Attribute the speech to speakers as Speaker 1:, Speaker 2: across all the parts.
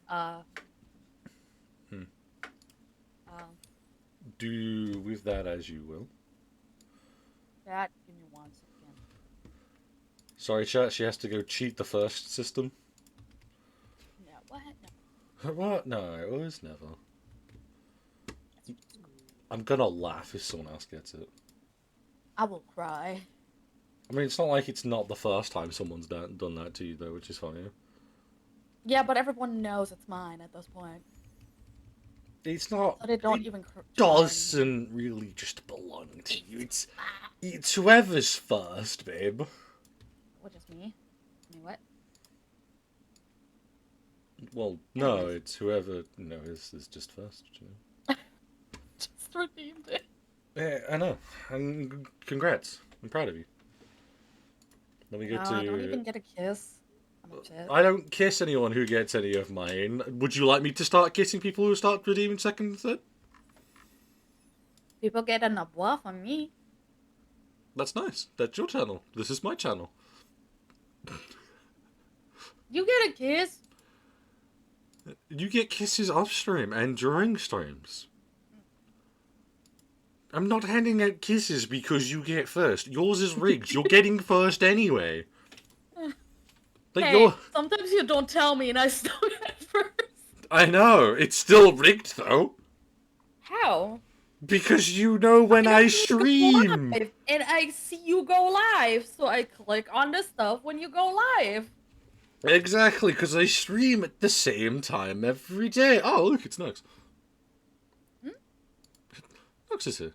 Speaker 1: Uh,
Speaker 2: Hmm.
Speaker 1: um,
Speaker 2: Do with that as you will.
Speaker 1: that, give me 1 second.
Speaker 2: Sorry, chat. She has to go cheat the first system.
Speaker 1: No, what? No,
Speaker 2: What? No, it was never.
Speaker 1: that's just cool.
Speaker 2: I'm gonna laugh if someone else gets it.
Speaker 1: I will cry.
Speaker 2: I mean, it's not like it's not the first time someone's done that to you, though, which is funny.
Speaker 1: Yeah, but everyone knows it's mine at this point.
Speaker 2: It's not.
Speaker 1: So they don't
Speaker 2: It
Speaker 1: even try anymore.
Speaker 2: doesn't really just belong to you.
Speaker 1: It's mine.
Speaker 2: It's whoever's first, babe.
Speaker 1: Which is me. I mean, what?
Speaker 2: Well, no,
Speaker 1: Anyways,
Speaker 2: it's whoever is just first. You know.
Speaker 1: just redeemed it.
Speaker 2: Yeah, I know. And congrats. I'm proud of you. Let me go
Speaker 1: No, I don't
Speaker 2: to.
Speaker 1: even get a kiss. I'm upset.
Speaker 2: I don't kiss anyone who gets any of mine. Would you like me to start kissing people who start redeeming second and third?
Speaker 1: People get an avoir from me.
Speaker 2: That's nice. That's your channel. This is my channel.
Speaker 1: You get a kiss.
Speaker 2: You get kisses off stream and during streams. I'm not handing out kisses because you get first. Yours is rigged. You're getting first anyway. Like
Speaker 1: Hey,
Speaker 2: you're.
Speaker 1: sometimes you don't tell me and I still get first.
Speaker 2: I know. It's still rigged though.
Speaker 1: How?
Speaker 2: Because you know when
Speaker 1: I
Speaker 2: I
Speaker 1: don't see you go
Speaker 2: stream.
Speaker 1: live, and I see you go live, so I click on the stuff when you go live.
Speaker 2: Exactly, because I stream at the same time every day. Oh, look, it's Nux.
Speaker 1: Hmm?
Speaker 2: Nux is here.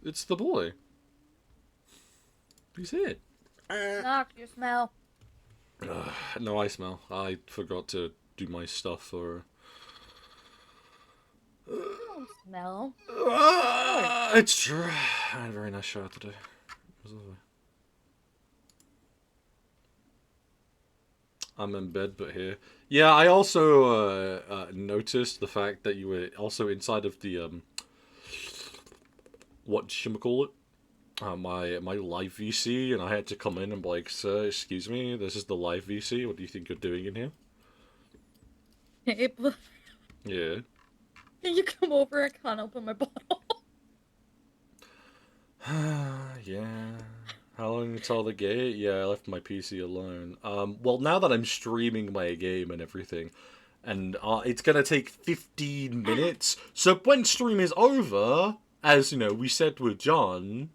Speaker 2: It's the boy. He's here.
Speaker 1: Knock, you smell.
Speaker 2: No, I smell. I forgot to do my stuff for.
Speaker 1: You don't smell.
Speaker 2: It's true. I had a very nice shower today. It was lovely. I'm in bed, but here. Yeah, I also noticed the fact that you were also inside of the whatchamacallit? My live VC, and I had to come in and be like, sir, excuse me, this is the live VC. What do you think you're doing in here?
Speaker 1: Hey, but
Speaker 2: Yeah.
Speaker 1: can you come over? I can't open my bottle.
Speaker 2: Yeah. How long until the gate? Yeah, I left my PC alone. Well, now that I'm streaming my game and everything, and it's gonna take 15 minutes. So when stream is over, as you know, we said with John,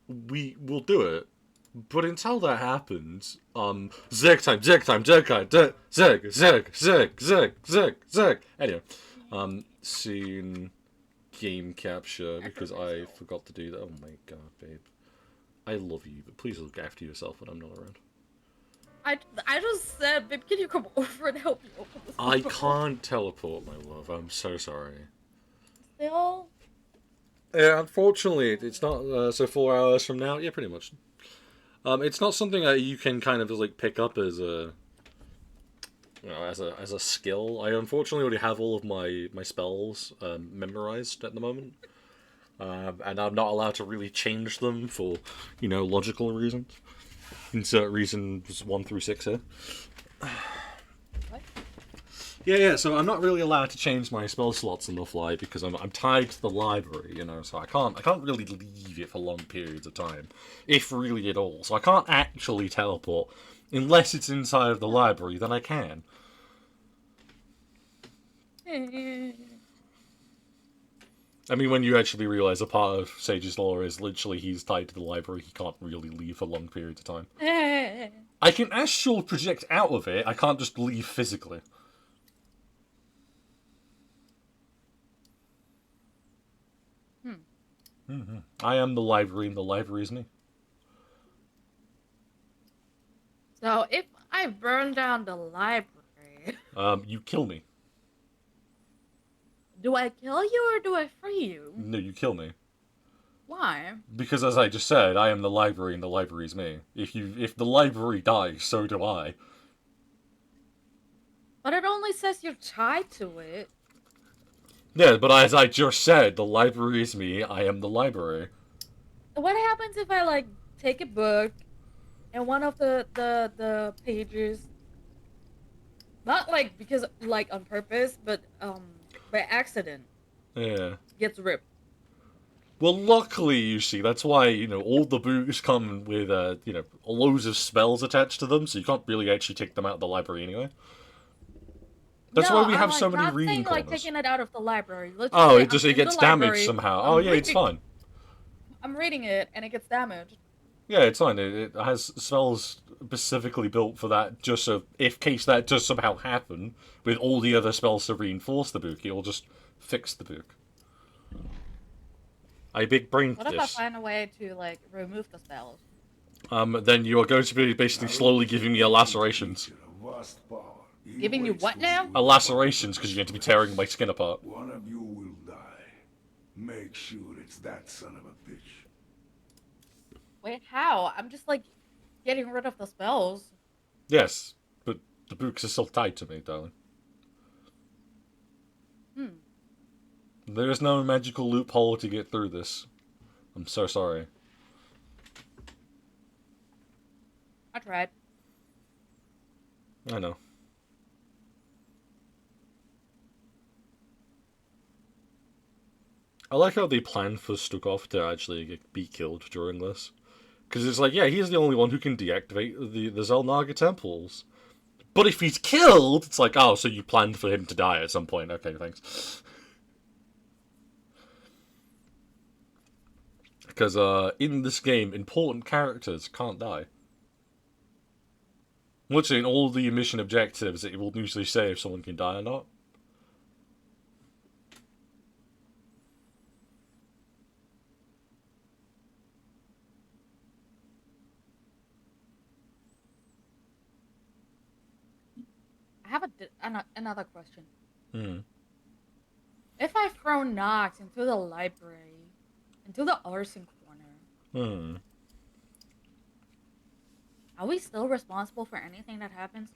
Speaker 2: we will do it. But until that happens, Zerg time, Zerg time, Zerg time, Zerg, Zerg, Zerg, Zerg, Zerg, Zerg. Anyway, scene game capture because I forgot to do that. Oh my god, babe. I love you, but please look after yourself when I'm not around.
Speaker 1: I just said, babe, can you come over and help me open this
Speaker 2: I
Speaker 1: bottle?
Speaker 2: can't teleport, my love. I'm so sorry.
Speaker 1: Still,
Speaker 2: Yeah, unfortunately, it's not. So 4 hours from now, yeah, pretty much. It's not something that you can kind of just like pick up as a, as a skill. I unfortunately already have all of my spells memorized at the moment, and I'm not allowed to really change them for, logical reasons. Insert reasons 1 through 6 here.
Speaker 1: what?
Speaker 2: Yeah. So I'm not really allowed to change my spell slots on the fly because I'm tied to the library, So I can't really leave it for long periods of time, if really at all. So I can't actually teleport unless it's inside of the library. Then I can. I mean, when you actually realize a part of Sage's lore is literally he's tied to the library, he can't really leave for long periods of time. I can astral project out of it. I can't just leave physically. I am the library, and the library is me.
Speaker 1: So if I burn down the library,
Speaker 2: You kill me.
Speaker 1: do I kill you or do I free you?
Speaker 2: No, you kill me.
Speaker 1: Why?
Speaker 2: Because as I just said, I am the library, and the library is me. If the library dies, so do I.
Speaker 1: But it only says you're tied to it.
Speaker 2: Yeah, but as I just said, the library is me. I am the library.
Speaker 1: What happens if I like take a book and one of the pages Not like because like on purpose, but by accident
Speaker 2: Yeah.
Speaker 1: gets ripped.
Speaker 2: Well, luckily, you see, that's why, all the books come with, loads of spells attached to them, so you can't really actually take them out of the library anyway. That's why
Speaker 1: No,
Speaker 2: we
Speaker 1: I'm
Speaker 2: have so
Speaker 1: like
Speaker 2: many
Speaker 1: not
Speaker 2: reading
Speaker 1: saying like
Speaker 2: corners.
Speaker 1: taking it out of the library. Let's just
Speaker 2: Oh,
Speaker 1: say
Speaker 2: it
Speaker 1: I'm
Speaker 2: just it
Speaker 1: in the
Speaker 2: gets damaged
Speaker 1: library,
Speaker 2: somehow. Oh
Speaker 1: I'm
Speaker 2: yeah, it's
Speaker 1: reading,
Speaker 2: fine.
Speaker 1: I'm reading it, and it gets damaged.
Speaker 2: Yeah, it's fine. It has spells specifically built for that, just so if case that does somehow happen, with all the other spells to reinforce the book, it'll just fix the book. I big brained
Speaker 1: What if I
Speaker 2: this.
Speaker 1: find a way to like remove the spells?
Speaker 2: Then you are going to be basically slowly giving me a lacerations.
Speaker 1: Giving you what now?
Speaker 2: A lacerations, because you're going to be tearing my skin apart.
Speaker 3: One of you will die. Make sure it's that son of a bitch.
Speaker 1: Wait, how? I'm just like getting rid of the spells.
Speaker 2: Yes, but the books are still tied to me, darling.
Speaker 1: Hmm.
Speaker 2: There is no magical loophole to get through this. I'm so sorry.
Speaker 1: I tried.
Speaker 2: I know. I like how they planned for Stukov to actually be killed during this. Because it's like, yeah, he's the only one who can deactivate the Zelnaga temples. But if he's killed, it's like, oh, so you planned for him to die at some point. Okay, thanks. Because in this game, important characters can't die. Literally, in all the mission objectives, it will usually say if someone can die or not.
Speaker 1: I have another question.
Speaker 2: Hmm.
Speaker 1: If I throw Nox into the library, into the arson corner,
Speaker 2: Hmm.
Speaker 1: are we still responsible for anything that happens?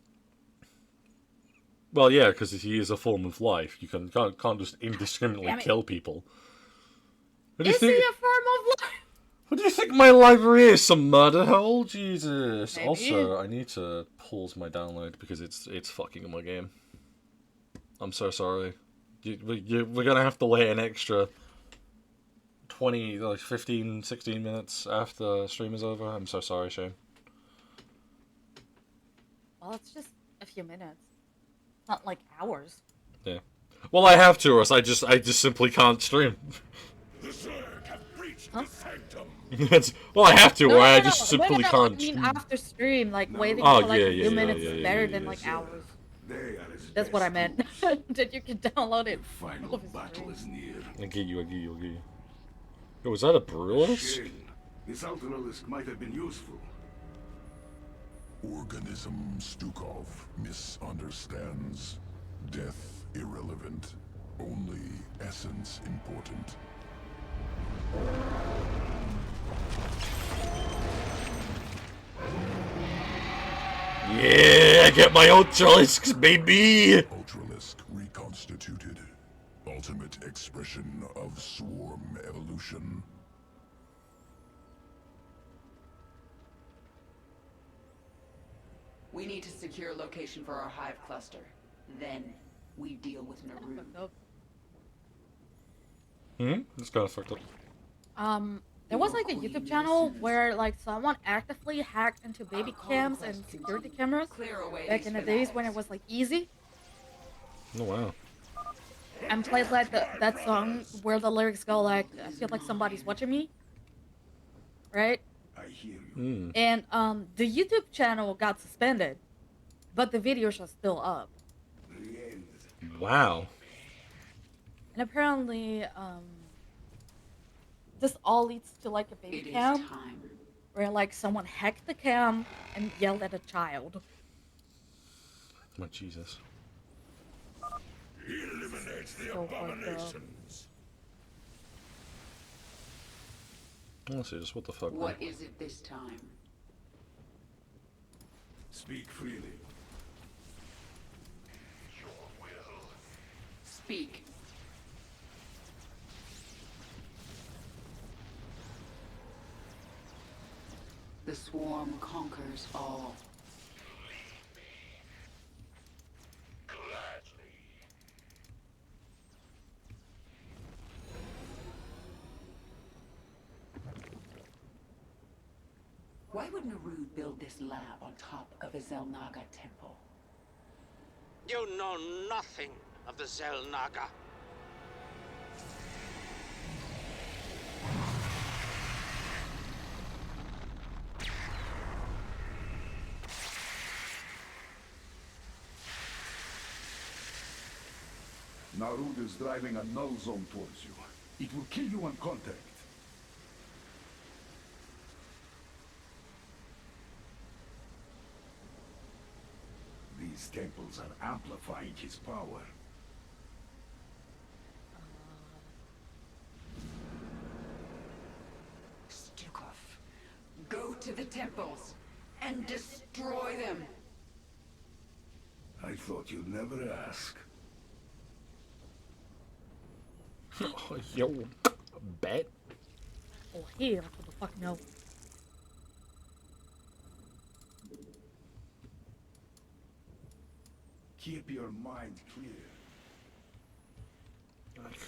Speaker 2: Well, yeah, because he is a form of life. You can't just indiscriminately
Speaker 1: Damn it.
Speaker 2: kill people. What do you
Speaker 1: Is he
Speaker 2: think?
Speaker 1: a form of life?
Speaker 2: What do you think my library is? Some murder hole? Jesus.
Speaker 1: Maybe.
Speaker 2: Also, I need to pause my download because it's fucking my game. I'm so sorry. We're gonna have to wait an extra 20, like 15, 16 minutes after the stream is over. I'm so sorry, Shane.
Speaker 1: Well, it's just a few minutes. It's not like hours.
Speaker 2: Yeah. Well, I have to, or else I just simply can't stream.
Speaker 3: The Zerg have breached the sanctum.
Speaker 2: Well, I have to, or I just
Speaker 1: No,
Speaker 2: simply
Speaker 1: I
Speaker 2: can't.
Speaker 1: mean after stream, like waiting
Speaker 2: Oh,
Speaker 1: for like
Speaker 2: yeah,
Speaker 1: a few
Speaker 2: yeah,
Speaker 1: minutes
Speaker 2: yeah,
Speaker 1: is
Speaker 2: yeah,
Speaker 1: better
Speaker 2: yeah,
Speaker 1: than
Speaker 2: yeah.
Speaker 1: like hours.
Speaker 3: They are his
Speaker 1: That's what I meant.
Speaker 3: troops.
Speaker 1: That you can download it.
Speaker 3: The final battle is near.
Speaker 2: I get you. Yo, was that a Brewless?
Speaker 3: Shane, this Ultralisk might have been useful.
Speaker 4: Organism Stukov misunderstands. Death irrelevant. Only essence important.
Speaker 2: Yeah, I get my Ultralisks, baby!
Speaker 4: Ultralisk reconstituted. Ultimate expression of swarm evolution.
Speaker 5: We need to secure location for our hive cluster. Then we deal with Naru.
Speaker 2: It's kind of fucked up.
Speaker 1: There was like a YouTube channel where like someone actively hacked into baby cams and security cameras
Speaker 5: Clear away
Speaker 1: back
Speaker 5: these
Speaker 1: in the days when it
Speaker 5: fanatics.
Speaker 1: was like easy,
Speaker 2: Oh, wow.
Speaker 1: and played like that song where the lyrics go like, I feel like somebody's watching me, right?
Speaker 3: I hear you.
Speaker 1: And the YouTube channel got suspended, but the videos are still up.
Speaker 2: Wow.
Speaker 1: And apparently, this all leads to like a baby
Speaker 5: It is
Speaker 1: cam
Speaker 5: time.
Speaker 1: where like someone hacked the cam and yelled at a child.
Speaker 2: Oh, Jesus.
Speaker 3: He eliminates the
Speaker 1: So fucked up.
Speaker 3: abominations.
Speaker 2: Let's see, just what the fuck.
Speaker 5: What is it this time?
Speaker 3: Speak freely.
Speaker 5: Speak. The swarm conquers all. Why would Narud build this lab on top of a Zelnaga temple?
Speaker 6: You know nothing of the Zelnaga.
Speaker 3: Narud is driving a null zone towards you. It will kill you on contact. These temples are amplifying his power.
Speaker 5: Stukov, go to the temples and destroy them.
Speaker 3: I thought you'd never ask.
Speaker 2: Yo, bet.
Speaker 1: Oh, hell to the fuck no.
Speaker 3: Keep your mind clear.
Speaker 2: I could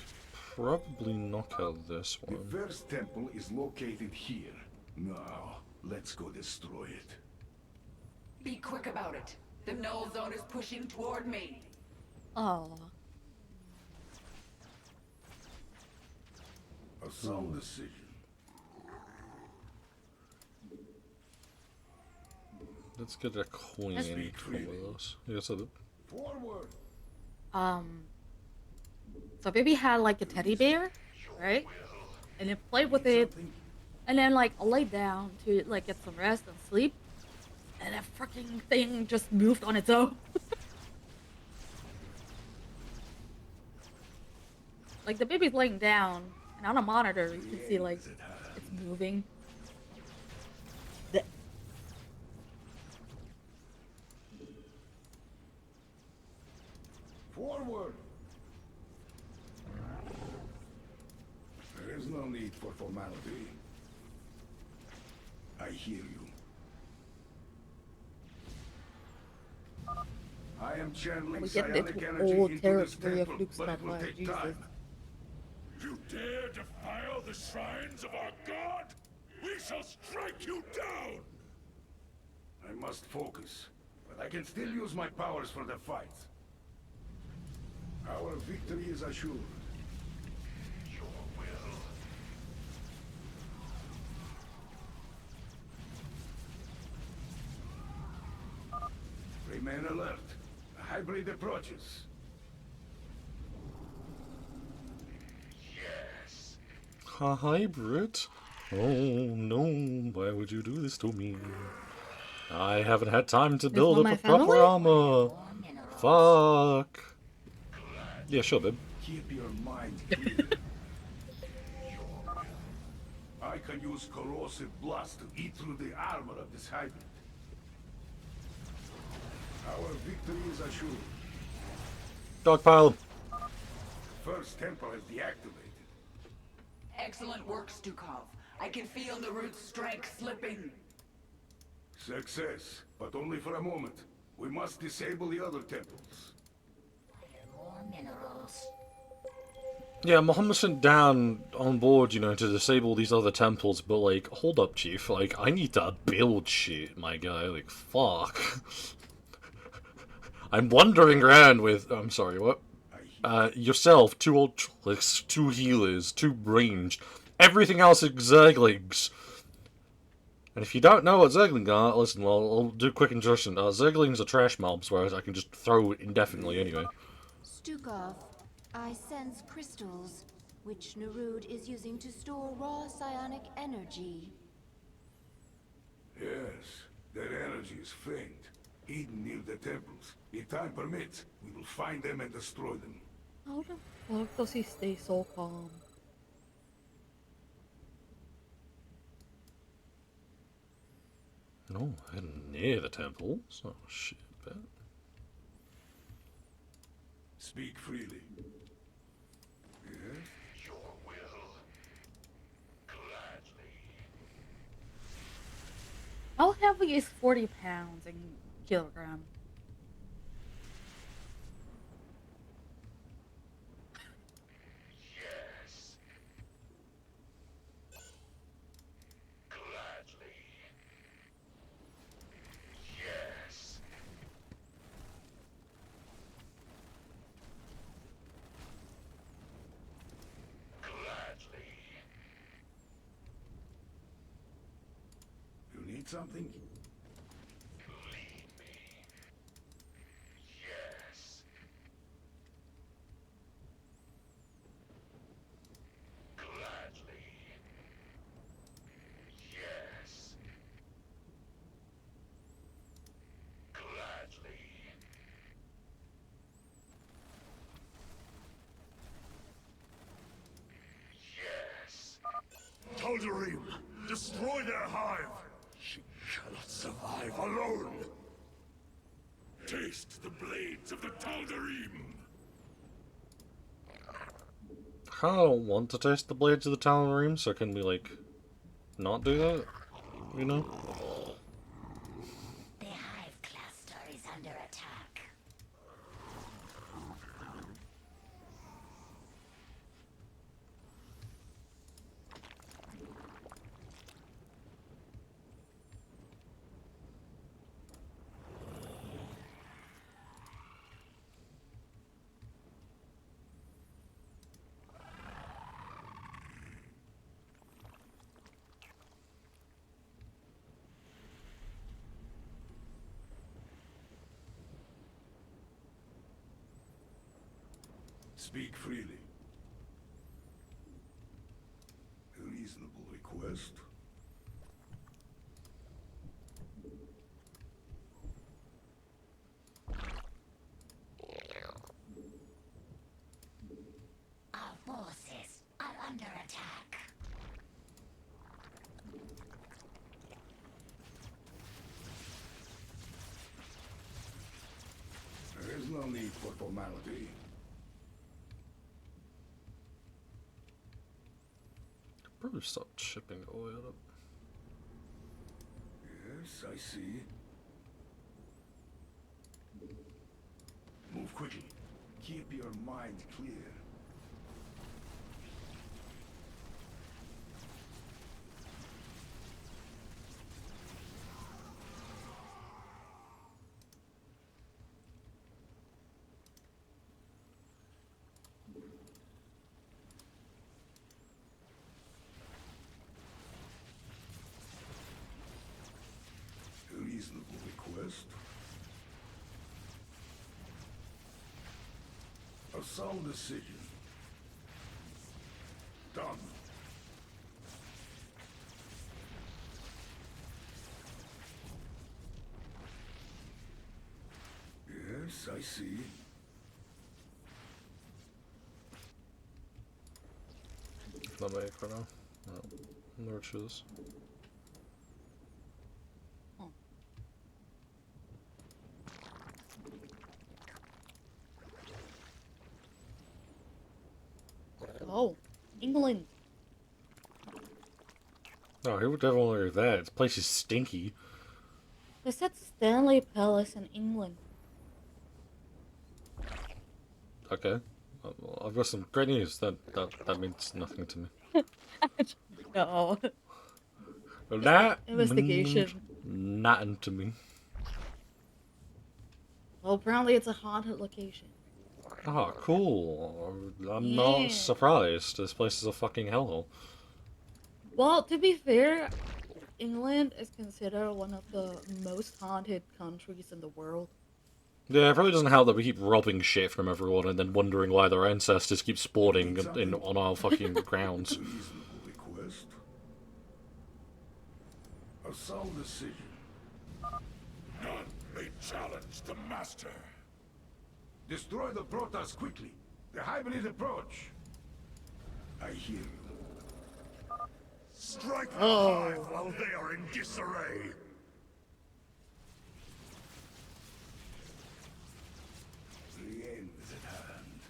Speaker 2: probably knock out this
Speaker 3: The
Speaker 2: one.
Speaker 3: first temple is located here. Now, let's go destroy it.
Speaker 5: Be quick about it. The null zone is pushing toward me.
Speaker 1: Oh.
Speaker 3: A sound decision.
Speaker 2: Let's get a coin
Speaker 1: That's
Speaker 2: in from us. Yeah, so
Speaker 3: Forward!
Speaker 1: So baby had like a teddy bear, right? And it played with it, and then like I laid down to like get some rest and sleep, and that freaking thing just moved on its own. Like the baby's laying down, and on a monitor you can see like it's moving. The-
Speaker 3: Forward! There is no need for formality. I hear you. I am channeling
Speaker 1: We get
Speaker 3: psionic
Speaker 1: into
Speaker 3: energy
Speaker 1: old
Speaker 3: into this
Speaker 1: territory of
Speaker 3: temple,
Speaker 1: Luke's
Speaker 3: but it will
Speaker 1: Vampire,
Speaker 3: take
Speaker 1: Jesus.
Speaker 3: time.
Speaker 4: You dare defile the shrines of our god? We shall strike you down!
Speaker 3: I must focus, but I can still use my powers for the fight. Our victory is assured.
Speaker 4: Your will.
Speaker 3: Remain alert. A hybrid approaches.
Speaker 4: Yes.
Speaker 2: a hybrid. Oh no! Why would you do this to me? I haven't had time to build
Speaker 1: for
Speaker 2: up
Speaker 1: my
Speaker 2: a proper
Speaker 1: family?
Speaker 2: armor. Fuck. Yeah, sure, babe.
Speaker 3: Keep your mind clear. I can use corrosive blast to eat through the armor of this hybrid. Our victory is assured.
Speaker 2: Dogpile.
Speaker 3: First temple is deactivated.
Speaker 5: Excellent work, Stukov. I can feel Narud's strength slipping.
Speaker 3: Success, but only for a moment. We must disable the other temples.
Speaker 7: More minerals.
Speaker 2: Yeah, Muhammad sent down on board, you know, to disable these other temples, but like, hold up, Chief. Like, I need to build shit, my guy. Like, fuck. I'm wandering around with. I'm sorry, what? Yourself, 2 Ultralisk, 2 healers, 2 ranged. Everything else is Zerglings. And if you don't know what Zerglings are, listen, well, I'll do a quick introduction. Zerglings are trash mobs, whereas I can just throw indefinitely anyway.
Speaker 7: Stukov, I sense crystals, which Narud is using to store raw psionic energy.
Speaker 3: Yes, that energy is faint, hidden near the temples. If time permits, we will find them and destroy them.
Speaker 1: How the fuck does he stay so calm?
Speaker 2: No, heading near the temples. Oh shit, bet.
Speaker 3: Speak freely. Yes?
Speaker 4: Your will. Gladly.
Speaker 1: How heavy is 40 pounds in kilogram?
Speaker 4: Yes. Gladly.
Speaker 3: Need something?
Speaker 4: Yes. Gladly. Yes. Gladly. Yes. Tal'Darim, destroy their hive. She cannot survive alone. Taste the blades of the Tal'Darim.
Speaker 2: I don't want to taste the blades of the Tal'Darim, so can we, like, not do that? You know?
Speaker 8: The hive cluster is under attack.
Speaker 3: Speak freely. A reasonable request.
Speaker 8: Our forces are under attack.
Speaker 3: There is no need for formality.
Speaker 2: Probably stop shipping oil up.
Speaker 3: Yes, I see. Move quickly. Keep your mind clear. A reasonable request. A sound decision. Done. Yes, I see.
Speaker 2: Not make for now. No. No choose.
Speaker 1: Oh, England.
Speaker 2: No, who would ever want to do that? This place is stinky.
Speaker 1: They said Stanley Palace in England.
Speaker 2: Okay. Well, I've got some great news. That means nothing to me.
Speaker 1: No.
Speaker 2: That
Speaker 1: Investigation.
Speaker 2: means nothing to me.
Speaker 1: Well, apparently it's a haunted location.
Speaker 2: Oh, cool. I'm
Speaker 1: Yeah.
Speaker 2: not surprised. This place is a fucking hellhole.
Speaker 1: Well, to be fair, England is considered one of the most haunted countries in the world.
Speaker 2: Yeah, it probably doesn't help that we keep robbing shit from everyone and then wondering why their ancestors keep spawning on our fucking grounds.
Speaker 3: A reasonable request. A sound decision.
Speaker 4: None may challenge the master.
Speaker 3: Destroy the Protoss quickly. The hybrid approach. I hear you.
Speaker 4: Strike the hive while they are in disarray.
Speaker 3: The end is at hand.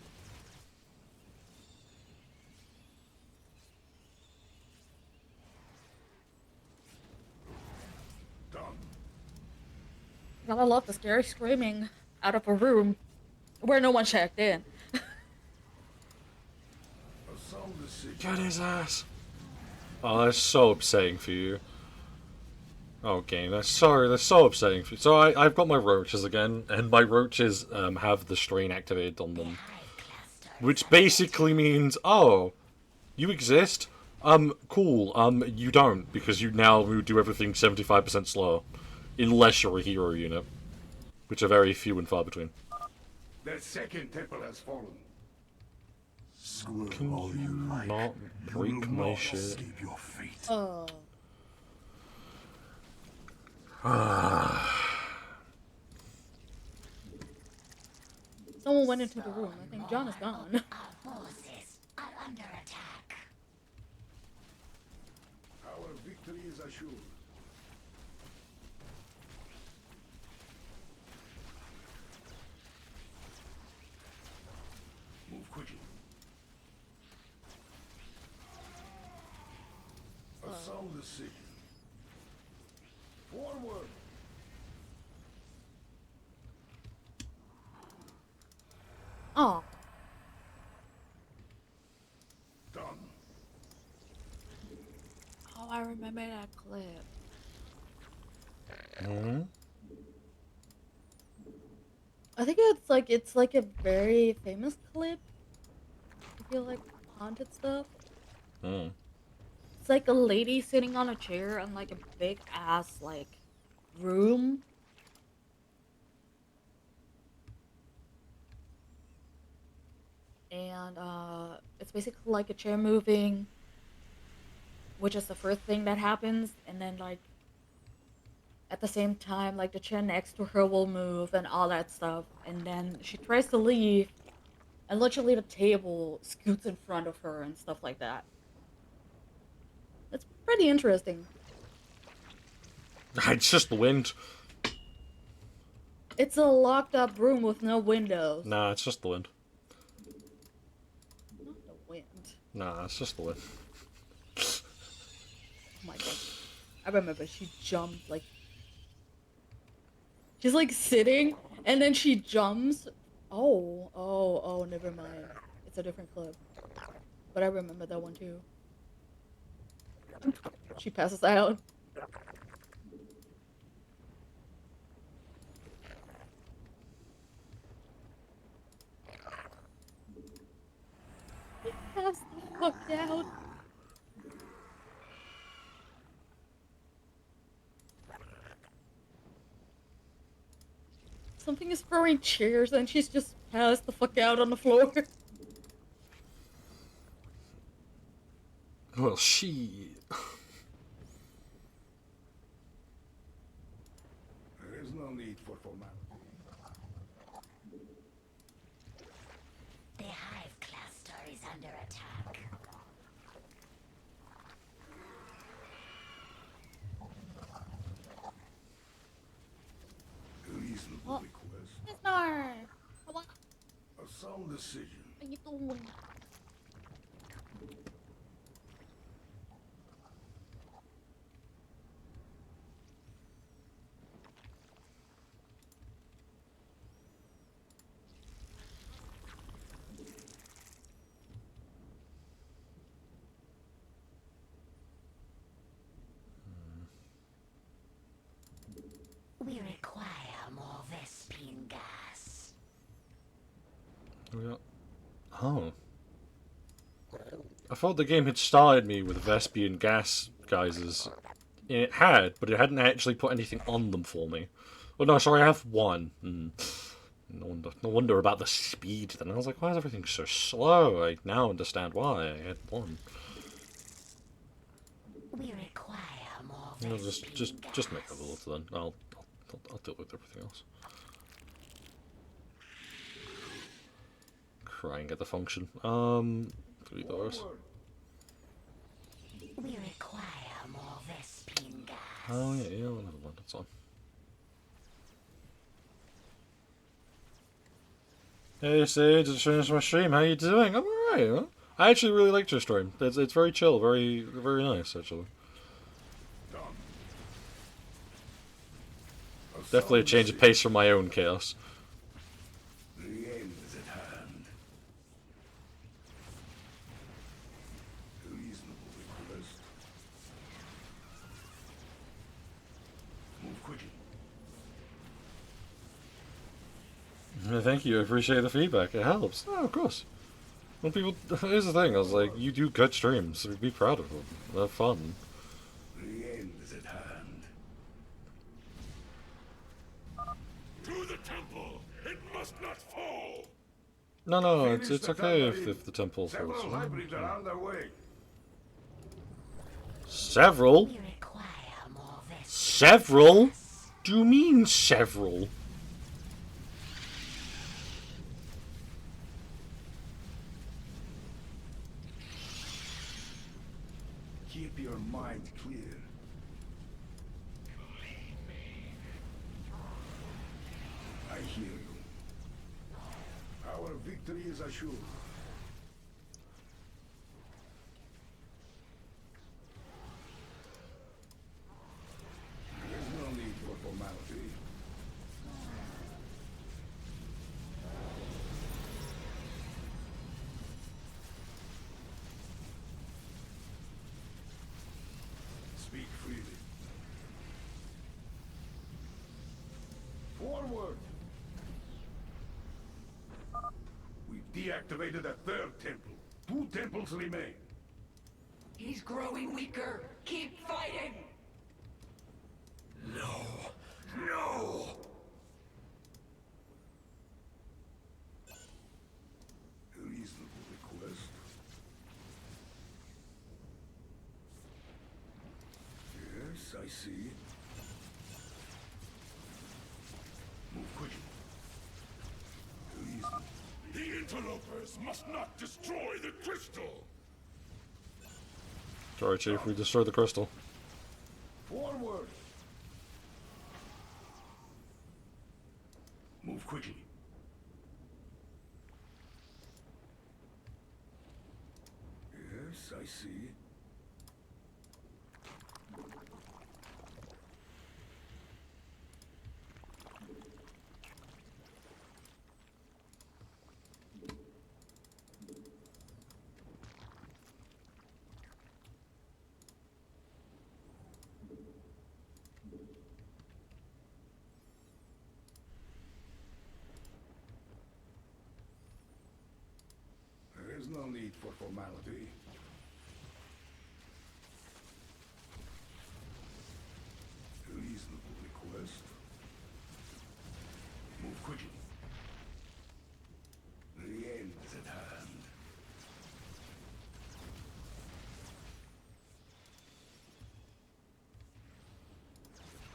Speaker 3: Done.
Speaker 1: Gotta love the scary screaming out of a room where no one checked in.
Speaker 3: A sound decision.
Speaker 2: Get his ass. Oh, that's so upsetting for you. Oh, game, that's so upsetting for you. So I've got my roaches again, and my roaches have the strain activated on them. Which basically means, oh, you exist, Cool. You don't, because you now do everything 75% slower. Unless you're a hero unit. Which are very few and far between.
Speaker 3: The second temple has fallen.
Speaker 4: Squirm
Speaker 2: Can
Speaker 4: all
Speaker 2: you
Speaker 4: you like.
Speaker 2: not
Speaker 4: You
Speaker 2: break
Speaker 4: will
Speaker 2: my
Speaker 4: not
Speaker 2: shit?
Speaker 4: escape your fate.
Speaker 1: Oh. Someone went into the room. I think John is gone.
Speaker 8: Our forces are under attack.
Speaker 3: Our victory is assured. Move quickly. A sound decision. Forward.
Speaker 1: Oh.
Speaker 3: Done.
Speaker 1: Oh, I remember that clip.
Speaker 2: Hmm?
Speaker 1: I think it's like a very famous clip. If you like haunted stuff.
Speaker 2: Hmm.
Speaker 1: It's like a lady sitting on a chair in like a big ass like room. And it's basically like a chair moving, which is the first thing that happens, and then like at the same time like the chair next to her will move and all that stuff, and then she tries to leave and literally the table scoots in front of her and stuff like that. It's pretty interesting.
Speaker 2: It's just the wind.
Speaker 1: It's a locked up room with no windows.
Speaker 2: Nah, it's just the wind.
Speaker 1: Not the wind.
Speaker 2: Nah, it's just the wind.
Speaker 1: Oh my god. I remember she jumped like she's like sitting and then she jumps. Oh, never mind. It's a different clip. But I remember that one too. She passes out. Pass the fuck out. Something is throwing chairs and she's just passed the fuck out on the floor.
Speaker 2: Well, she.
Speaker 3: There is no need for formality.
Speaker 8: The hive cluster is under attack.
Speaker 3: A reasonable
Speaker 1: Oh.
Speaker 3: request.
Speaker 1: Mister! What
Speaker 3: A sound decision.
Speaker 1: are you doing?
Speaker 8: We require more Vespine gas.
Speaker 2: Oh. I thought the game had started me with Vespian gas geysers. It had, but it hadn't actually put anything on them for me. Oh no, sorry, I have one. No wonder about the speed then. I was like, why is everything so slow? I now understand why I had one.
Speaker 8: We require more
Speaker 2: You know,
Speaker 8: Vespine
Speaker 2: just make a
Speaker 8: gas.
Speaker 2: bullet then. I'll deal with everything else. Crying at the function. 3 doors.
Speaker 8: We require more Vespine gas.
Speaker 2: Oh yeah, we'll have one. That's on. Hey Sage, just finished my stream. How you doing? I'm alright. Huh? I actually really liked your stream. It's very chill, very nice actually.
Speaker 3: Done.
Speaker 2: Definitely a change of pace from my own chaos.
Speaker 3: The end is at hand. A reasonable request. Move quickly.
Speaker 2: Thank you. I appreciate the feedback. It helps. Oh, of course. Well, people, here's the thing. I was like, you do good streams. So be proud of them. They're fun.
Speaker 3: The end is at hand.
Speaker 4: To the temple! It must not fall!
Speaker 2: No,
Speaker 3: Finish
Speaker 2: it's
Speaker 3: the
Speaker 2: okay
Speaker 3: temple.
Speaker 2: if the temple falls.
Speaker 3: Several hybrids are on their way.
Speaker 2: Several?
Speaker 8: We require more vessels.
Speaker 2: Several? Do you mean several?
Speaker 3: Keep your mind clear. I hear you. Our victory is assured. There's no need for formality. Speak freely. Forward! We deactivated a third temple. 2 temples remain.
Speaker 5: He's growing weaker. Keep fighting!
Speaker 3: No! No! A reasonable request. Yes, I see. Move quickly. Reasonable.
Speaker 4: The interlopers must not destroy the crystal!
Speaker 2: Sorry, Chief, we destroyed the crystal.
Speaker 3: Forward! Move quickly. Yes, I see. There is no need for formality. A reasonable request. Move quickly. The end is at hand.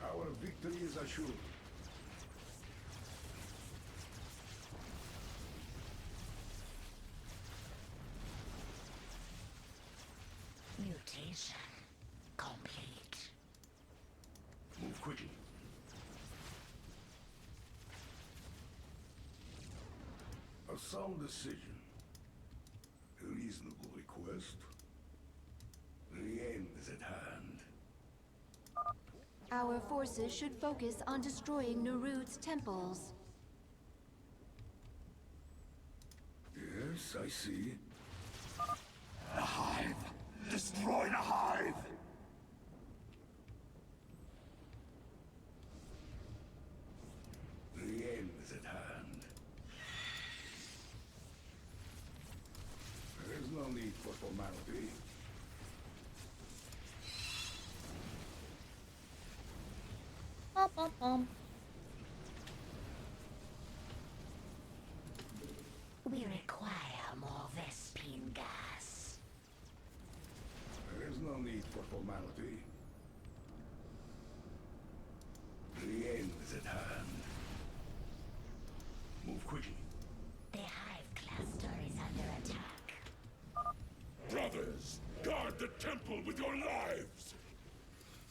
Speaker 3: Our victory is assured.
Speaker 8: Mutation complete.
Speaker 3: Move quickly. A sound decision. A reasonable request. The end is at hand.
Speaker 7: Our forces should focus on destroying Nerud's temples.
Speaker 3: Yes, I see.
Speaker 4: The hive! Destroy the hive!
Speaker 3: The end is at hand. There is no need for formality.
Speaker 1: Bum, bum, bum.
Speaker 8: We require more Vespine gas.
Speaker 3: There is no need for formality. The end is at hand. Move quickly.
Speaker 8: The hive cluster is under attack.
Speaker 4: Brothers, guard the temple with your lives!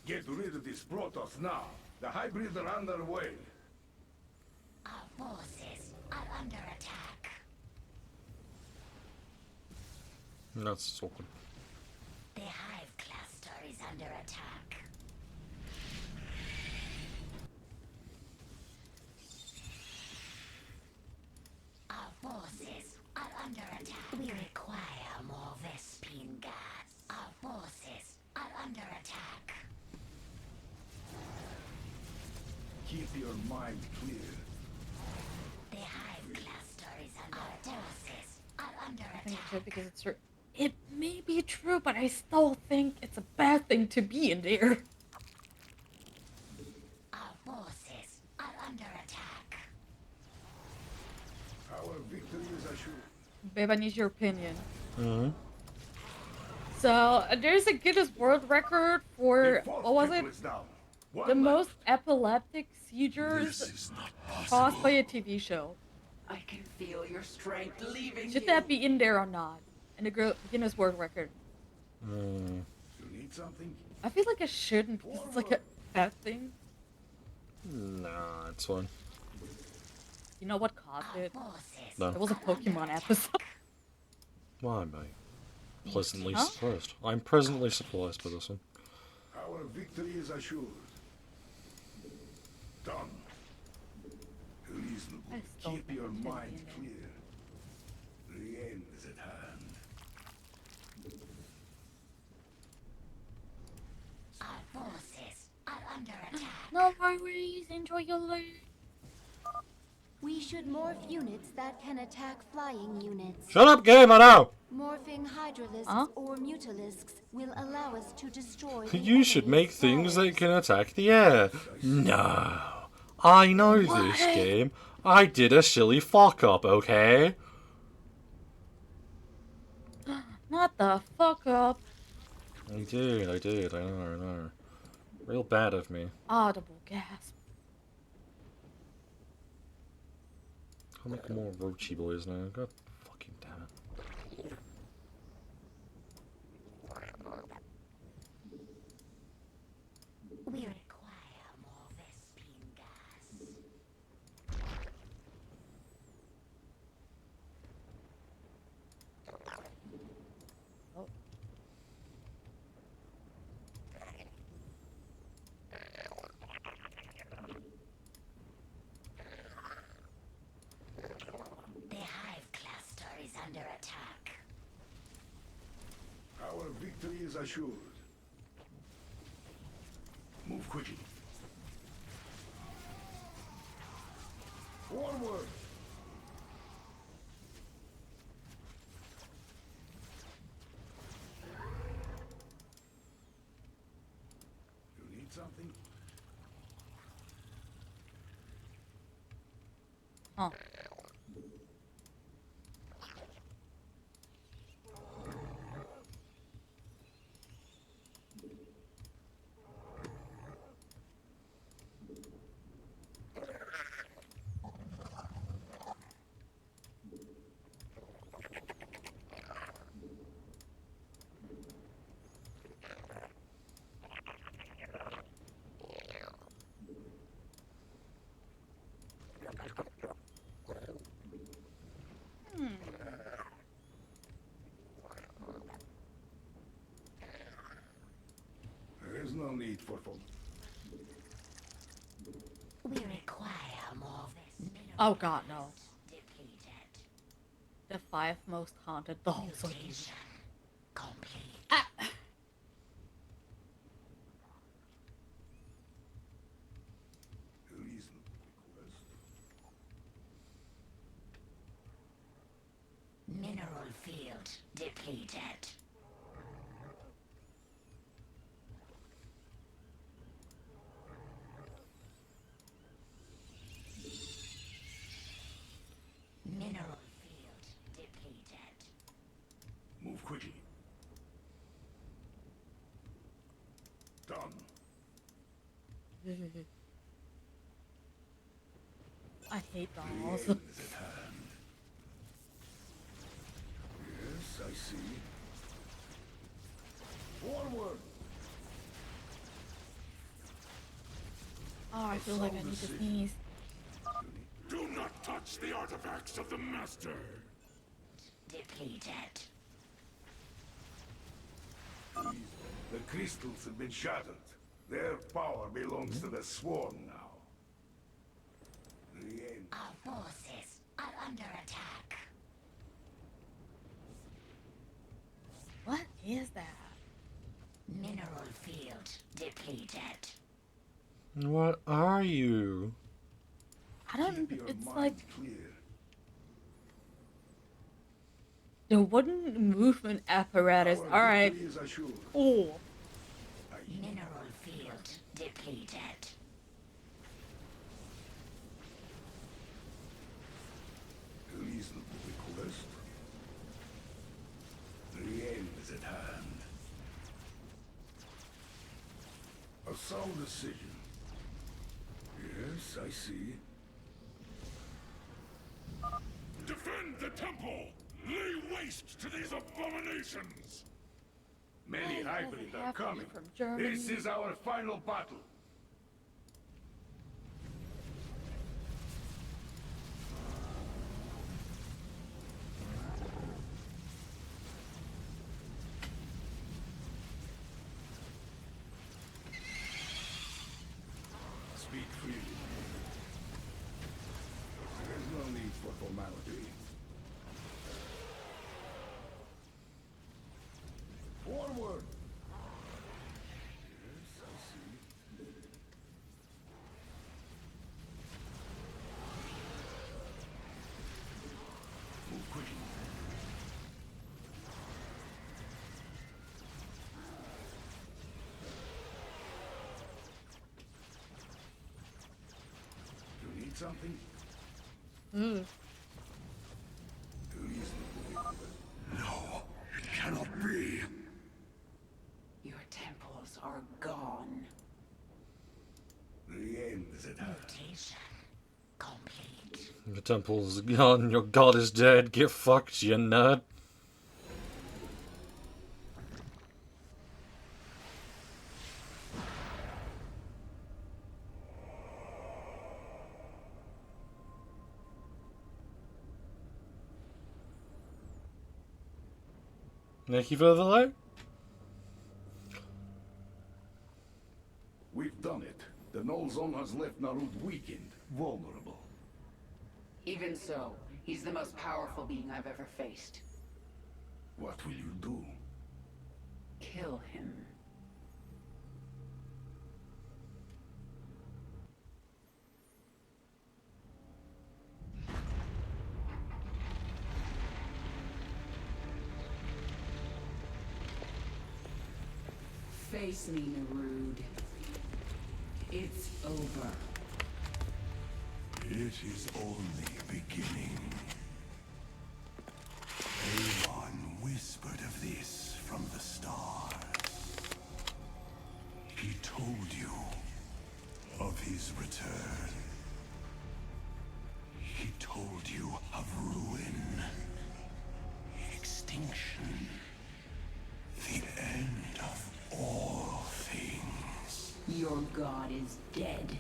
Speaker 3: Get rid of this Protoss now. The hybrids are on their way.
Speaker 8: Our forces are under attack.
Speaker 2: That's open.
Speaker 8: The hive cluster is under attack. Our forces are under attack. We require more Vespine gas. Our forces are under attack.
Speaker 3: Keep your mind clear.
Speaker 8: The hive cluster is under attack. Our forces are under attack.
Speaker 1: it because it's true. It may be true, but I still think it's a bad thing to be in there.
Speaker 8: Our forces are under attack.
Speaker 3: Our victory is assured.
Speaker 1: Babe, I need your opinion.
Speaker 2: Mm-hmm.
Speaker 1: So, there's a Guinness World Record for,
Speaker 3: The fourth
Speaker 1: what was
Speaker 3: temple
Speaker 1: it?
Speaker 3: is down. One
Speaker 1: The
Speaker 3: left.
Speaker 1: most epileptic seizures
Speaker 4: Is not
Speaker 1: caused by a TV show.
Speaker 5: I can feel your strength leaving
Speaker 1: Should
Speaker 5: you.
Speaker 1: that be in there or not? In the Guinness World Record.
Speaker 2: Mm.
Speaker 3: You need something?
Speaker 1: I feel like it shouldn't because it's like a bad thing.
Speaker 2: Nah, it's fine.
Speaker 1: You know what caused it?
Speaker 8: Forces
Speaker 2: No.
Speaker 1: It was a Pokemon episode.
Speaker 2: Why, mate? Pleasantly
Speaker 1: Huh?
Speaker 2: surprised. I'm presently surprised by this one.
Speaker 3: Our victory is assured. Done. Reasonable.
Speaker 1: I still
Speaker 3: Keep
Speaker 1: think
Speaker 3: your
Speaker 1: it should be
Speaker 3: mind
Speaker 1: in there.
Speaker 3: clear. The end is at hand.
Speaker 8: Our forces are under attack.
Speaker 1: No worries, enjoy your loot.
Speaker 7: We should morph units that can attack flying units.
Speaker 2: Shut up, gamer, now!
Speaker 7: Morphing hydralisks
Speaker 1: Huh?
Speaker 7: or mutalisks will allow us to destroy the
Speaker 2: You should make
Speaker 7: enemy's
Speaker 2: things that
Speaker 7: towers.
Speaker 2: can attack the air. No. I know this
Speaker 1: What?
Speaker 2: game. I did a silly fuck up, okay?
Speaker 1: Not the fuck up.
Speaker 2: I did, I know. Real bad of me.
Speaker 1: Audible gasp.
Speaker 2: I'll make more Roachy boys now. God fucking damn it.
Speaker 8: We require more Vespine gas.
Speaker 1: Oh.
Speaker 8: The hive cluster is under attack.
Speaker 3: Our victory is assured. Move quickly. Forward! You need something?
Speaker 1: Huh.
Speaker 3: There is no need for fun.
Speaker 8: We require more Vespine.
Speaker 1: Oh god, no.
Speaker 8: Depleted.
Speaker 1: The 5 most haunted dolls.
Speaker 8: Mutation complete.
Speaker 1: Ah.
Speaker 3: Reasonable request.
Speaker 8: Mineral field depleted. Mineral field depleted.
Speaker 3: Move quickly. Done.
Speaker 1: I hate
Speaker 3: The
Speaker 1: dolls.
Speaker 3: end is at hand. Yes, I see. Forward!
Speaker 1: Oh, I feel like I need to sneeze.
Speaker 4: Do not touch the artifacts of the Master!
Speaker 8: Depleted.
Speaker 3: The crystals have been shattered. Their power belongs to the Swarm now. The end.
Speaker 8: Our forces are under attack.
Speaker 1: What is that?
Speaker 8: Mineral field depleted.
Speaker 2: What are you?
Speaker 1: I don't.
Speaker 3: Keep your
Speaker 1: It's
Speaker 3: mind
Speaker 1: like
Speaker 3: clear.
Speaker 1: The wooden movement apparatus.
Speaker 3: Our
Speaker 1: Alright,
Speaker 3: victory is assured.
Speaker 1: cool.
Speaker 8: Mineral field depleted.
Speaker 3: Reasonable request. The end is at hand. A sound decision. Yes, I see.
Speaker 4: Defend the temple! Lay waste to these abominations!
Speaker 3: Many
Speaker 1: Why does
Speaker 3: hybrids
Speaker 1: it
Speaker 3: are
Speaker 1: have to be
Speaker 3: coming.
Speaker 1: from Germany?
Speaker 3: This is our final battle. Speak freely. There's no need for formality. Forward! Yes, I see. Move quickly. You need something?
Speaker 1: Mm.
Speaker 3: No, it cannot be.
Speaker 5: Your temples are gone.
Speaker 3: The end is at hand.
Speaker 8: Mutation complete.
Speaker 2: Your temple's gone, your god is dead, get fucked, you nerd. Thank you for the light.
Speaker 3: We've done it. The null zone has left Narud weakened, vulnerable.
Speaker 5: Even so, he's the most powerful being I've ever faced.
Speaker 3: What will you do?
Speaker 5: Kill him. Face me, Narud. It's over.
Speaker 3: It is only beginning. Aeon whispered of this from the stars. He told you of his return. He told you of ruin, extinction, the end of all things.
Speaker 5: Your god is dead,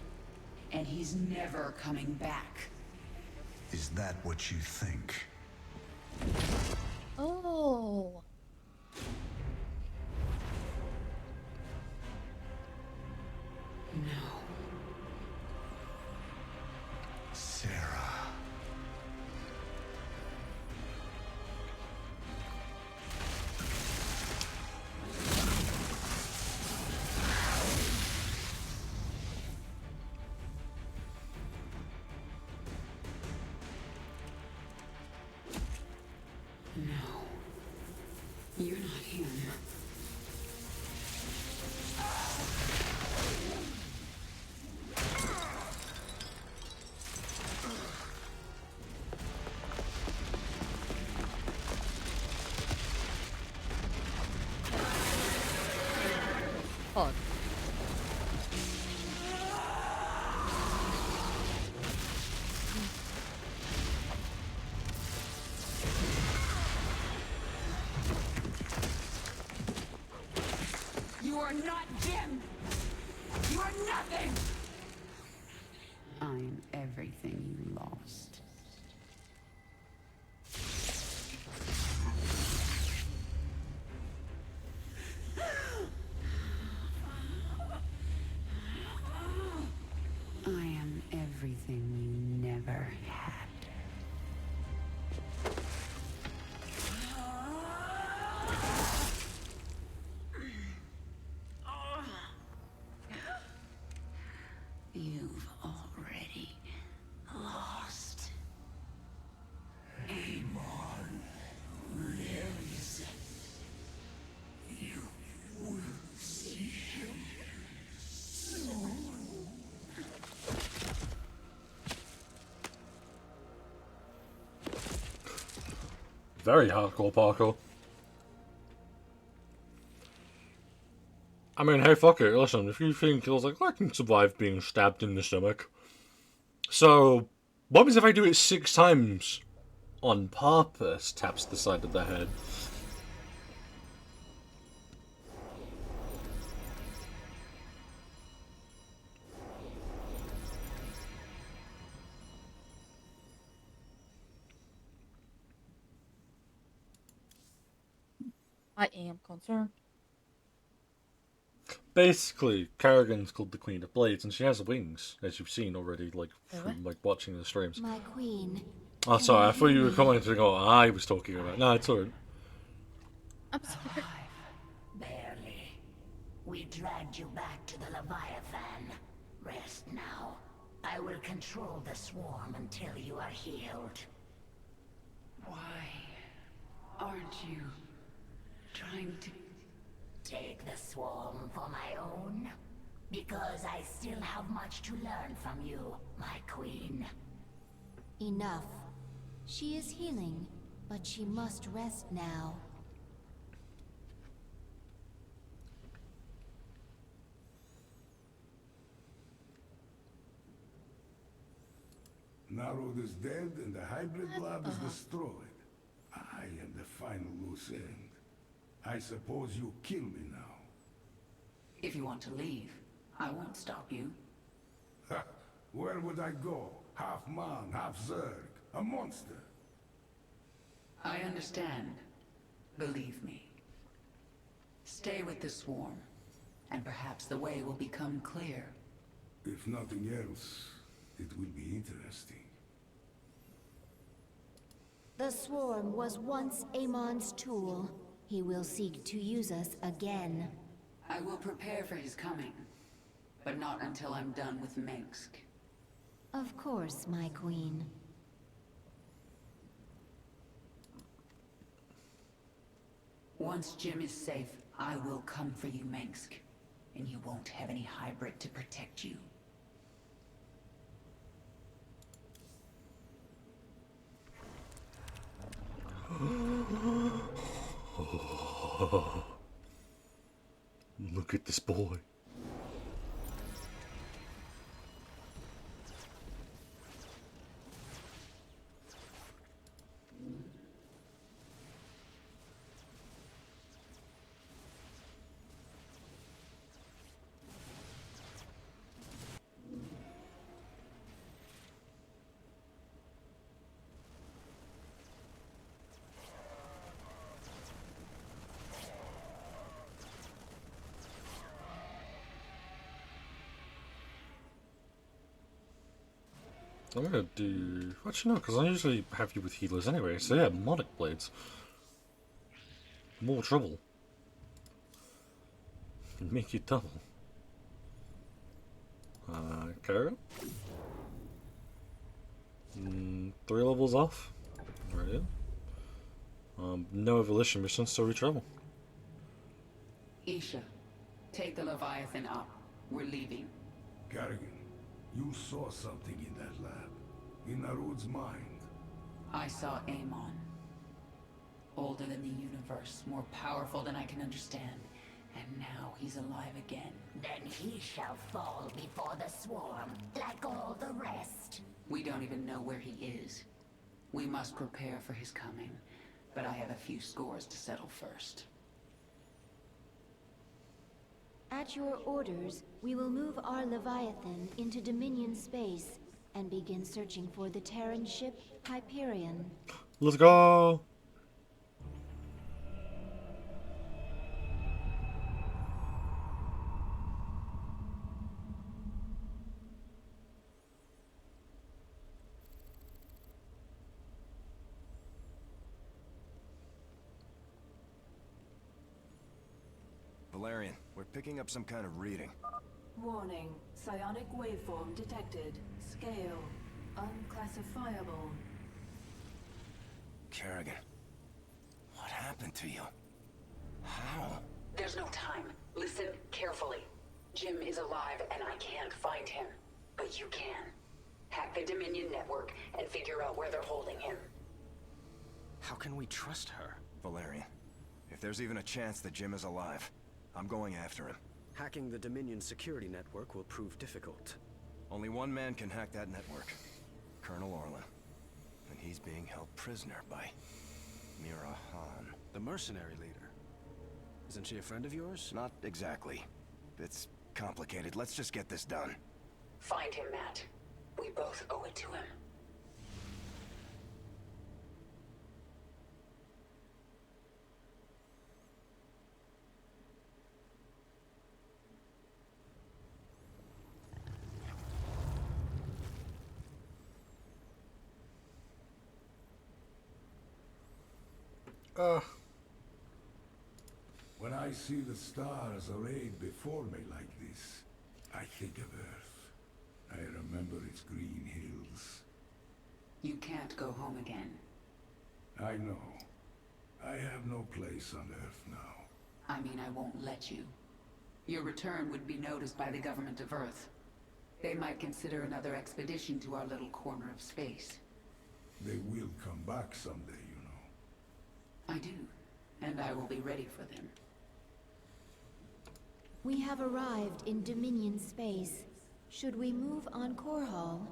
Speaker 5: and he's never coming back.
Speaker 3: Is that what you think?
Speaker 1: Oh.
Speaker 5: No.
Speaker 3: Sarah.
Speaker 5: No. You're not him.
Speaker 1: Fuck.
Speaker 5: You are not Jim! You are nothing! I'm everything you lost. I am everything you never had.
Speaker 2: Very hardcore parkour. I mean, hey, fuck it. Listen, if you think, I can survive being stabbed in the stomach. So, what happens if I do it 6 times on purpose? Taps the side of the head.
Speaker 1: I am concerned.
Speaker 2: Basically, Kerrigan's called the Queen of Blades, and she has wings, as you've seen already, like,
Speaker 1: Really?
Speaker 2: from, like, watching the streams.
Speaker 7: My queen.
Speaker 2: Oh, sorry, I thought you were commenting on what I was talking about. No, it's alright.
Speaker 1: I'm sorry.
Speaker 8: Barely. We dragged you back to the Leviathan. Rest now. I will control the swarm until you are healed.
Speaker 5: Why aren't you trying to...
Speaker 8: Take the swarm for my own? Because I still have much to learn from you, my queen.
Speaker 7: Enough. She is healing, but she must rest now.
Speaker 3: Narod is dead and the hybrid lab is destroyed. I am the final loose end. I suppose you kill me now.
Speaker 5: If you want to leave, I won't stop you.
Speaker 3: Ha! Where would I go? Half man, half Zerg. A monster.
Speaker 5: I understand. Believe me. Stay with the swarm, and perhaps the way will become clear.
Speaker 3: If nothing else, it will be interesting.
Speaker 7: The swarm was once Amon's tool. He will seek to use us again.
Speaker 5: I will prepare for his coming, but not until I'm done with Minsk.
Speaker 7: Of course, my queen.
Speaker 5: Once Jim is safe, I will come for you, Minsk. And you won't have any hybrid to protect you.
Speaker 2: Look at this boy. I'm gonna do... Actually, no, because I usually have you with healers anyway. So yeah, Monic Blades. More trouble. Make it double. Kara? 3 levels off. Right. No evolution mission, so we travel.
Speaker 5: Isha, take the Leviathan up. We're leaving.
Speaker 3: Kerrigan, you saw something in that lab. In Narod's mind.
Speaker 5: I saw Amon. Older than the universe, more powerful than I can understand. And now he's alive again.
Speaker 8: Then he shall fall before the swarm, like all the rest.
Speaker 5: We don't even know where he is. We must prepare for his coming, but I have a few scores to settle first.
Speaker 7: At your orders, we will move our Leviathan into Dominion space and begin searching for the Terran ship Hyperion.
Speaker 2: Let's go!
Speaker 9: Valerian, we're picking up some kind of reading.
Speaker 10: Warning. Psionic waveform detected. Scale. Unclassifiable.
Speaker 9: Kerrigan, what happened to you? How?
Speaker 5: There's no time. Listen carefully. Jim is alive and I can't find him. But you can. Hack the Dominion network and figure out where they're holding him.
Speaker 9: How can we trust her? Valerian, if there's even a chance that Jim is alive, I'm going after him.
Speaker 11: Hacking the Dominion security network will prove difficult.
Speaker 9: Only one man can hack that network. Colonel Orlan. And he's being held prisoner by Mira Han.
Speaker 11: The mercenary leader. Isn't she a friend of yours?
Speaker 9: Not exactly. It's complicated. Let's just get this done.
Speaker 5: Find him, Matt. We both owe it to him.
Speaker 3: When I see the stars arrayed before me like this, I think of Earth. I remember its green hills.
Speaker 5: You can't go home again.
Speaker 3: I know. I have no place on Earth now.
Speaker 5: I mean, I won't let you. Your return would be noticed by the government of Earth. They might consider another expedition to our little corner of space.
Speaker 3: They will come back someday, you know.
Speaker 5: I do, and I will be ready for them.
Speaker 7: We have arrived in Dominion space. Should we move on Korhal?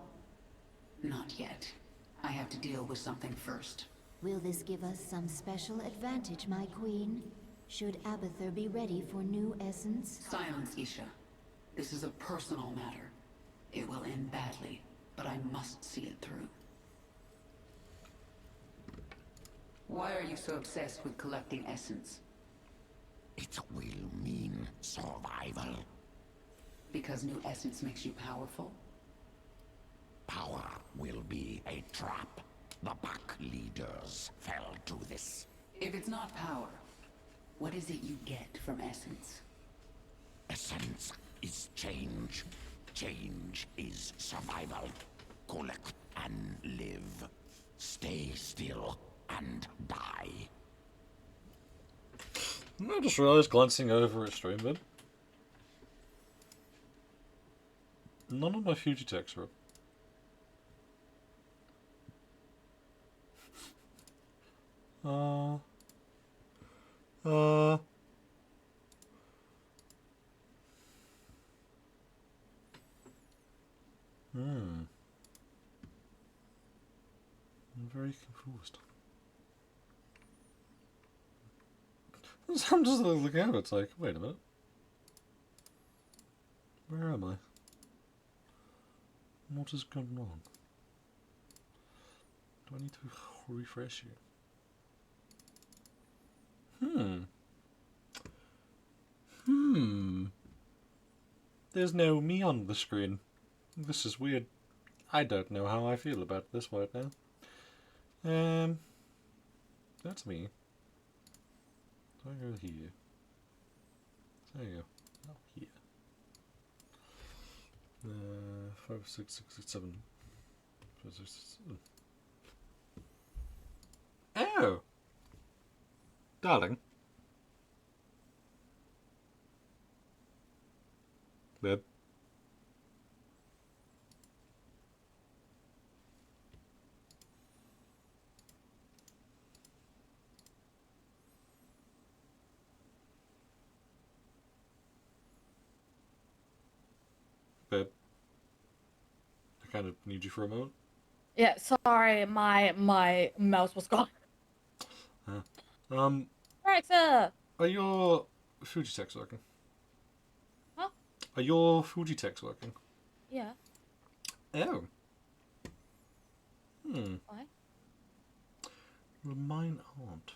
Speaker 5: Not yet. I have to deal with something first.
Speaker 7: Will this give us some special advantage, my queen? Should Abathur be ready for new essence?
Speaker 5: Silence, Isha. This is a personal matter. It will end badly, but I must see it through. Why are you so obsessed with collecting essence?
Speaker 8: It will mean survival.
Speaker 5: Because new essence makes you powerful?
Speaker 8: Power will be a trap. The pack leaders fell to this.
Speaker 5: If it's not power, what is it you get from essence?
Speaker 8: Essence is change. Change is survival. Collect and live. Stay still and die.
Speaker 2: I just realised, glancing over at stream vid, none of my Fugitex are up. I'm very confused. I'm just looking at it, it's like, wait a minute. Where am I? What has gone wrong? Do I need to refresh you? There's no me on the screen. This is weird. I don't know how I feel about this right now. That's me. So I go here. There you go. Oh, here. 5, 6, 6, 6, 7. 5, 6, 6, 7. Oh! Darling. Babe. Babe. I kind of need you for a moment.
Speaker 1: Yeah, sorry, my mouse was gone. Alexa!
Speaker 2: Are your Fugitex working?
Speaker 1: Huh?
Speaker 2: Are your Fugitex working?
Speaker 1: Yeah.
Speaker 2: Oh.
Speaker 1: Why?
Speaker 2: Well, mine aren't.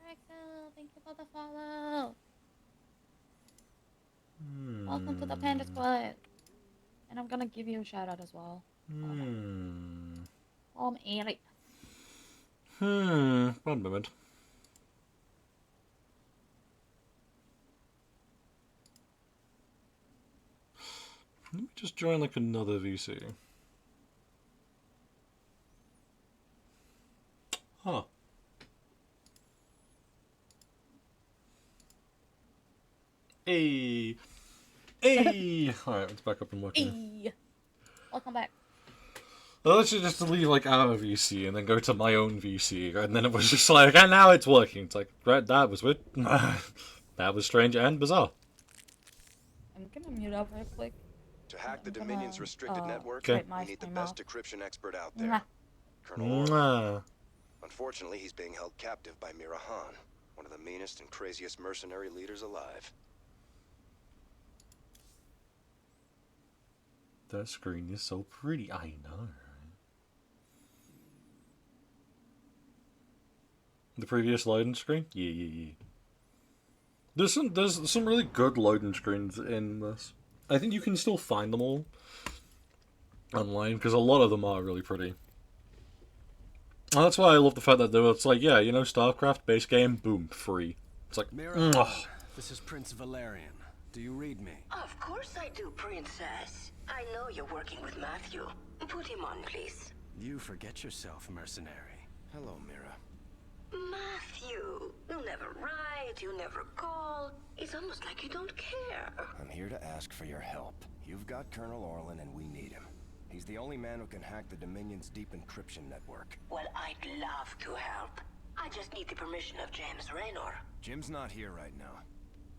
Speaker 1: Alexa, thank you for the follow. Welcome to the Panda Squad. And I'm gonna give you a shout out as well. Annie.
Speaker 2: One moment. Let me just join like another VC. Huh. Hey! Hey! Alright, it's back up and working.
Speaker 1: Hey! Welcome back.
Speaker 2: let's just leave like our VC and then go to my own VC, and then it was just like, and now it's working. It's like, right, that was weird. That was strange and bizarre.
Speaker 1: I'm gonna mute up real quick.
Speaker 9: To hack the Dominion's restricted network,
Speaker 2: Okay.
Speaker 9: we need the best decryption expert out there.
Speaker 1: Mwah.
Speaker 9: Colonel Orlan. Unfortunately, he's being held captive by Mirahan, one of the meanest and craziest mercenary leaders alive.
Speaker 2: That screen is so pretty. I know. The previous loading screen? Yeah. There's some really good loading screens in this. I think you can still find them all online, because a lot of them are really pretty. And that's why I love the fact that it's like, yeah, you know, StarCraft base game, boom, free. It's like,
Speaker 11: This is Prince Valerian. Do you read me?
Speaker 8: Of course I do, Princess. I know you're working with Matthew. Put him on, please.
Speaker 11: You forget yourself, mercenary.
Speaker 9: Hello, Mira.
Speaker 8: Matthew, you never write, you never call. It's almost like you don't care.
Speaker 9: I'm here to ask for your help. You've got Colonel Orlan and we need him. He's the only man who can hack the Dominion's deep encryption network.
Speaker 8: Well, I'd love to help. I just need the permission of James Raynor.
Speaker 9: Jim's not here right now.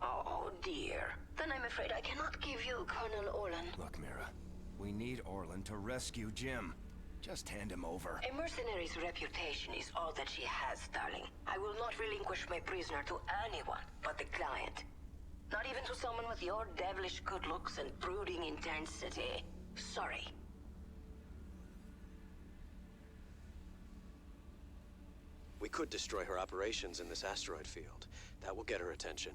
Speaker 8: Oh, dear. Then I'm afraid I cannot give you Colonel Orlan.
Speaker 9: Look, Mira, we need Orlan to rescue Jim. Just hand him over.
Speaker 8: A mercenary's reputation is all that she has, darling. I will not relinquish my prisoner to anyone but the client. Not even to someone with your devilish good looks and brooding intensity. Sorry.
Speaker 12: We could destroy her operations in this asteroid field. That will get her attention.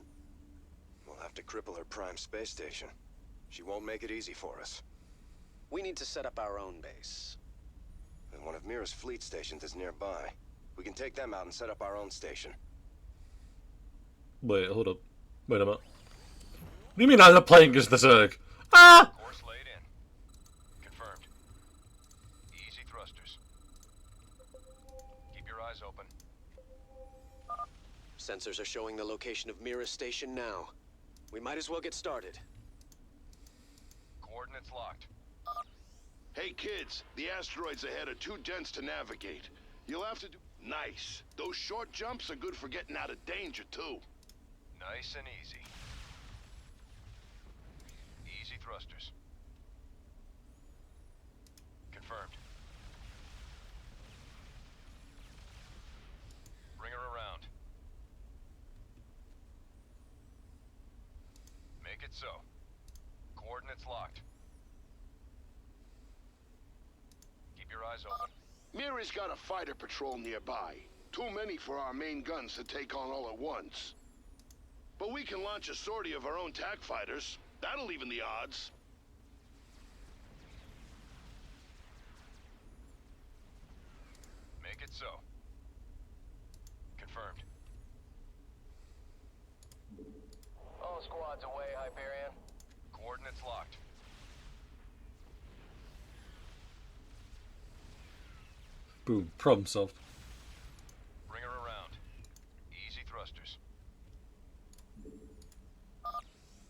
Speaker 9: We'll have to cripple her prime space station. She won't make it easy for us.
Speaker 12: We need to set up our own base.
Speaker 9: And one of Mira's fleet stations is nearby. We can take them out and set up our own station.
Speaker 2: Wait, hold up. Wait a minute. What do you mean I'm not playing as the Zerg? Ah!
Speaker 9: Course laid in. Confirmed. Easy thrusters. Keep your eyes open.
Speaker 12: Sensors are showing the location of Mira's station now. We might as well get started.
Speaker 9: Coordinates locked.
Speaker 4: Hey kids, the asteroids ahead are too dense to navigate. You'll have to do... Nice. Those short jumps are good for getting out of danger, too.
Speaker 9: Nice and easy. Easy thrusters. Confirmed. Bring her around. Make it so. Coordinates locked. Keep your eyes open.
Speaker 4: Mira's got a fighter patrol nearby. Too many for our main guns to take on all at once. But we can launch a sortie of our own TAC fighters. That'll even the odds.
Speaker 9: Make it so. Confirmed.
Speaker 13: All squads away, Hyperion.
Speaker 9: Coordinates locked.
Speaker 2: Boom. Problem solved.
Speaker 9: Bring her around. Easy thrusters.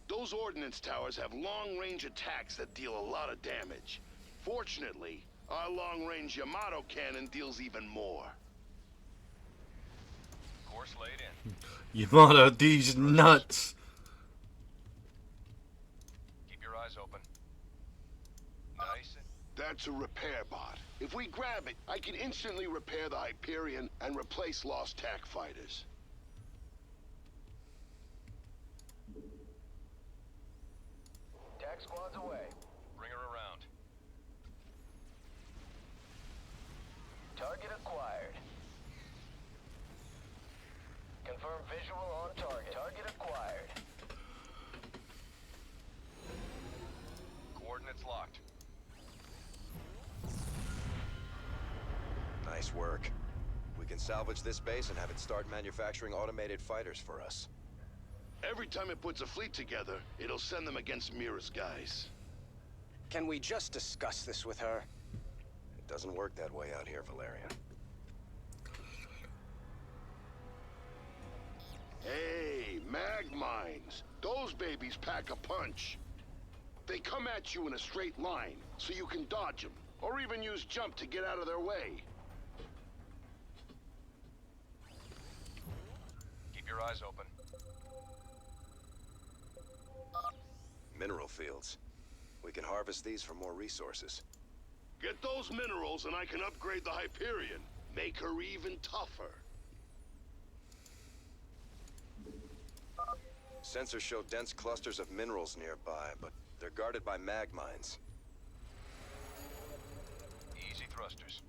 Speaker 4: Those ordnance towers have long-range attacks that deal a lot of damage. Fortunately, our long-range Yamato cannon deals even more.
Speaker 9: Course laid in.
Speaker 2: Yamato, these nuts.
Speaker 9: Keep your eyes open. Nice.
Speaker 4: That's a repair bot. If we grab it, I can instantly repair the Hyperion and replace lost TAC fighters.
Speaker 13: TAC squads away.
Speaker 9: Bring her around.
Speaker 13: Target acquired. Confirm visual on target. Target acquired.
Speaker 9: Coordinates locked. Nice work. We can salvage this base and have it start manufacturing automated fighters for us.
Speaker 4: Every time it puts a fleet together, it'll send them against Mira's guys.
Speaker 12: Can we just discuss this with her?
Speaker 9: It doesn't work that way out here, Valerian.
Speaker 4: Hey, mag mines. Those babies pack a punch. They come at you in a straight line, so you can dodge them, or even use jump to get out of their way.
Speaker 9: Keep your eyes open. Mineral fields. We can harvest these for more resources.
Speaker 4: Get those minerals and I can upgrade the Hyperion. Make her even tougher.
Speaker 9: Sensors show dense clusters of minerals nearby, but they're guarded by mag mines.
Speaker 14: Easy thrusters.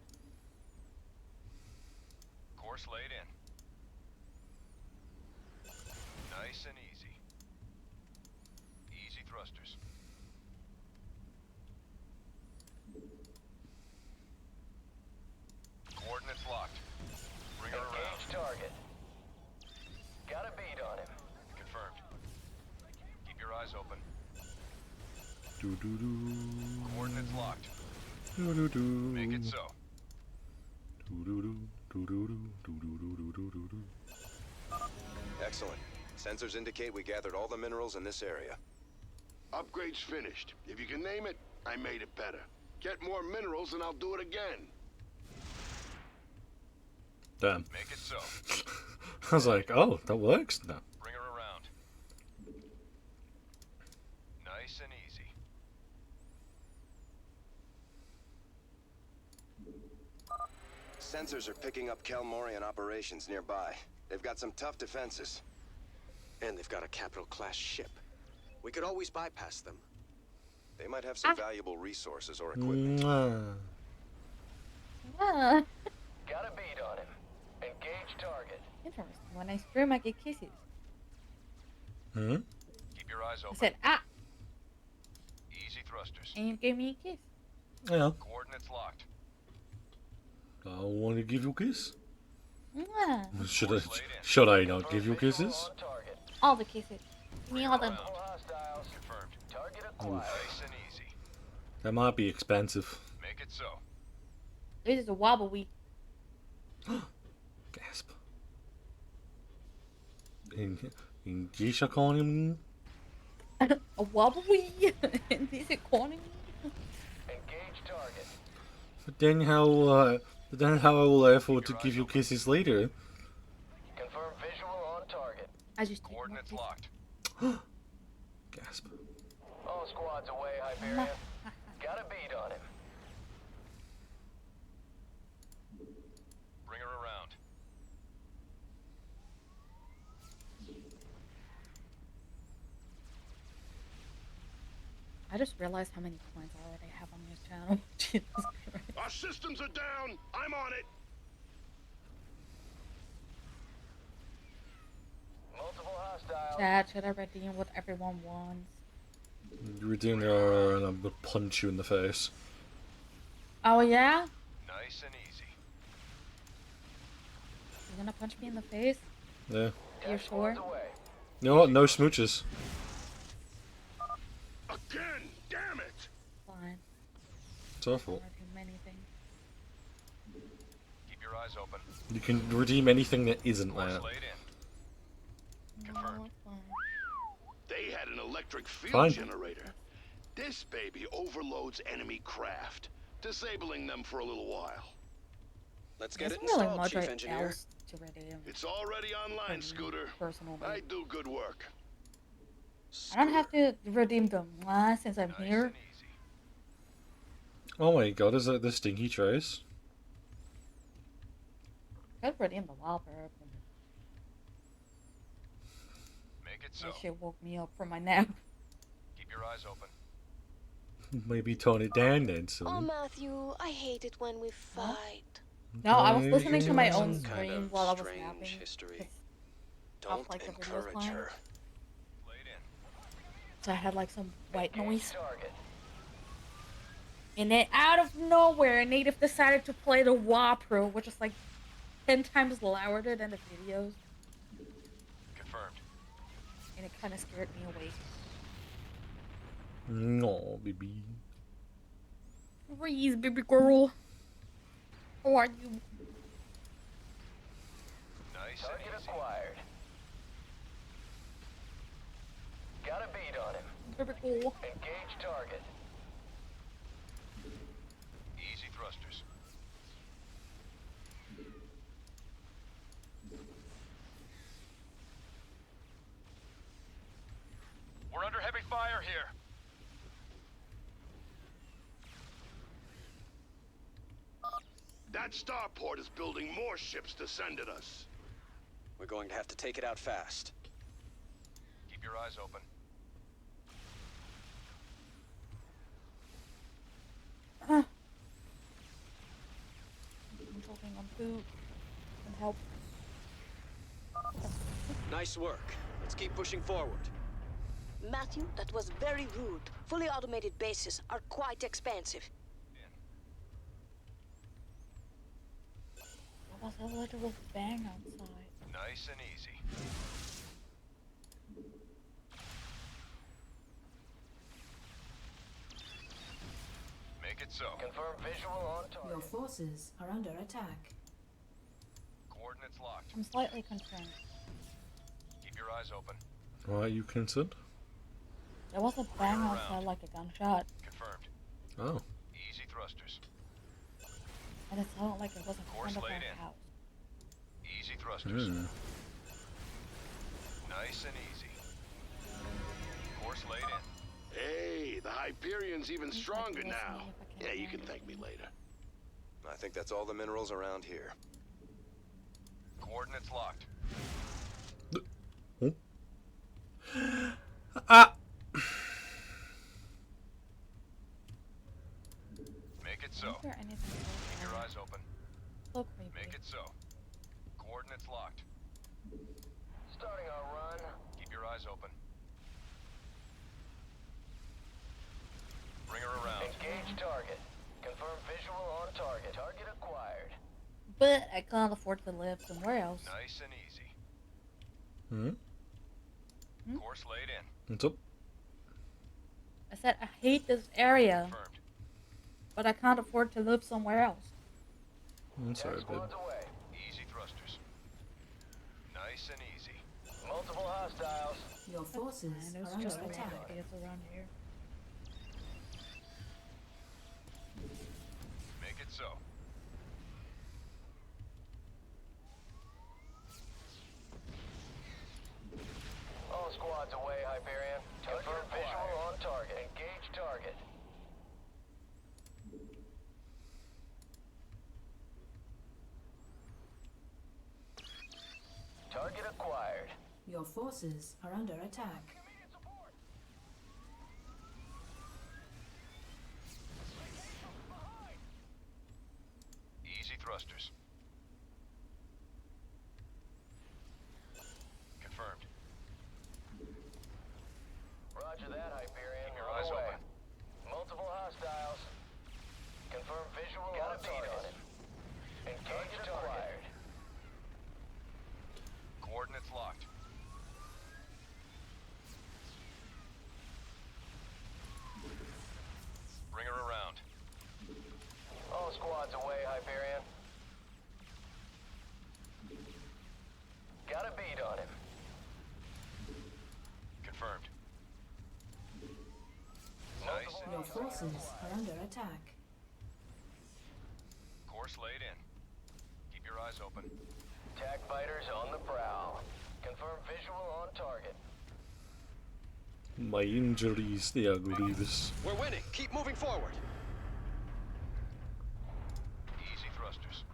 Speaker 14: Course laid in. Nice and easy. Easy thrusters. Coordinates locked. Bring her around.
Speaker 13: Engage target. Got a bead on him.
Speaker 14: Confirmed. Keep your eyes open.
Speaker 2: Do-do-do.
Speaker 14: Coordinates locked.
Speaker 2: Do-do-do.
Speaker 14: Make it so.
Speaker 2: Do-do-do. Do-do-do. Do-do-do-do-do-do.
Speaker 9: Excellent. Sensors indicate we gathered all the minerals in this area.
Speaker 4: Upgrade's finished. If you can name it, I made it better. Get more minerals and I'll do it again.
Speaker 2: Damn.
Speaker 14: Make it so.
Speaker 2: I was like, oh, that works? No.
Speaker 14: Bring her around. Nice and easy.
Speaker 9: Sensors are picking up Kelmorian operations nearby. They've got some tough defenses.
Speaker 12: And they've got a capital-class ship. We could always bypass them.
Speaker 9: They might have some valuable resources or equipment.
Speaker 1: Ah,
Speaker 13: Got a bead on him. Engage target.
Speaker 1: interesting. When I scream, I get kisses.
Speaker 2: Hmm?
Speaker 14: Keep your eyes
Speaker 1: I
Speaker 14: open.
Speaker 1: said, ah,
Speaker 14: Easy thrusters.
Speaker 1: and you gave me a kiss.
Speaker 2: Yeah.
Speaker 14: Coordinates locked.
Speaker 2: I want to give you a kiss.
Speaker 1: Mwah.
Speaker 2: Should I not give you kisses?
Speaker 13: On target.
Speaker 1: All the kisses. Give me all them.
Speaker 13: No hostiles.
Speaker 14: Confirmed.
Speaker 13: Target acquired.
Speaker 14: Nice and easy.
Speaker 2: That might be expensive.
Speaker 14: Make it so.
Speaker 1: This is a wobbly.
Speaker 2: Gasp. In Geisha calling
Speaker 1: A wobbly? Is it calling me?
Speaker 13: Engage target.
Speaker 2: But then how I will afford to give you kisses later?
Speaker 13: Confirm visual on target.
Speaker 1: I just take more
Speaker 14: Coordinates
Speaker 1: kisses.
Speaker 14: locked.
Speaker 2: Gasp.
Speaker 13: All squads away, Hyperion. Got a bead on him.
Speaker 14: Bring her around.
Speaker 1: I just realized how many coins I already have on this channel. Jesus Christ.
Speaker 4: Our systems are down. I'm on it.
Speaker 13: Multiple hostiles.
Speaker 1: Chat, should I redeem what everyone wants?
Speaker 2: You redeem her and I'm gonna punch you in the face.
Speaker 1: Oh yeah?
Speaker 14: Nice and easy.
Speaker 1: You're gonna punch me in the face?
Speaker 2: Yeah.
Speaker 1: You're sure?
Speaker 2: No, no smooches.
Speaker 4: Again, damn it.
Speaker 1: Fine.
Speaker 2: It's our fault.
Speaker 1: I don't do anything.
Speaker 14: Keep your eyes open.
Speaker 2: You can redeem anything that isn't
Speaker 14: Course
Speaker 2: that.
Speaker 14: laid in. Confirmed.
Speaker 1: No, fine.
Speaker 4: They had an electric field
Speaker 2: Fine.
Speaker 4: generator. This baby overloads enemy craft, disabling them for a little while.
Speaker 12: Let's get
Speaker 1: There's
Speaker 12: it
Speaker 1: really
Speaker 12: installed,
Speaker 1: much
Speaker 12: Chief Engineer.
Speaker 1: else to redeem.
Speaker 4: It's already online, Scooter.
Speaker 1: Personally.
Speaker 4: I do good work.
Speaker 1: I don't have to redeem them since I'm
Speaker 14: Nice
Speaker 1: here.
Speaker 14: and easy.
Speaker 2: Oh my god, is that the stinky trace?
Speaker 1: I could redeem the wallpaper.
Speaker 14: Make it so.
Speaker 1: That shit woke me up from my nap.
Speaker 14: Keep your eyes open.
Speaker 2: Maybe tone it down then,
Speaker 15: Oh,
Speaker 2: son.
Speaker 15: Matthew, I hate it when we fight.
Speaker 1: No, I was listening to my own
Speaker 12: Some kind
Speaker 1: stream
Speaker 12: of
Speaker 1: while I was
Speaker 12: strange
Speaker 1: napping.
Speaker 12: history.
Speaker 1: Off,
Speaker 12: Don't
Speaker 1: like, the videos
Speaker 12: encourage
Speaker 1: playing.
Speaker 12: her.
Speaker 14: Laid in.
Speaker 1: So I had like some white
Speaker 13: Engage
Speaker 1: noise.
Speaker 13: target.
Speaker 1: And then out of nowhere, Native decided to play the WA Pro, which is like 10 times louder than the videos.
Speaker 14: Confirmed.
Speaker 1: And it kind of scared me away.
Speaker 2: No, baby.
Speaker 1: Breeze, baby girl. How are you?
Speaker 14: Nice and
Speaker 13: Target
Speaker 14: easy.
Speaker 13: acquired. Got a bead on him.
Speaker 1: Baby girl.
Speaker 13: Engage target.
Speaker 14: thrusters. We're under heavy fire here.
Speaker 4: That starport is building more ships to send at us.
Speaker 12: We're going to have to take it out fast.
Speaker 14: Keep your eyes open.
Speaker 1: I'm talking on food and help.
Speaker 12: Nice work. Let's keep pushing forward.
Speaker 8: Matthew, that was very rude. Fully automated bases are quite expensive.
Speaker 1: There was a literal bang outside.
Speaker 14: Nice and easy. Make it so.
Speaker 13: Confirm visual on target.
Speaker 10: Your forces are under attack.
Speaker 14: Coordinates locked.
Speaker 1: I'm slightly concerned.
Speaker 14: Keep your eyes open.
Speaker 2: Why are you concerned?
Speaker 1: There was a bang outside like a gunshot.
Speaker 14: Confirmed.
Speaker 2: Oh.
Speaker 14: Easy thrusters.
Speaker 1: And it sounded like it was in
Speaker 14: Course
Speaker 1: front of
Speaker 14: laid
Speaker 1: our
Speaker 14: in.
Speaker 1: house.
Speaker 14: Easy thrusters.
Speaker 2: Hmm.
Speaker 14: Nice and easy. Course laid in.
Speaker 4: Hey, the Hyperion's even stronger now. Yeah, you can thank me later.
Speaker 9: I think that's all the minerals around here.
Speaker 14: Coordinates locked.
Speaker 2: Ah!
Speaker 14: Make it so.
Speaker 1: Is there anything
Speaker 14: Keep your eyes open.
Speaker 1: so creepy?
Speaker 14: Make it so. Coordinates locked.
Speaker 13: Starting our run.
Speaker 14: Keep your eyes open. Bring her around.
Speaker 13: Engage target. Confirm visual on target. Target acquired.
Speaker 1: But I can't afford to live somewhere else.
Speaker 14: Nice and easy.
Speaker 2: Hmm?
Speaker 14: Course laid in.
Speaker 2: What's up?
Speaker 1: I said I hate this area,
Speaker 14: Confirmed.
Speaker 1: but I can't afford to live somewhere else.
Speaker 2: I'm sorry, babe.
Speaker 13: Squads away.
Speaker 14: Easy thrusters. Nice and easy.
Speaker 13: Multiple hostiles.
Speaker 10: Your forces
Speaker 1: And
Speaker 10: are
Speaker 1: it's
Speaker 10: under
Speaker 1: just a lot
Speaker 10: attack.
Speaker 1: of kids around here.
Speaker 14: Make it so.
Speaker 13: All squads away, Hyperion. Confirm visual on target. Engage target. Target acquired.
Speaker 10: Your forces are under attack.
Speaker 14: Easy thrusters. Confirmed.
Speaker 13: Roger that, Hyperion.
Speaker 14: Keep your
Speaker 13: On
Speaker 14: eyes
Speaker 13: the way.
Speaker 14: open.
Speaker 13: Multiple hostiles. Confirm visual on target. Engage acquired.
Speaker 14: Coordinates locked. Bring her around.
Speaker 13: All squads away, Hyperion. Got a beat on him.
Speaker 14: Confirmed. Nice and
Speaker 10: Your
Speaker 14: easy.
Speaker 10: forces are under attack.
Speaker 14: Course laid in. Keep your eyes open.
Speaker 13: TAC fighters on the prowl. Confirm visual on target.
Speaker 2: My injuries, they are grievous.
Speaker 12: We're winning. Keep moving forward.
Speaker 14: Easy thrusters.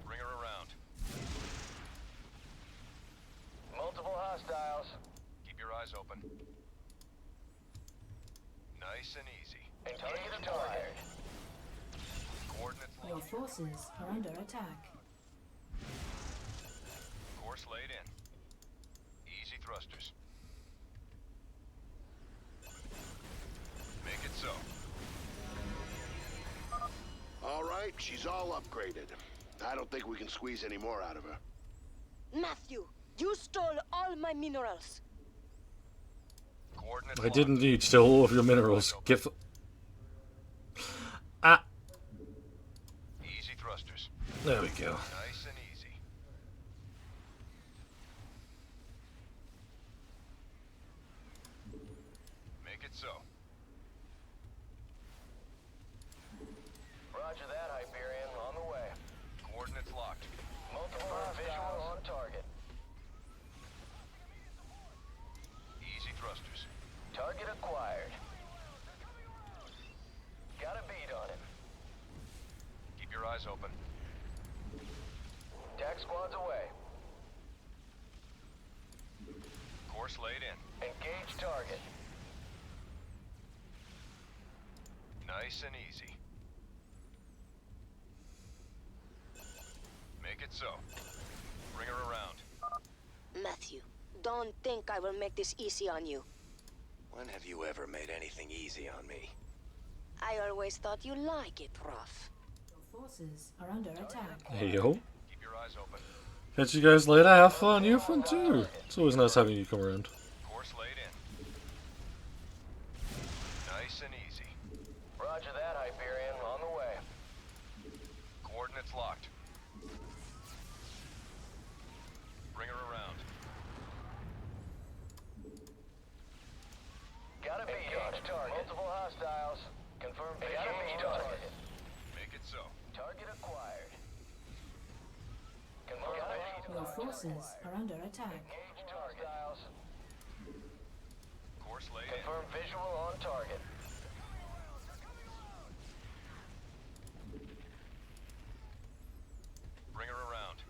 Speaker 14: Bring her around.
Speaker 13: Multiple hostiles.
Speaker 14: Keep your eyes open. Nice and easy.
Speaker 13: Engage target.
Speaker 14: Coordinates
Speaker 10: Your
Speaker 14: locked.
Speaker 10: forces are under attack.
Speaker 14: Course laid in. Easy thrusters. Make it so.
Speaker 4: All right, she's all upgraded. I don't think we can squeeze any more out of her.
Speaker 8: Matthew, you stole all my minerals.
Speaker 14: Coordinates
Speaker 2: I did indeed steal all of your minerals. Give. Ah!
Speaker 14: Easy thrusters.
Speaker 2: There we go.
Speaker 14: Nice and easy. Make it Coordinates locked.
Speaker 13: Multiple visual on target.
Speaker 14: Easy thrusters.
Speaker 13: Target acquired. Got a beat on him.
Speaker 14: Keep your eyes open.
Speaker 13: Tac squad's away.
Speaker 14: Course laid in.
Speaker 13: Engage target.
Speaker 14: Nice and easy. Make it so. Bring her around.
Speaker 8: Matthew, don't think I will make this easy on you.
Speaker 12: When have you ever made anything easy on me?
Speaker 8: I always thought you like it rough.
Speaker 10: Your forces are under attack.
Speaker 2: Hey yo.
Speaker 14: Keep your eyes open.
Speaker 2: Catch you guys later. Have fun. You have fun too. It's always nice having you come around.
Speaker 14: Course laid in. Nice and easy.
Speaker 13: Roger that, Hyperion. On the way.
Speaker 14: Coordinates locked. Bring her around.
Speaker 13: Got a beat on target. Multiple hostiles. Confirm got a beat on target.
Speaker 14: Make it so.
Speaker 13: Target acquired. Confirm
Speaker 10: Your forces are under attack.
Speaker 13: engage hostiles.
Speaker 14: Course laid
Speaker 13: Confirm visual on target.
Speaker 14: in. Bring her around.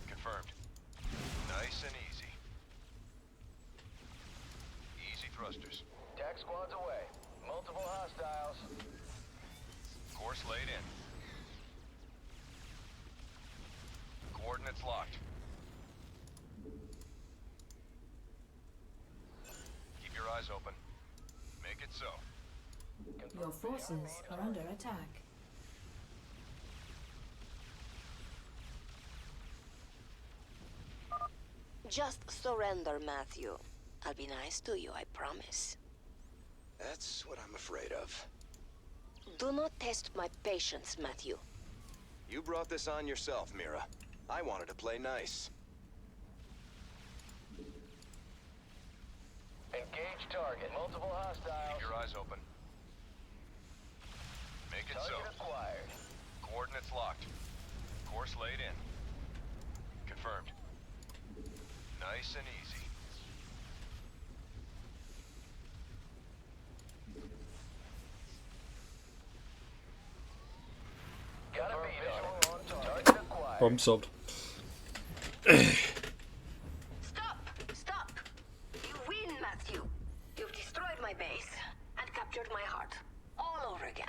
Speaker 14: Confirmed. Nice and easy. Easy thrusters.
Speaker 13: Tac squad's away. Multiple hostiles.
Speaker 14: Course laid in. Coordinates locked. Keep your eyes open. Make it so.
Speaker 10: Your forces are under attack.
Speaker 8: Just surrender, Matthew. I'll be nice to you, I promise.
Speaker 12: That's what I'm afraid of.
Speaker 8: Do not test my patience, Matthew.
Speaker 12: You brought this on yourself, Mira. I wanted to play nice.
Speaker 13: Engage target. Multiple hostiles.
Speaker 14: Keep your eyes open. Make it so.
Speaker 13: Target acquired.
Speaker 14: Coordinates locked. Course laid in. Confirmed. Nice and easy.
Speaker 13: Got a beat on target. Target acquired.
Speaker 2: Problem solved.
Speaker 8: Stop! Stop! You win, Matthew. You've destroyed my base and captured my heart. All over again.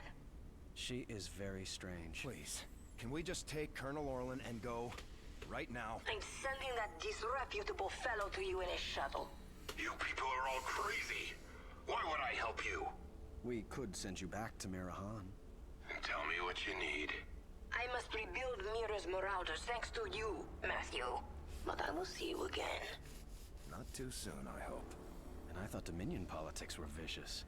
Speaker 9: She is very strange. Please, can we just take Colonel Orlan and go right now?
Speaker 8: I'm sending that disreputable fellow to you in a shuttle.
Speaker 4: You people are all crazy. Why would I help you?
Speaker 11: We could send you back to Mirahan.
Speaker 4: Tell me what you need.
Speaker 8: I must rebuild Mira's Marauders thanks to you, Matthew. But I will see you again.
Speaker 11: Not too soon, I hope. And I thought Dominion politics were vicious.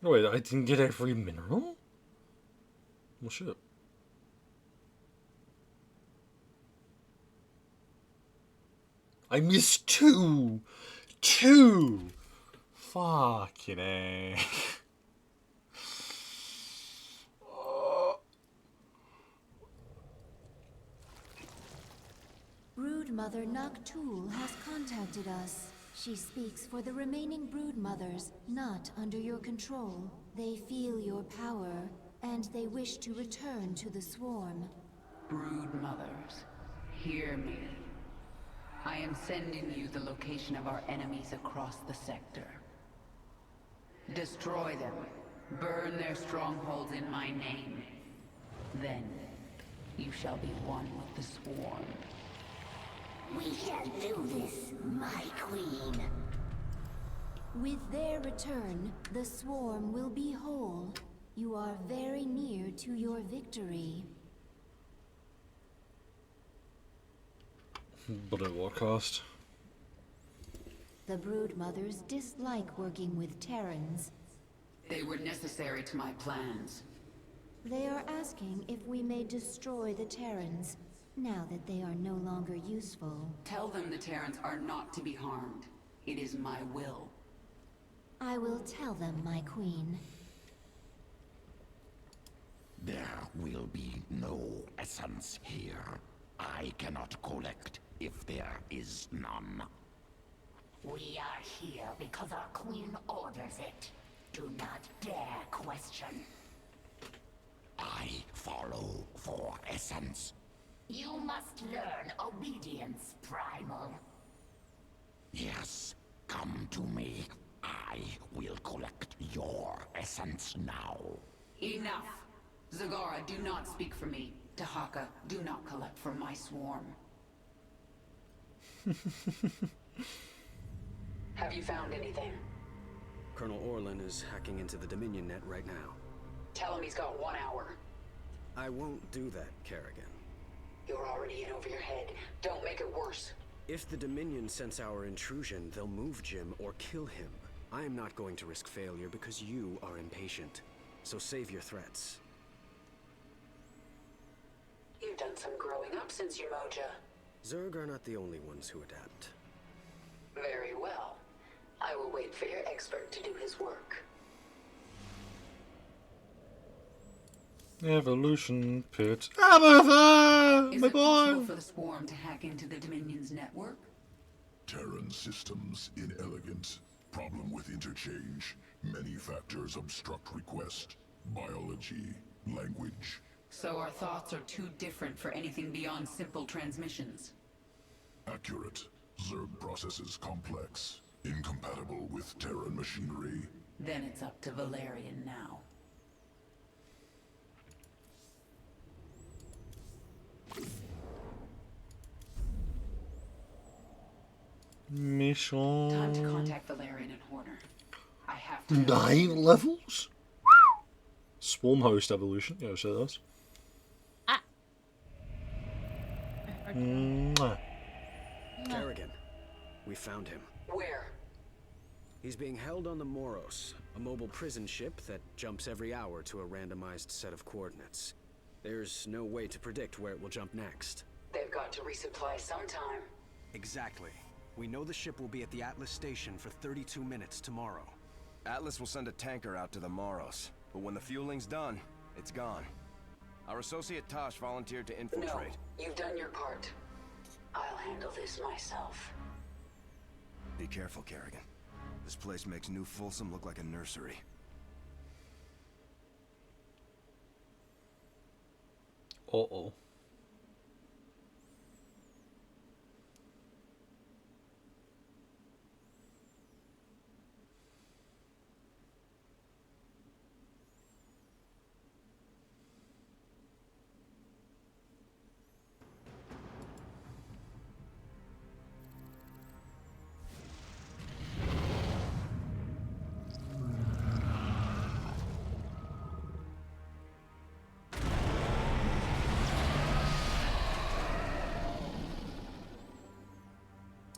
Speaker 2: No, wait, I didn't get every mineral? Well, shit. I missed two! Two! Fucking A.
Speaker 7: Broodmother Noctul has contacted us. She speaks for the remaining broodmothers, not under your control. They feel your power, and they wish to return to the swarm.
Speaker 5: Broodmothers, hear me. I am sending you the location of our enemies across the sector. Destroy them. Burn their strongholds in my name. Then, you shall be one with the swarm.
Speaker 7: We shall do this, my queen. With their return, the swarm will be whole. You are very near to your victory.
Speaker 2: But at what cost?
Speaker 7: The broodmothers dislike working with Terrans.
Speaker 5: They were necessary to my plans.
Speaker 7: They are asking if we may destroy the Terrans. now that they are no longer useful.
Speaker 5: Tell them the Terrans are not to be harmed. It is my will.
Speaker 7: I will tell them, my queen.
Speaker 16: There will be no essence here. I cannot collect if there is none.
Speaker 17: We are here because our queen orders it. Do not dare question.
Speaker 16: I follow for essence.
Speaker 17: You must learn obedience, Primal.
Speaker 16: Yes, come to me. I will collect your essence now.
Speaker 5: Enough! Zagara, do not speak for me. Tahaka, do not collect from my swarm. Have you found anything?
Speaker 11: Colonel Orlan is hacking into the Dominion net right now.
Speaker 5: Tell him he's got 1 hour.
Speaker 11: I won't do that, Kerrigan.
Speaker 5: You're already in over your head. Don't make it worse.
Speaker 11: If the Dominion sense our intrusion, they'll move Jim or kill him. I am not going to risk failure because you are impatient. So save your threats.
Speaker 5: You've done some growing up since your moja.
Speaker 11: Zerg are not the only ones who adapt.
Speaker 5: Very well. I will wait for your expert to do his work.
Speaker 2: Evolution pit. Abatha!
Speaker 5: Is
Speaker 2: My
Speaker 5: it possible
Speaker 2: boy!
Speaker 5: for the swarm to hack into the Dominion's network?
Speaker 3: Terran systems inelegant. Problem with interchange. Many factors obstruct request. Biology. Language.
Speaker 5: So our thoughts are too different for anything beyond simple transmissions.
Speaker 3: Accurate. Zerg processes complex. Incompatible with Terran machinery.
Speaker 5: Then it's up to Valerian now.
Speaker 2: Mission.
Speaker 5: Time to contact Valerian and Horner. I have to.
Speaker 2: 9 levels? Swarm host evolution. Yeah, so those. Mwah.
Speaker 11: Kerrigan, we found him.
Speaker 5: Where?
Speaker 11: He's being held on the Moros, a mobile prison ship that jumps every hour to a randomized set of coordinates. There's no way to predict where it will jump next.
Speaker 5: They've got to resupply sometime.
Speaker 9: Exactly. We know the ship will be at the Atlas station for 32 minutes tomorrow. Atlas will send a tanker out to the Moros, but when the fueling's done, it's gone. Our associate Tosh volunteered to infiltrate.
Speaker 5: No, you've done your part. I'll handle this myself.
Speaker 9: Be careful, Kerrigan. This place makes New Folsom look like a nursery.
Speaker 2: Uh-oh.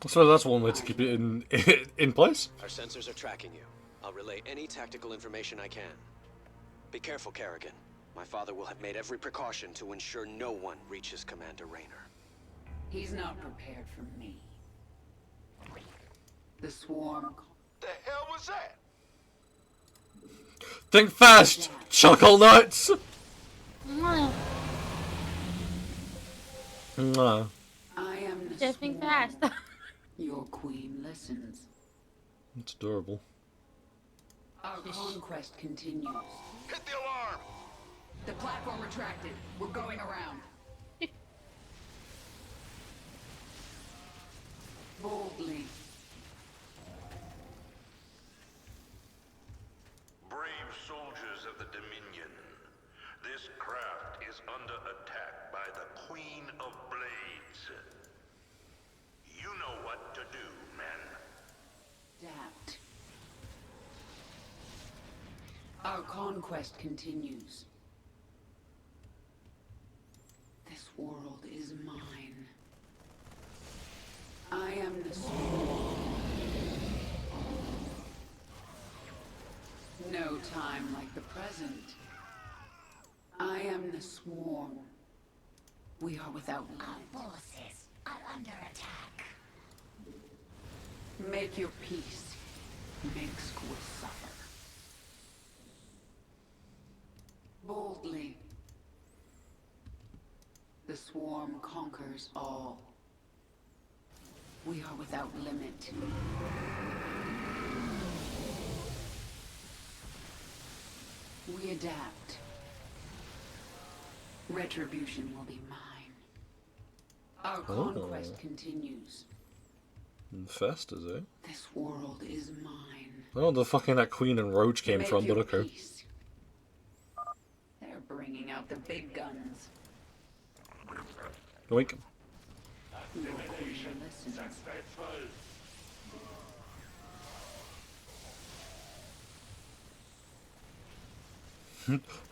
Speaker 2: So that's one way to keep it in place.
Speaker 12: Our sensors are tracking you. I'll relay any tactical information I can. Be careful, Kerrigan. My father will have made every precaution to ensure no one reaches Commander Raynor.
Speaker 5: He's not prepared for me. The swarm.
Speaker 14: The hell was that?
Speaker 2: Think fast, chuckle nuts. Mwah.
Speaker 5: I am the
Speaker 1: Shifting
Speaker 5: swarm.
Speaker 1: fast.
Speaker 5: Your queen listens.
Speaker 2: It's adorable.
Speaker 5: Our conquest continues.
Speaker 14: Hit the alarm!
Speaker 5: The platform retracted. We're going around. Boldly.
Speaker 3: Brave soldiers of the Dominion. This craft is under attack by the Queen of Blades. You know what to do, men.
Speaker 5: Adapt. Our conquest continues. This world is mine. I am the swarm. No time like the present. I am the swarm. We are without
Speaker 17: Our
Speaker 5: limit.
Speaker 17: forces are under attack.
Speaker 5: Make your peace. Minsk will suffer. Boldly. The swarm conquers all. We are without limit. We adapt. Retribution will be mine. Our conquest continues.
Speaker 2: Infest, is it?
Speaker 5: This world is mine.
Speaker 2: I don't know where the fucking that Queen and Roach came from, but okay.
Speaker 5: Peace. They're bringing out the big guns.
Speaker 2: Yoink.
Speaker 5: Your queen listens.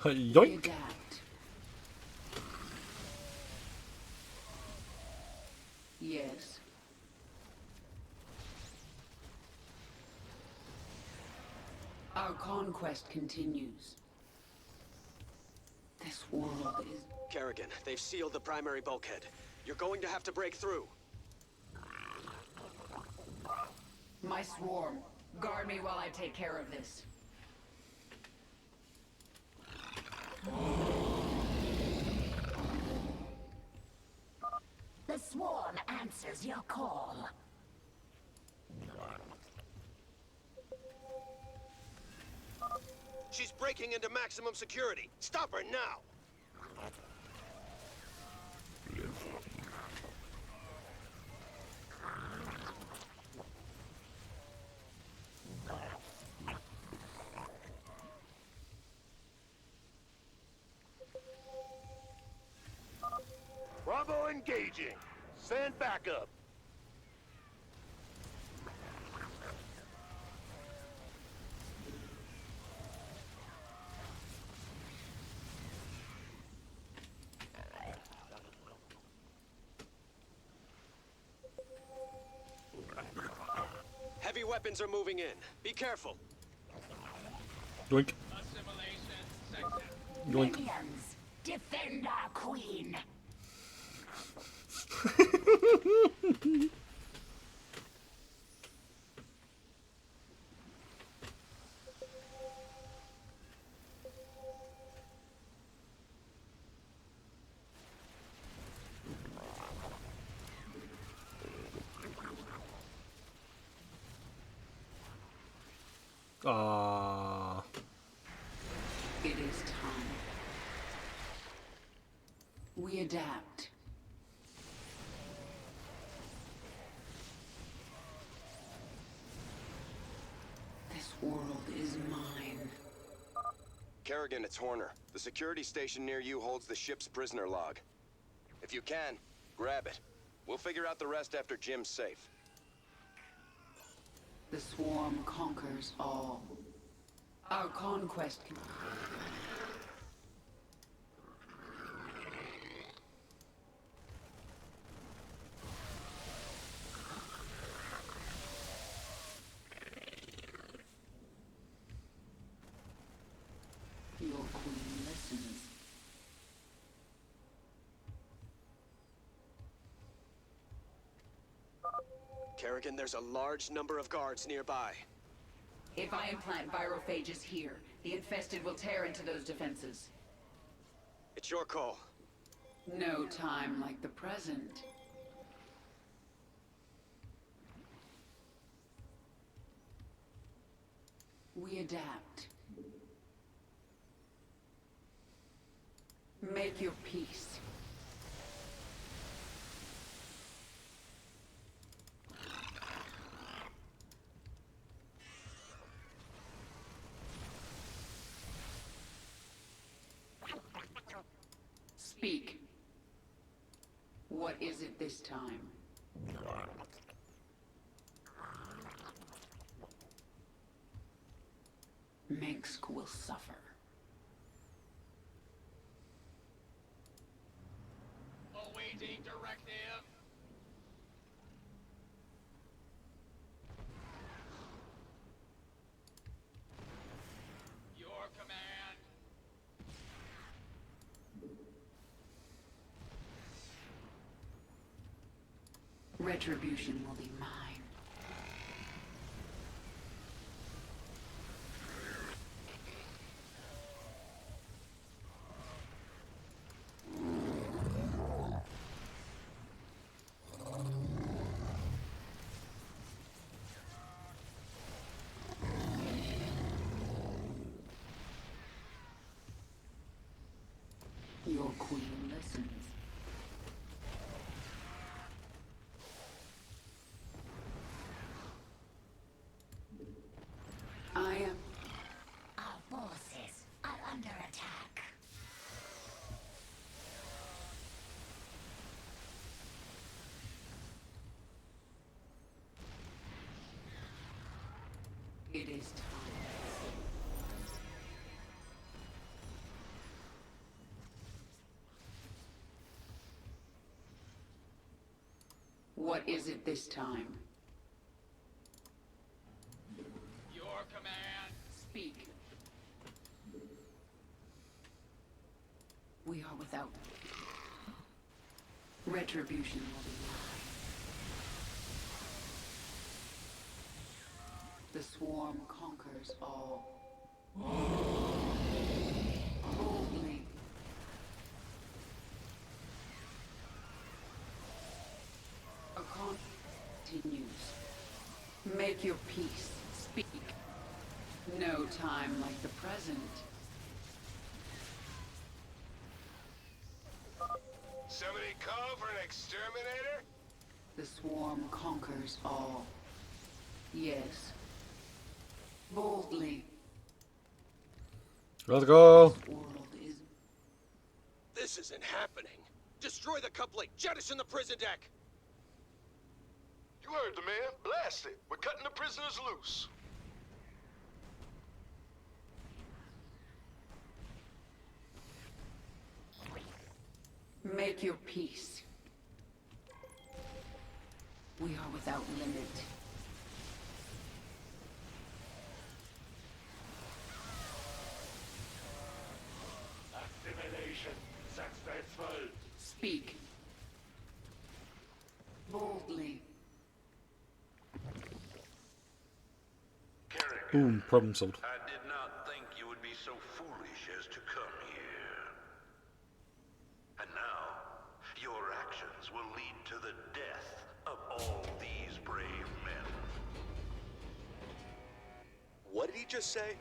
Speaker 2: Yoink.
Speaker 5: We adapt. Yes. Our conquest continues. This world is...
Speaker 12: Kerrigan, they've sealed the primary bulkhead. You're going to have to break through.
Speaker 5: My swarm. Guard me while I take care of this.
Speaker 17: The swarm answers your call.
Speaker 9: She's breaking into maximum security. Stop her now!
Speaker 3: Bravo engaging. Send backup.
Speaker 12: Heavy weapons are moving in. Be careful.
Speaker 2: Yoink. Yoink.
Speaker 17: Minions, defend our queen.
Speaker 5: It is time. We adapt. This world is mine.
Speaker 9: Kerrigan, it's Horner. The security station near you holds the ship's prisoner log. If you can, grab it. We'll figure out the rest after Jim's safe.
Speaker 5: The swarm conquers all. Our conquest can... Your queen listens.
Speaker 12: Kerrigan, there's a large number of guards nearby.
Speaker 5: If I implant virophages here, the infested will tear into those defenses.
Speaker 12: It's your call.
Speaker 5: No time like the present. We adapt. Make your peace. Speak. What is it this time? Minsk will suffer.
Speaker 6: Awaiting directive. Your command.
Speaker 5: Retribution will be mine. Your queen listens. I am...
Speaker 17: Our forces are under attack.
Speaker 5: It is time. What is it this time?
Speaker 6: Your command.
Speaker 5: Speak. We are without... Retribution will be mine. The swarm conquers all. Boldly. A con continues. Make your peace. Speak. No time like the present.
Speaker 13: Somebody call for an exterminator?
Speaker 5: The swarm conquers all. Yes. Boldly.
Speaker 2: Let's go.
Speaker 5: This world is...
Speaker 12: This isn't happening. Destroy the coupling. Jettison the prison deck.
Speaker 4: You heard the man. Blast it. We're cutting the prisoners loose.
Speaker 5: Make your peace. We are without limit.
Speaker 3: Assimilation successful.
Speaker 5: Speak. Boldly.
Speaker 2: Boom, problem solved.
Speaker 3: I did not think you would be so foolish as to come here. And now, your actions will lead to the death of all these brave men.
Speaker 12: What did he just say?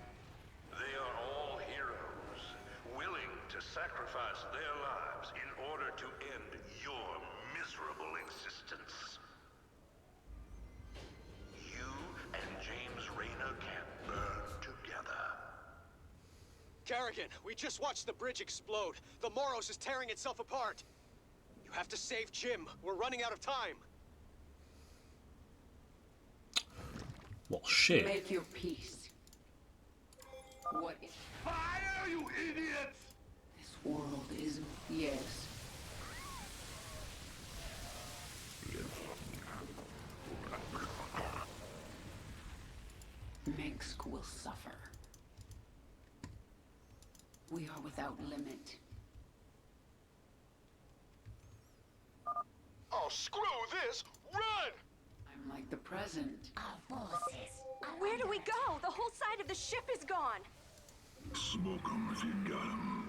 Speaker 3: They are all heroes, willing to sacrifice their lives in order to end your miserable existence. You and James Rayner can burn together.
Speaker 12: Kerrigan, we just watched the bridge explode. The Moros is tearing itself apart. You have to save Jim. We're running out of time.
Speaker 2: Well, shit.
Speaker 5: Make your peace. What is...
Speaker 3: Fire, you idiots!
Speaker 5: This world is... Yes. Minsk will suffer. We are without limit.
Speaker 4: Oh, screw this! Run!
Speaker 5: I'm like the present.
Speaker 17: Our forces are
Speaker 18: Where do
Speaker 17: under
Speaker 18: we go? The whole side of the ship is gone.
Speaker 3: Smoke 'em if you got 'em.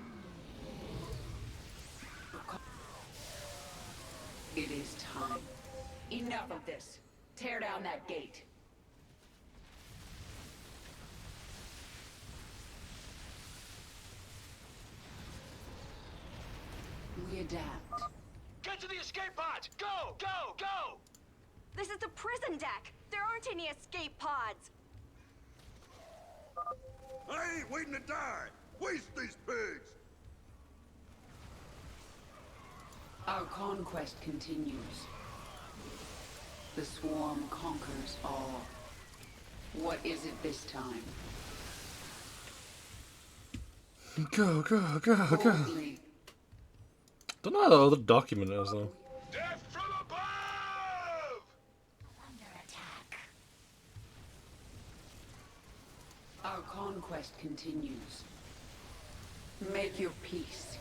Speaker 5: It is time. Enough of this. Tear down that gate. We adapt.
Speaker 13: Get to the escape pods! Go! Go! Go!
Speaker 18: This is the prison deck. There aren't any escape pods.
Speaker 3: I ain't waiting to die! Waste these pigs!
Speaker 5: Our conquest continues. The swarm conquers all. What is it this time?
Speaker 2: Go, go, go, go.
Speaker 5: Boldly.
Speaker 2: Don't know how the other document is though.
Speaker 13: Death from above!
Speaker 17: under attack.
Speaker 5: Our conquest continues. Make your peace.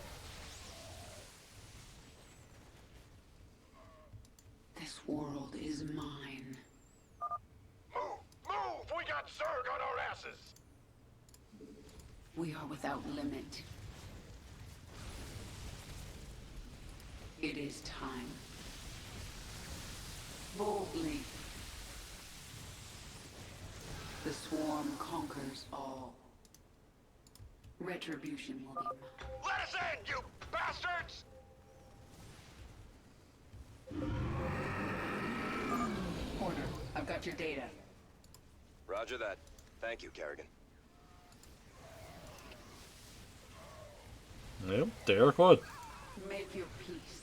Speaker 5: This world is mine.
Speaker 13: Move! Move! We got Zerg on our asses!
Speaker 5: We are without limit. It is time. Boldly. The swarm conquers all. Retribution will be mine.
Speaker 13: Let us in, you bastards!
Speaker 5: Order. I've got your data.
Speaker 9: Roger that. Thank you, Kerrigan.
Speaker 2: Yep, Derek would.
Speaker 5: Make your peace.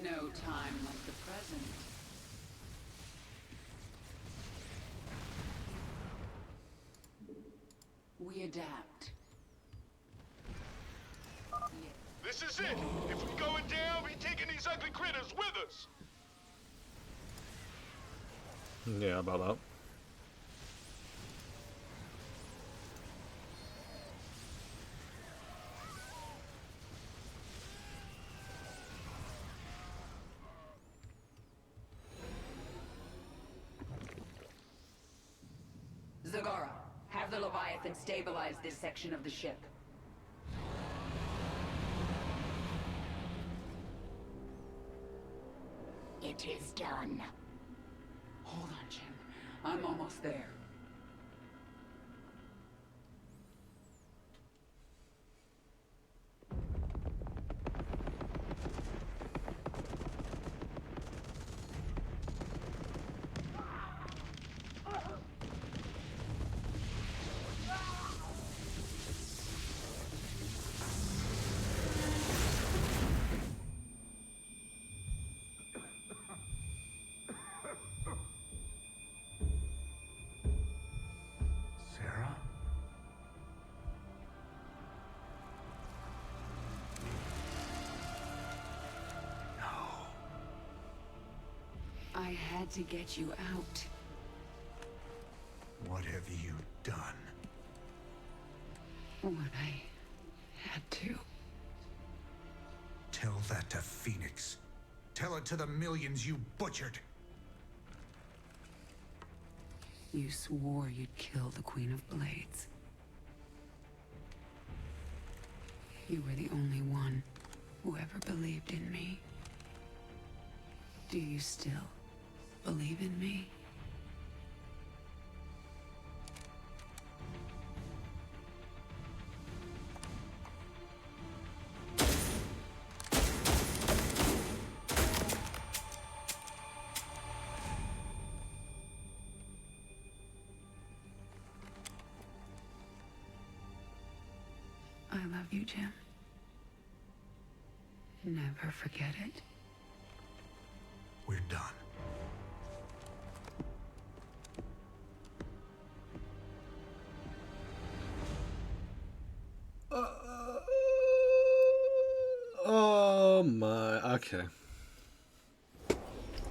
Speaker 5: No time like the present. We adapt.
Speaker 13: This is it! If we going down, we taking these ugly critters with us!
Speaker 2: Yeah, about that.
Speaker 5: Zagara, have the Leviathan stabilize this section of the ship.
Speaker 17: It is done.
Speaker 5: Hold on, Jim. I'm almost there.
Speaker 4: Sarah?
Speaker 5: I had to get you out.
Speaker 4: What have you done?
Speaker 5: What I had to.
Speaker 4: Tell that to Phoenix. Tell it to the millions you butchered.
Speaker 5: You swore you'd kill the Queen of Blades. You were the only one who ever believed in me. Do you still believe in me? I love you, Jim. Never forget it.
Speaker 4: We're done.
Speaker 2: Oh my, okay.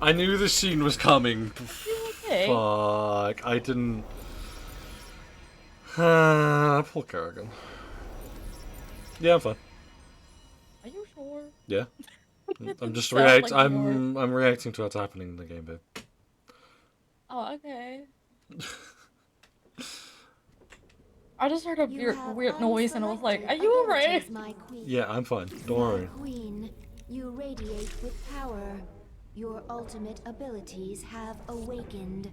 Speaker 2: I knew this scene was coming.
Speaker 1: Okay.
Speaker 2: Fuck, I didn't... Poor Kerrigan. Yeah, I'm fine.
Speaker 1: Are you sure?
Speaker 2: Yeah. I'm just
Speaker 1: Sound like
Speaker 2: I'm reacting to what's happening in the game, babe.
Speaker 1: Oh, okay. I just heard a weird noise and I was like, are you alright?
Speaker 2: Yeah, I'm fine. Don't worry.
Speaker 7: Queen, you radiate with power. Your ultimate abilities have awakened.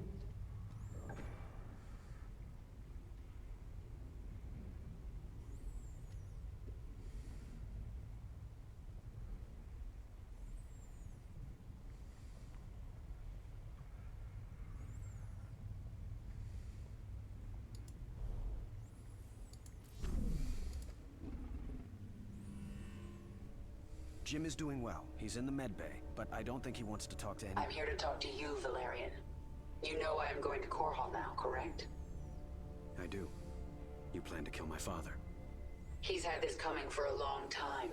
Speaker 11: Jim is doing well. He's in the med bay, but I don't think he wants to talk to anyone.
Speaker 5: I'm here to talk to you, Valerian. You know I am going to Core Hall now, correct?
Speaker 11: I do. You plan to kill my father.
Speaker 5: He's had this coming for a long time.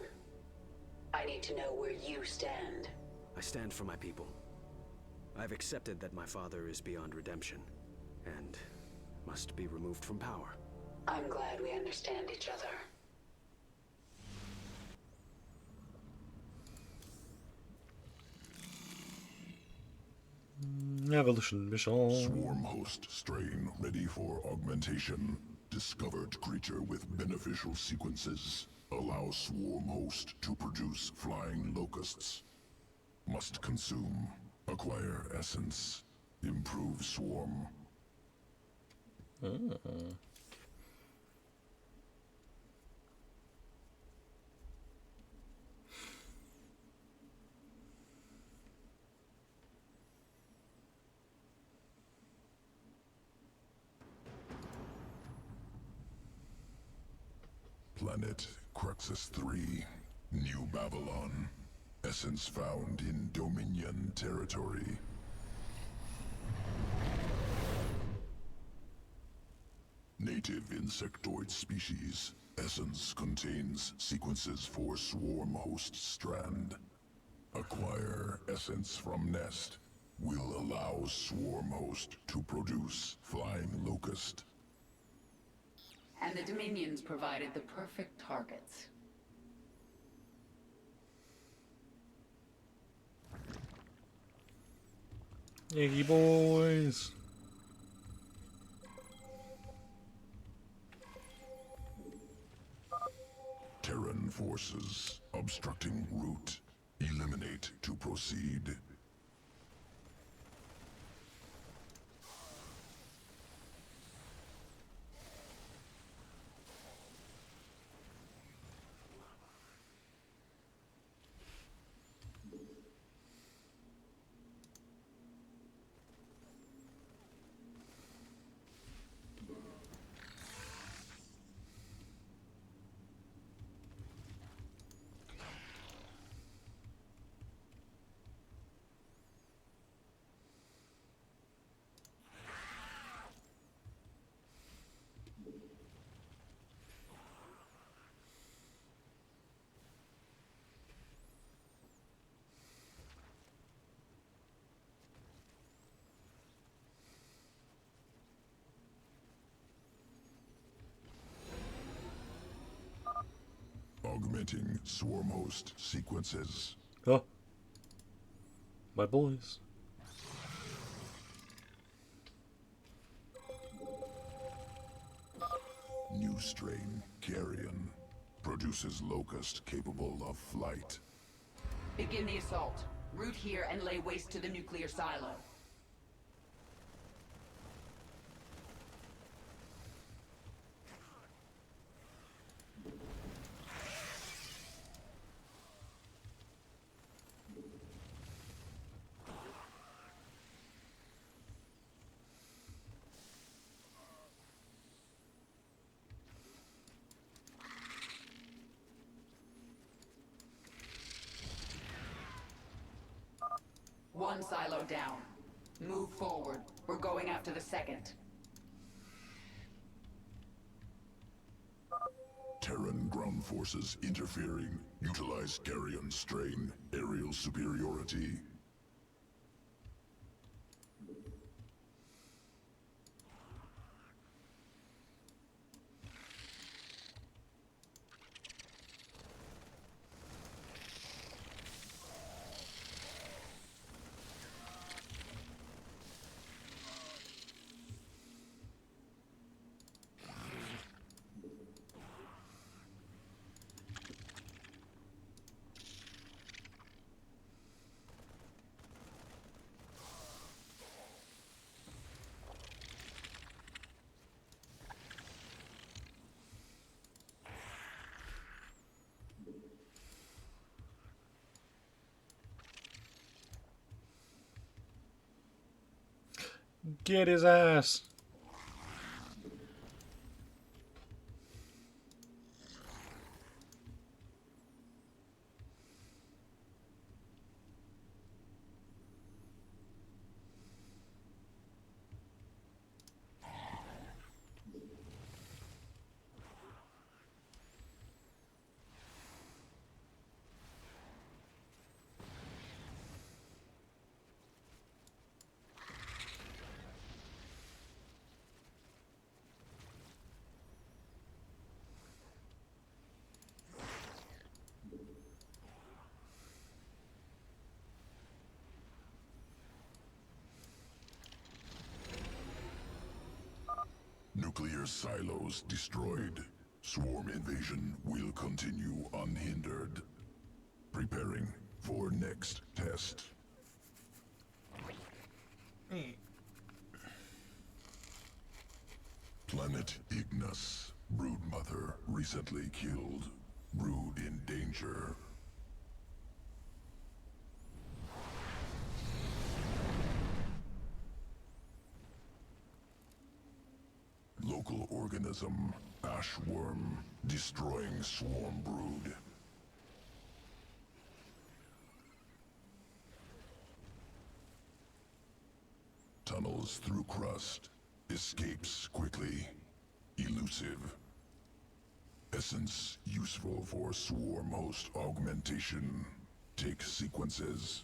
Speaker 5: I need to know where you stand.
Speaker 11: I stand for my people. I've accepted that my father is beyond redemption, and must be removed from power.
Speaker 5: I'm glad we understand each other.
Speaker 2: Evolution mission.
Speaker 19: Swarm host strain ready for augmentation. Discovered creature with beneficial sequences. Allow swarm host to produce flying locusts. Must consume. Acquire essence. Improve swarm. Planet Cruxus 3, New Babylon. Essence found in Dominion territory. Native insectoid species. Essence contains sequences for swarm host strand. Acquire essence from nest. Will allow swarm host to produce flying locust.
Speaker 5: And the Dominions provided the perfect targets.
Speaker 2: Iggy boys.
Speaker 19: Terran forces obstructing route. Eliminate to proceed. Augmenting swarm host sequences.
Speaker 2: Oh. My boys.
Speaker 19: New strain, carrion. Produces locust capable of flight.
Speaker 5: Begin the assault. Root here and lay waste to the nuclear silo. One silo down. Move forward. We're going after the second.
Speaker 19: Terran ground forces interfering. Utilize carrion strain. Aerial superiority.
Speaker 2: Get his ass.
Speaker 19: their silos destroyed, swarm invasion will continue unhindered. Preparing for next test. Planet Ignis. Broodmother recently killed. Brood in danger. Local organism, ashworm, destroying swarm brood. Tunnels through crust. Escapes quickly. Elusive. Essence useful for swarm host augmentation. Take sequences.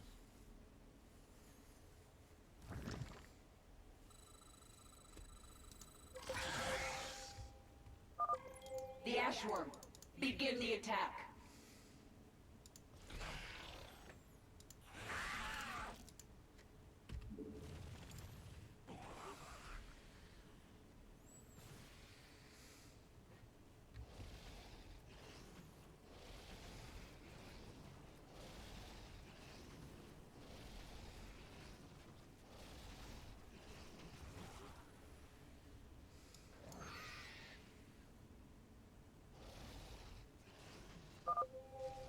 Speaker 5: The Ashworm, begin the attack.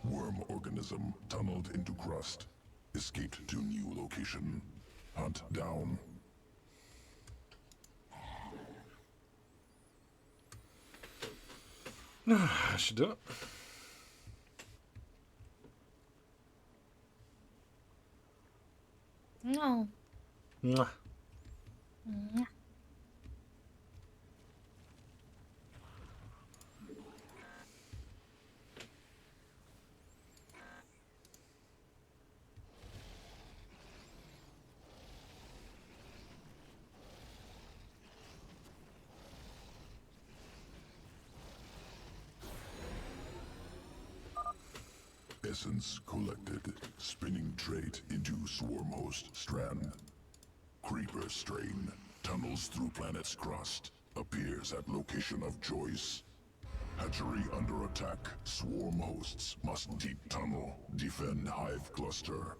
Speaker 19: Worm organism tunneled into crust. Escaped to new location. Hunt down.
Speaker 2: I should do it.
Speaker 1: No.
Speaker 2: Mwah.
Speaker 1: Mwah.
Speaker 19: Essence collected. Spinning trait into swarm host strand. Creeper strain. Tunnels through planet's crust. Appears at location of choice. Hatchery under attack. Swarm hosts must deep tunnel. Defend hive cluster.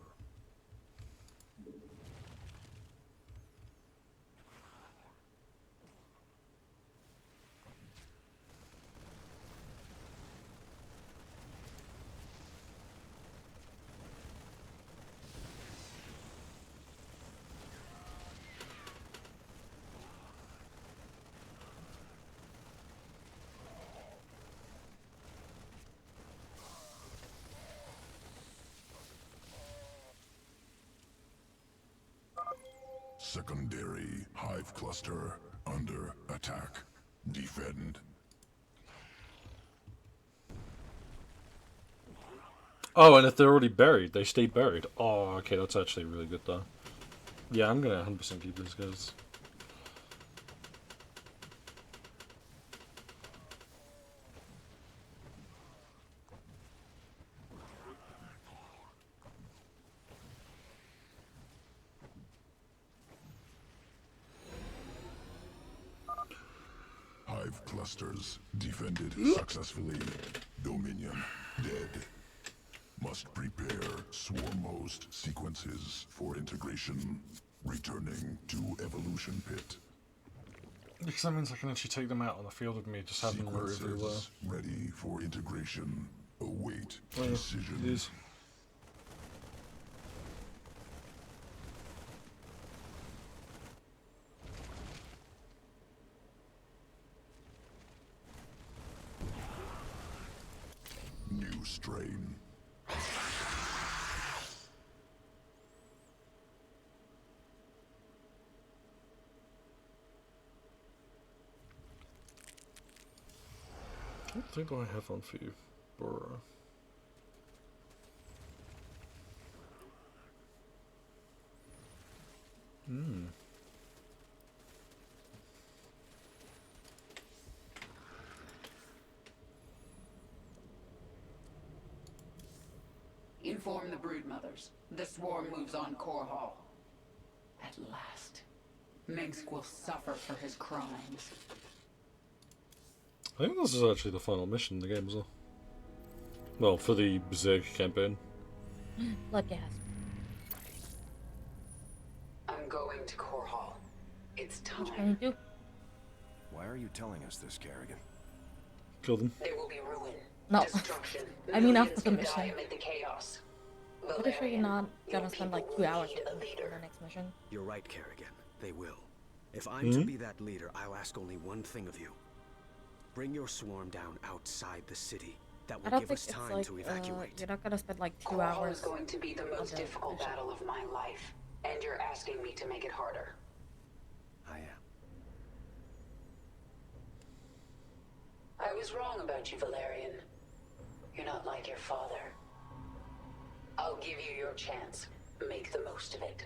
Speaker 19: Secondary hive cluster under attack. Defend.
Speaker 2: Oh, and if they're already buried, they stay buried. Oh, okay, that's actually really good, though. Yeah, I'm gonna 100% keep these guys.
Speaker 19: Hive clusters defended successfully. Dominion dead. Must prepare swarm host sequences for integration. Returning to evolution pit.
Speaker 2: Because that means I can actually take them out on the field with me, just have them root everywhere.
Speaker 19: Sequences ready for integration. Await
Speaker 2: Oh,
Speaker 19: decision.
Speaker 2: these.
Speaker 19: New strain.
Speaker 2: What thing do I have on for you, Bora? Hmm.
Speaker 5: Inform the broodmothers. The swarm moves on Core Hall. At last, Mengsk will suffer for his crimes.
Speaker 2: I think this is actually the final mission in the game as well. Well, for the Zerg campaign.
Speaker 1: Look, yes.
Speaker 5: I'm going to Core Hall. It's time.
Speaker 1: What can you do?
Speaker 9: Why are you telling us this, Kerrigan?
Speaker 2: Kill them.
Speaker 5: There will be ruin,
Speaker 1: No.
Speaker 5: destruction.
Speaker 1: I mean
Speaker 5: Millions
Speaker 1: after the
Speaker 5: can
Speaker 1: mission.
Speaker 5: die amid the chaos.
Speaker 1: Pretty sure you're not gonna
Speaker 5: your
Speaker 1: spend like
Speaker 5: people
Speaker 1: 2 hours
Speaker 5: need a
Speaker 1: on
Speaker 5: leader.
Speaker 1: the next mission.
Speaker 11: You're right, Kerrigan. They will. If I'm to be that leader, I'll ask only one thing of you. Bring your swarm down outside the city. That
Speaker 1: I
Speaker 11: will
Speaker 1: don't
Speaker 11: give
Speaker 1: think
Speaker 11: us
Speaker 1: it's
Speaker 11: time
Speaker 1: like
Speaker 11: to evacuate.
Speaker 1: you're not gonna spend like 2
Speaker 5: Core Hall
Speaker 1: hours.
Speaker 5: is going to be the most difficult battle of my life, and you're asking me to make it harder.
Speaker 11: I am.
Speaker 5: I was wrong about you, Valerian. You're not like your father. I'll give you your chance. Make the most of it.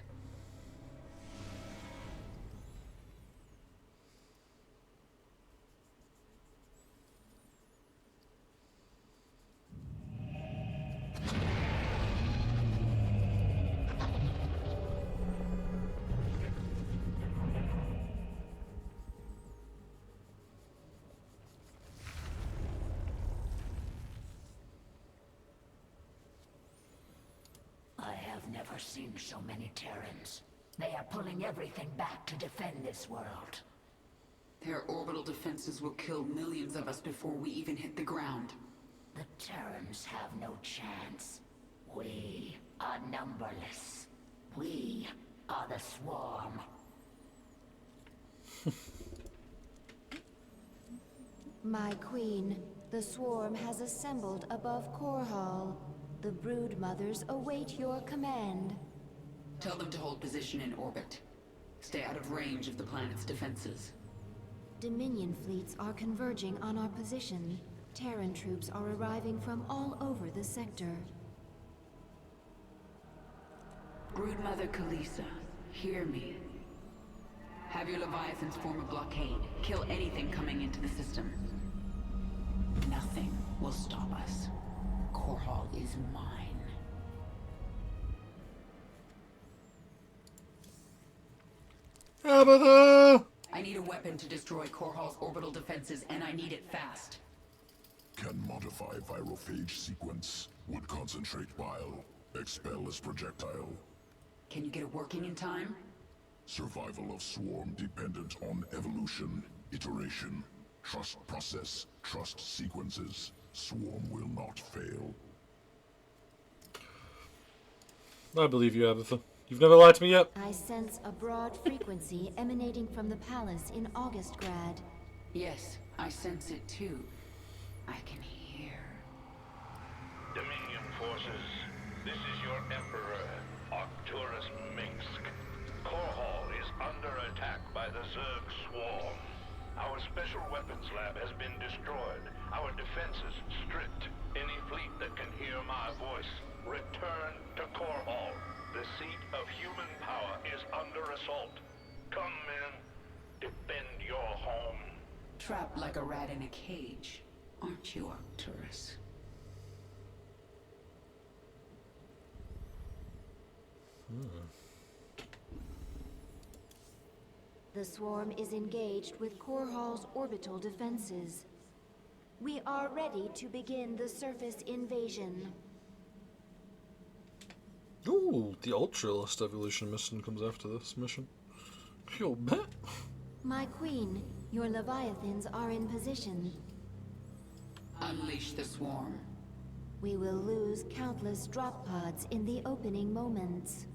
Speaker 17: I have never seen so many Terrans. They are pulling everything back to defend this world.
Speaker 5: Their orbital defenses will kill millions of us before we even hit the ground.
Speaker 17: The Terrans have no chance. We are numberless. We are the Swarm.
Speaker 7: My queen, the swarm has assembled above Core Hall. The brood mothers await your command.
Speaker 5: Tell them to hold position in orbit. Stay out of range of the planet's defenses.
Speaker 7: Dominion fleets are converging on our position. Terran troops are arriving from all over the sector.
Speaker 5: Broodmother Kalisa, hear me. Have your Leviathans form a blockade. Kill anything coming into the system. Nothing will stop us. Core Hall is mine.
Speaker 2: Abatha!
Speaker 5: I need a weapon to destroy Core Hall's orbital defenses, and I need it fast.
Speaker 19: Can modify virophage sequence. Would concentrate bile. Expel as projectile.
Speaker 5: Can you get it working in time?
Speaker 19: Survival of swarm dependent on evolution, iteration, trust process, trust sequences. Swarm will not fail.
Speaker 2: I believe you, Abatha. You've never lied to me yet.
Speaker 7: I sense a broad frequency emanating from the palace in Augustgrad.
Speaker 5: Yes, I sense it too. I can hear.
Speaker 3: Dominion forces, this is your Emperor, Arcturus Minsk. Core Hall is under attack by the Zerg swarm. Our special weapons lab has been destroyed. Our defenses stripped. Any fleet that can hear my voice, return to Core Hall. The seat of human power is under assault. Come, men. Defend your home.
Speaker 5: Trapped like a rat in a cage, aren't you, Arcturus?
Speaker 7: The swarm is engaged with Core Hall's orbital defenses. We are ready to begin the surface invasion.
Speaker 2: Ooh, the Ultralist evolution mission comes after this mission. Yo, bet.
Speaker 7: My queen, your Leviathans are in position.
Speaker 5: Unleash the swarm.
Speaker 7: We will lose countless drop pods in the opening moments.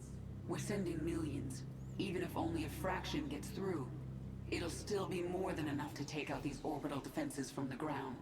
Speaker 5: We're sending millions. Even if only a fraction gets through, it'll still be more than enough to take out these orbital defenses from the ground.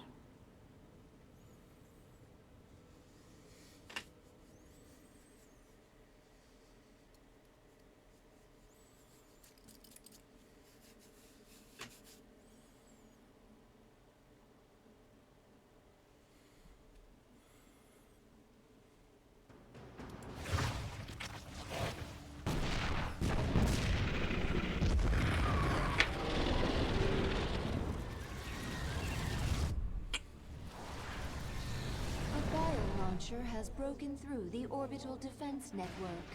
Speaker 7: Has broken through the orbital defense network.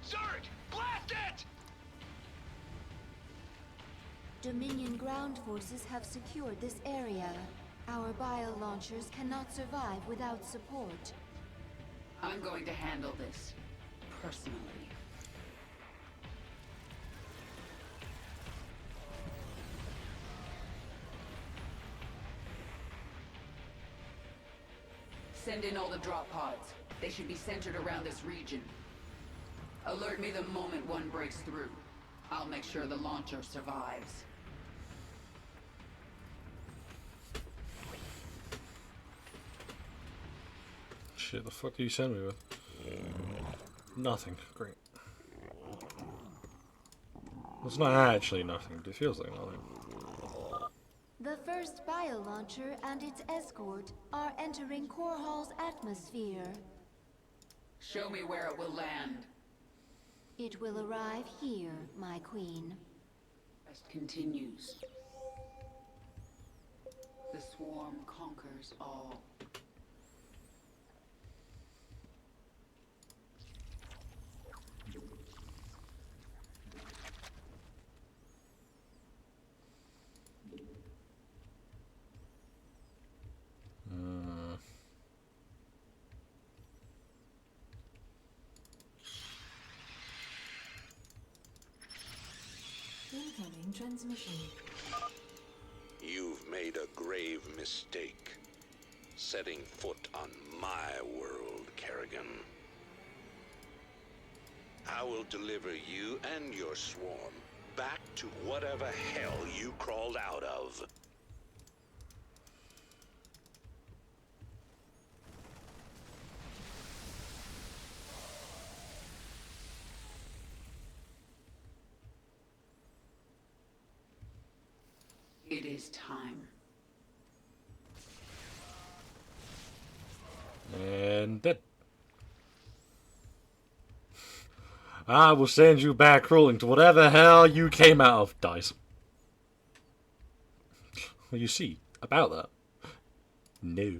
Speaker 6: Zerg! Blast it!
Speaker 7: Dominion ground forces have secured this area. Our bio-launchers cannot survive without support.
Speaker 5: I'm going to handle this personally. Send in all the drop pods. They should be centered around this region. Alert me the moment one breaks through. I'll make sure the launcher survives.
Speaker 2: Shit, the fuck do you send me with? Nothing. Great. It's not actually nothing, but it feels like nothing.
Speaker 7: The first bio-launcher and its escort are entering Core Hall's atmosphere.
Speaker 5: Show me where it will land.
Speaker 7: It will arrive here, my queen.
Speaker 5: Quest continues. The swarm conquers all.
Speaker 10: Incoming transmission.
Speaker 3: You've made a grave mistake. Setting foot on my world, Kerrigan. I will deliver you and your swarm back to whatever hell you crawled out of.
Speaker 5: It is time.
Speaker 2: And dead. I will send you back crawling to whatever hell you came out of, dice. Well, you see, about that. No.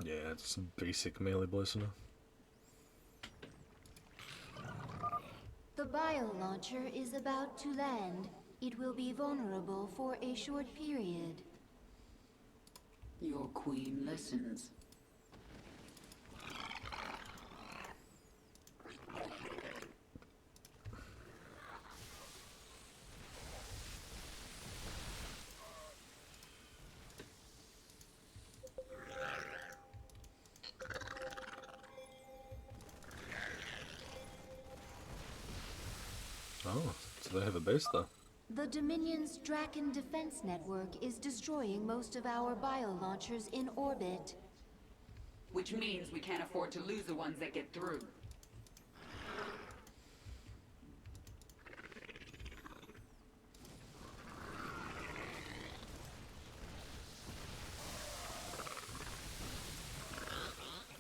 Speaker 2: Yeah, it's some basic melee listener.
Speaker 7: The bio-launcher is about to land. It will be vulnerable for a short period.
Speaker 5: Your queen listens.
Speaker 2: Oh, so they have a base there.
Speaker 7: The Dominion's Draken defense network is destroying most of our bio-launchers in orbit.
Speaker 5: Which means we can't afford to lose the ones that get through.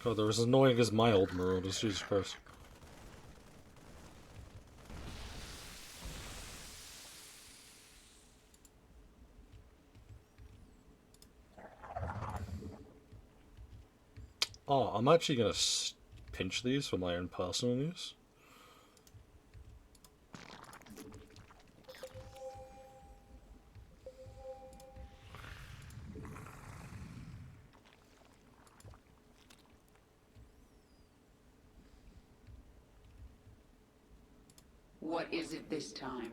Speaker 2: God, they're as annoying as my old Marauders, Jesus Christ. Oh, I'm actually gonna pinch these for my own personal use.
Speaker 5: What is it this time?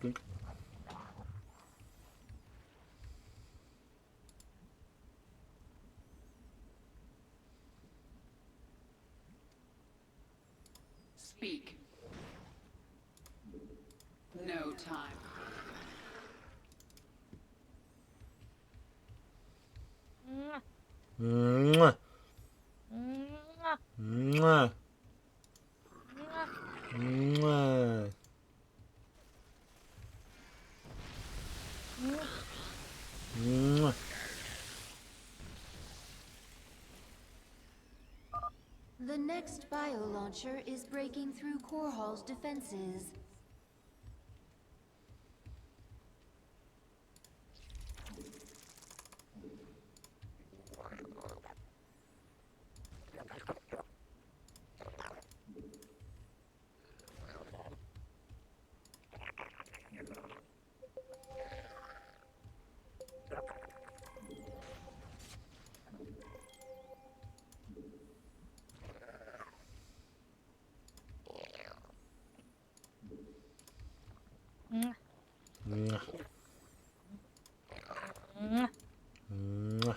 Speaker 2: Skunk.
Speaker 5: Speak. No time.
Speaker 2: Mwah. Mwah. Mwah. Mwah.
Speaker 7: The next bio-launcher is breaking through Core Hall's defenses.
Speaker 2: Mwah. Mwah.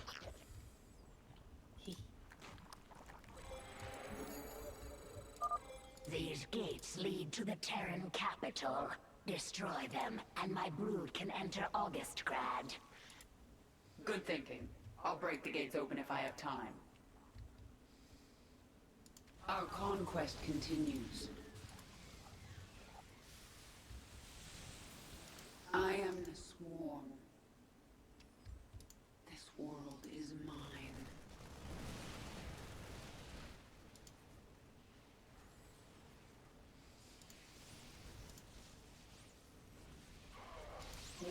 Speaker 17: These gates lead to the Terran capital. Destroy them, and my brood can enter Augustgrad.
Speaker 5: Good thinking. I'll break the gates open if I have time. Our conquest continues. I am the Swarm. This world is mine.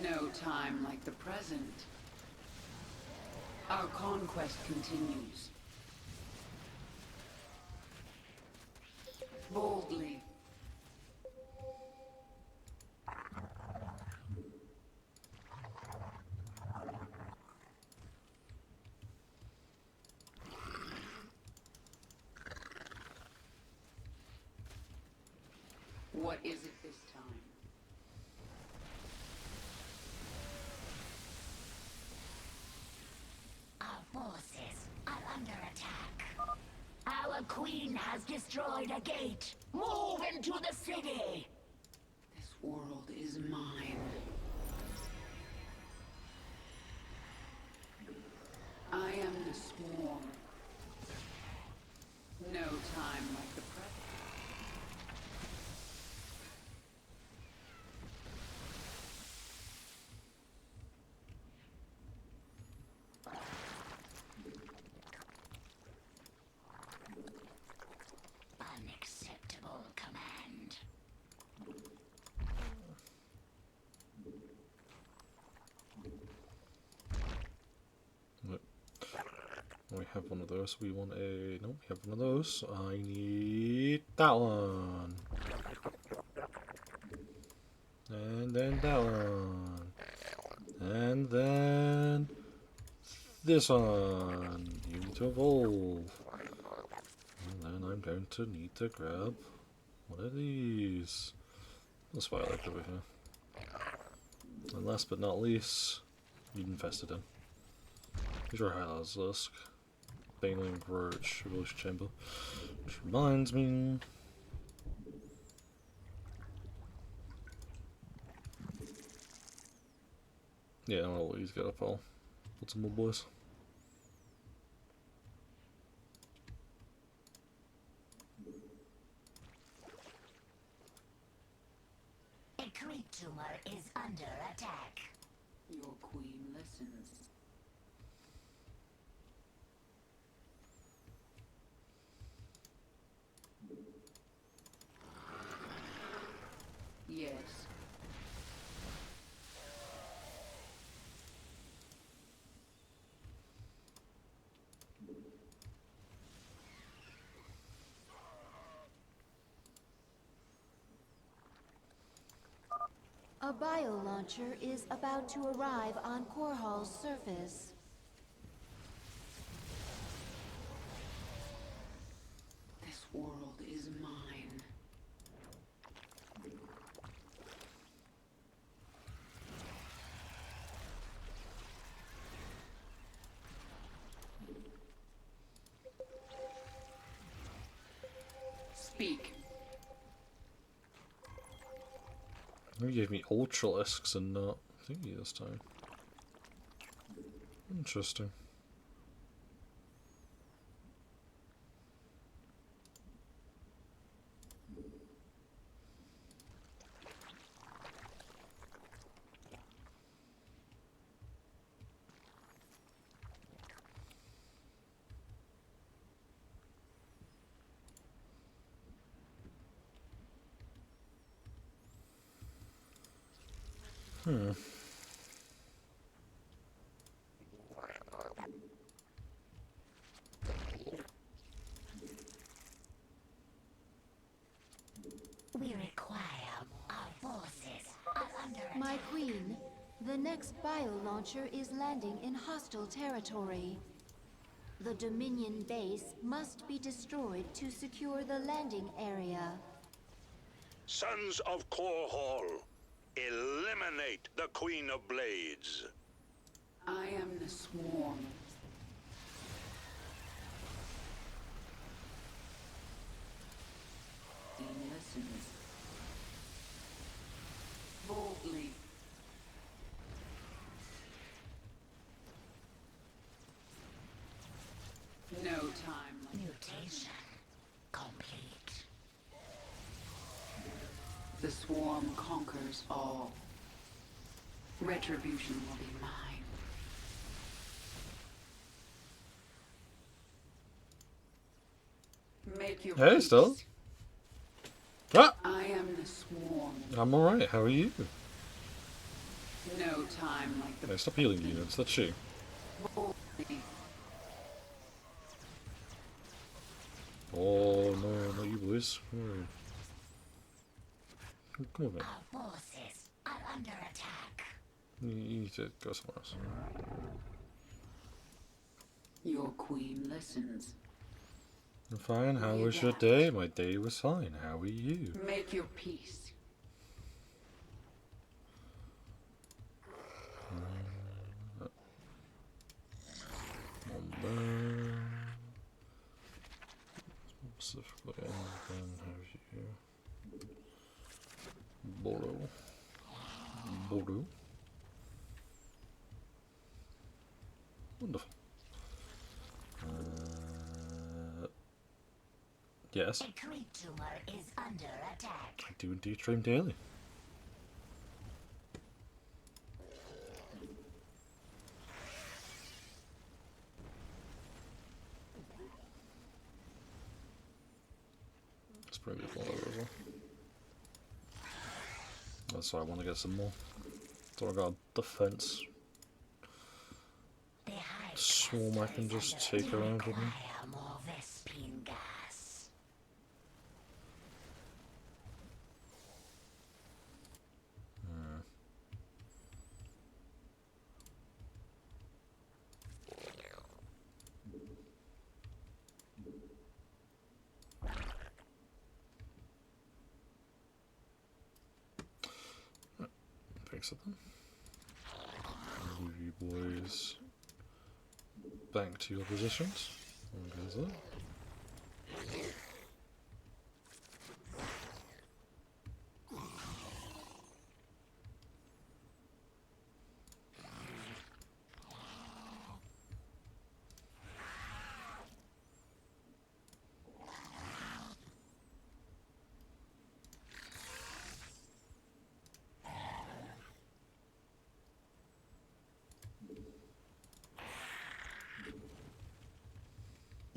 Speaker 5: No time like the present. Our conquest continues. Boldly. What is it this time?
Speaker 17: Our forces are under attack. Our queen has destroyed a gate. Move into the city.
Speaker 5: This world is mine. I am the Swarm. No time like the present.
Speaker 17: Unacceptable command.
Speaker 2: We have one of those. We want a... No, we have one of those. I need that one. And then that one. And then... this one. You need to evolve. And then I'm going to need to grab one of these. That's why I like over here. And last but not least, you'd invested in. Here's your highlights list. Baneling Roach, Evolution Chamber. Which reminds me. Yeah, I'll always get up all. Put some more boys.
Speaker 17: A creep tumor is under attack.
Speaker 5: Your queen listens. Yes.
Speaker 7: A bio-launcher is about to arrive on Core Hall's surface.
Speaker 5: This world is mine. Speak.
Speaker 2: He gave me ultralisks and not thingy this time. Interesting.
Speaker 17: We require our forces are under attack.
Speaker 7: My queen, the next bio-launcher is landing in hostile territory. The Dominion base must be destroyed to secure the landing area.
Speaker 3: Sons of Core Hall, eliminate the Queen of Blades.
Speaker 5: I am the swarm. He listens. Boldly. No time.
Speaker 17: Mutation complete.
Speaker 5: The swarm conquers all. Retribution will be mine. Make your
Speaker 2: Hey,
Speaker 5: peace.
Speaker 2: still. Ah!
Speaker 5: I am the swarm.
Speaker 2: I'm alright, how are you?
Speaker 5: No time like the
Speaker 2: Hey, stop healing units, that's you.
Speaker 5: boldly.
Speaker 2: Oh no, not you boys. Come on, man.
Speaker 17: Our forces are under attack.
Speaker 2: You need to go somewhere else.
Speaker 5: Your queen listens.
Speaker 2: I'm fine, how was your day? My day was fine, how are you?
Speaker 5: Make your peace.
Speaker 2: Specifically, and then have you. Bordeaux. Bordeaux. Wonderful. Yes.
Speaker 17: A creep tumor is under attack.
Speaker 2: I do indeed stream daily. Let's bring this one over as well. That's why I want to get some more. So I got a defense swarm I can just take around with me.
Speaker 17: Require more Vespine gas.
Speaker 2: Fix it then. Move you boys back to your positions. One goes there.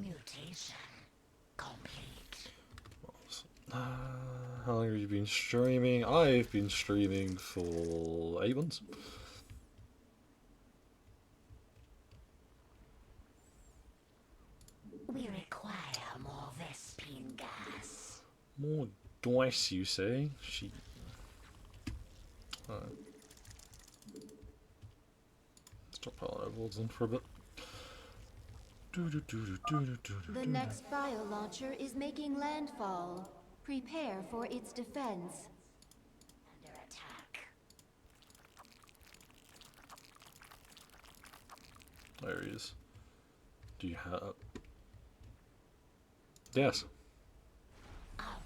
Speaker 17: Mutation complete.
Speaker 2: How long have you been streaming? I've been streaming for 8 months.
Speaker 17: We require more Vespine gas.
Speaker 2: More dice, you say? She. Stop piling overlords then for a bit.
Speaker 7: The next bio-launcher is making landfall. Prepare for its defense.
Speaker 17: Under attack.
Speaker 2: There he is. Do you have... Yes.
Speaker 17: Our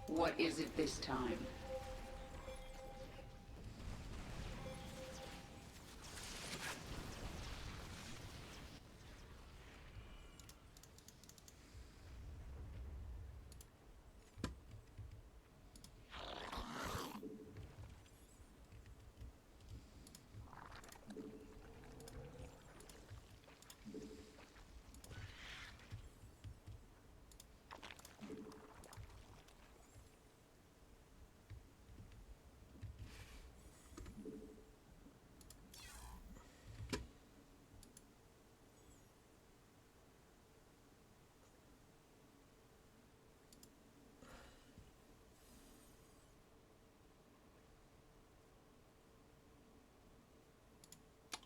Speaker 5: What is it this time?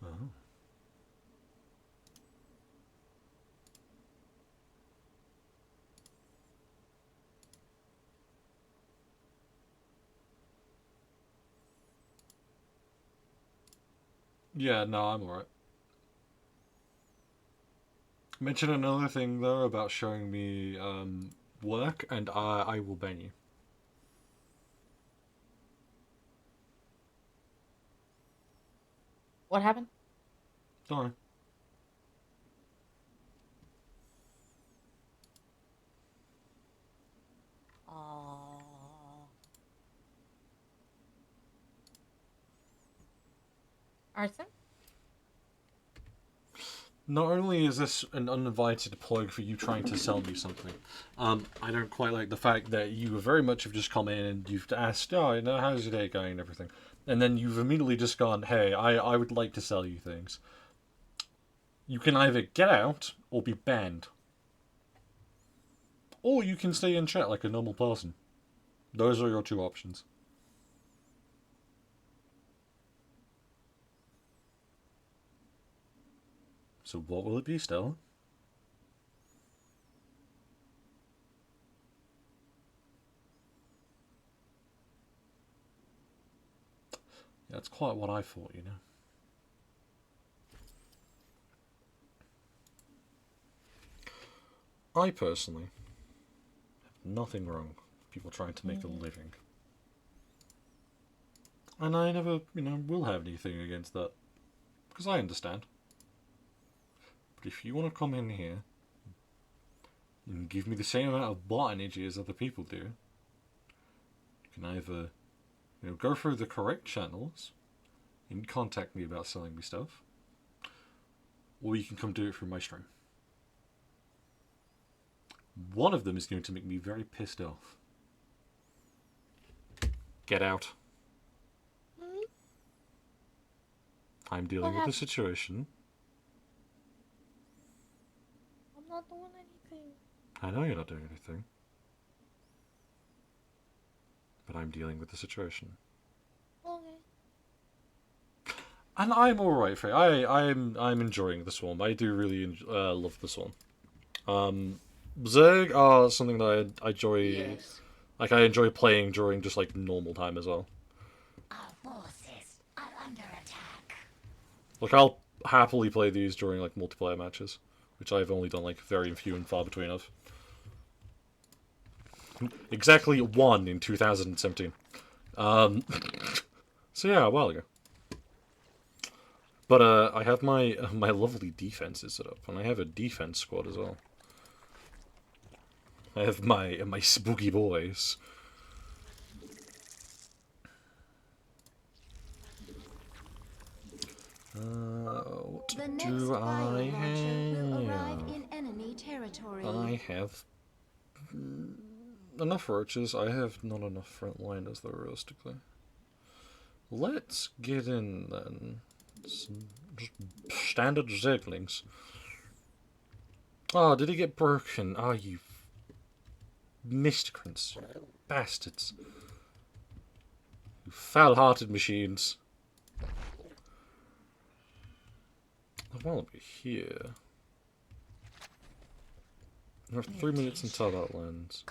Speaker 2: Oh. Yeah, no, I'm alright. Mention another thing though about showing me work, and I will ban you.
Speaker 1: What happened?
Speaker 2: Sorry.
Speaker 1: Arson?
Speaker 2: Not only is this an uninvited plug for you trying to sell me something, I don't quite like the fact that you very much have just come in and you've asked, oh, you know, how's your day going and everything. And then you've immediately just gone, hey, I would like to sell you things. You can either get out or be banned. Or you can stay in chat like a normal person. Those are your two options. So what will it be, Stella? Yeah, that's quite what I thought, you know. I personally have nothing wrong with people trying to make a living. And I never, will have anything against that. Because I understand. But if you want to come in here and give me the same amount of bot energy as other people do, you can either, go through the correct channels and contact me about selling me stuff, or you can come do it through my stream. One of them is going to make me very pissed off. Get out. I'm dealing with the situation.
Speaker 1: I'm not doing anything.
Speaker 2: I know you're not doing anything. But I'm dealing with the situation.
Speaker 1: Okay.
Speaker 2: And I'm alright for it. I'm enjoying this one. I do really love this one. Zerg are something that I enjoy.
Speaker 17: Yes.
Speaker 2: Like, I enjoy playing during just, like, normal time as well.
Speaker 17: Our forces are under attack.
Speaker 2: Like, I'll happily play these during, like, multiplayer matches, which I've only done, like, very few and far between of. Exactly one in 2017. So yeah, a while ago. But I have my lovely defenses set up, and I have a defense squad as well. I have my spooky boys. What
Speaker 7: The next
Speaker 2: do I
Speaker 7: biolauncher will arrive
Speaker 2: have?
Speaker 7: in enemy territory.
Speaker 2: I have enough roaches. I have not enough frontliners, though, realistically. Let's get in, then. Some just standard Zerglings. Oh, did he get broken? Oh, you miscreants. Bastards. You foul-hearted machines. While we're here... We have 3 minutes until that lands.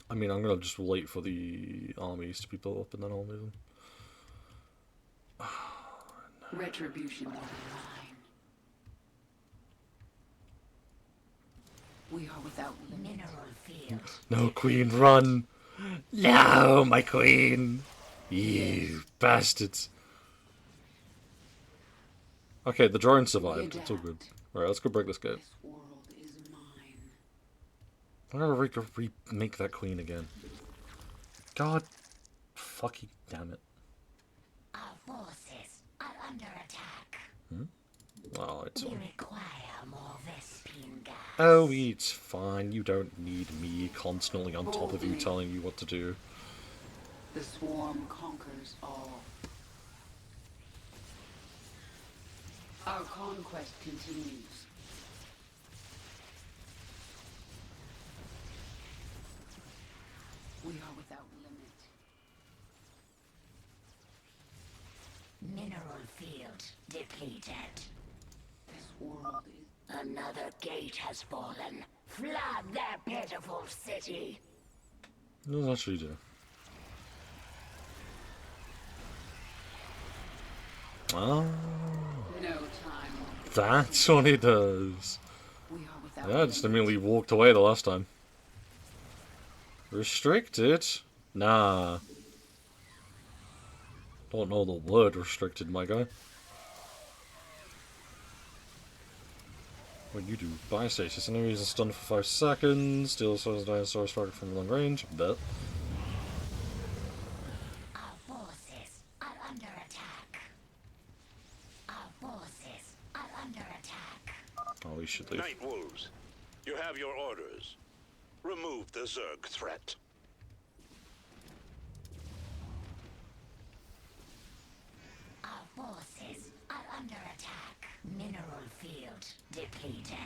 Speaker 2: I mean, I'm gonna just wait for the armies to be built up and then I'll move them.
Speaker 5: Retribution on the line. We are without
Speaker 17: mineral field.
Speaker 2: No, Queen, run! No, my Queen! You bastards. Okay, the drone survived. It's all good. Alright, let's go break this gate. I'm gonna remake that Queen again. God fucking damn it.
Speaker 17: Our forces are under attack.
Speaker 2: Hmm? Oh, it's
Speaker 17: We
Speaker 2: fine.
Speaker 17: require more Vespine gas.
Speaker 2: Oh, it's fine. You don't need me constantly on top of you telling you what to do.
Speaker 5: The swarm conquers all. Our conquest continues. We are without limit.
Speaker 17: Mineral field depleted.
Speaker 5: This world is...
Speaker 17: Another gate has fallen. Flood their pitiful city.
Speaker 2: What does that actually do? Oh.
Speaker 5: No time.
Speaker 2: That's what it does. Yeah, I just immediately walked away the last time. Restricted? Nah. Don't know the word restricted, my guy. What you do? Buy status. Enemies are stunned for 5 seconds. Steal a dinosaur strike from long range. Bet.
Speaker 17: Our forces are under attack. Our forces are under attack.
Speaker 2: Oh, we should leave.
Speaker 3: Night Wolves, you have your orders. Remove the Zerg threat.
Speaker 17: Our forces are under attack. Mineral field depleted.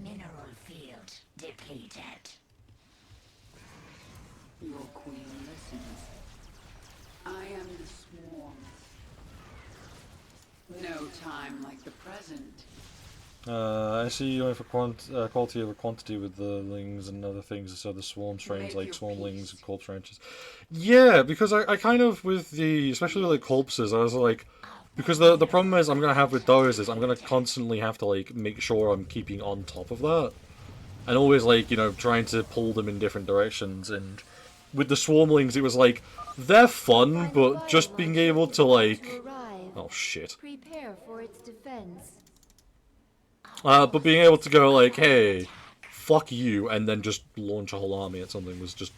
Speaker 17: Mineral field depleted.
Speaker 5: Your queen listens. I am the swarm. No time like the present.
Speaker 2: I see you went for quality over quantity with the lings and other things, so the swarm strains like swarmlings and corpse ranches. Yeah, because I kind of, with the, especially with like corpses, I was like, because the problem is I'm going to have with those is I'm going to constantly have to like make sure I'm keeping on top of that. And always like, you know, trying to pull them in different directions. And with the swarmlings it was like, they're fun, but just being able to like... Oh shit.
Speaker 7: Prepare for its defense.
Speaker 2: But being able to go like, hey, fuck you, and then just launch a whole army at something was just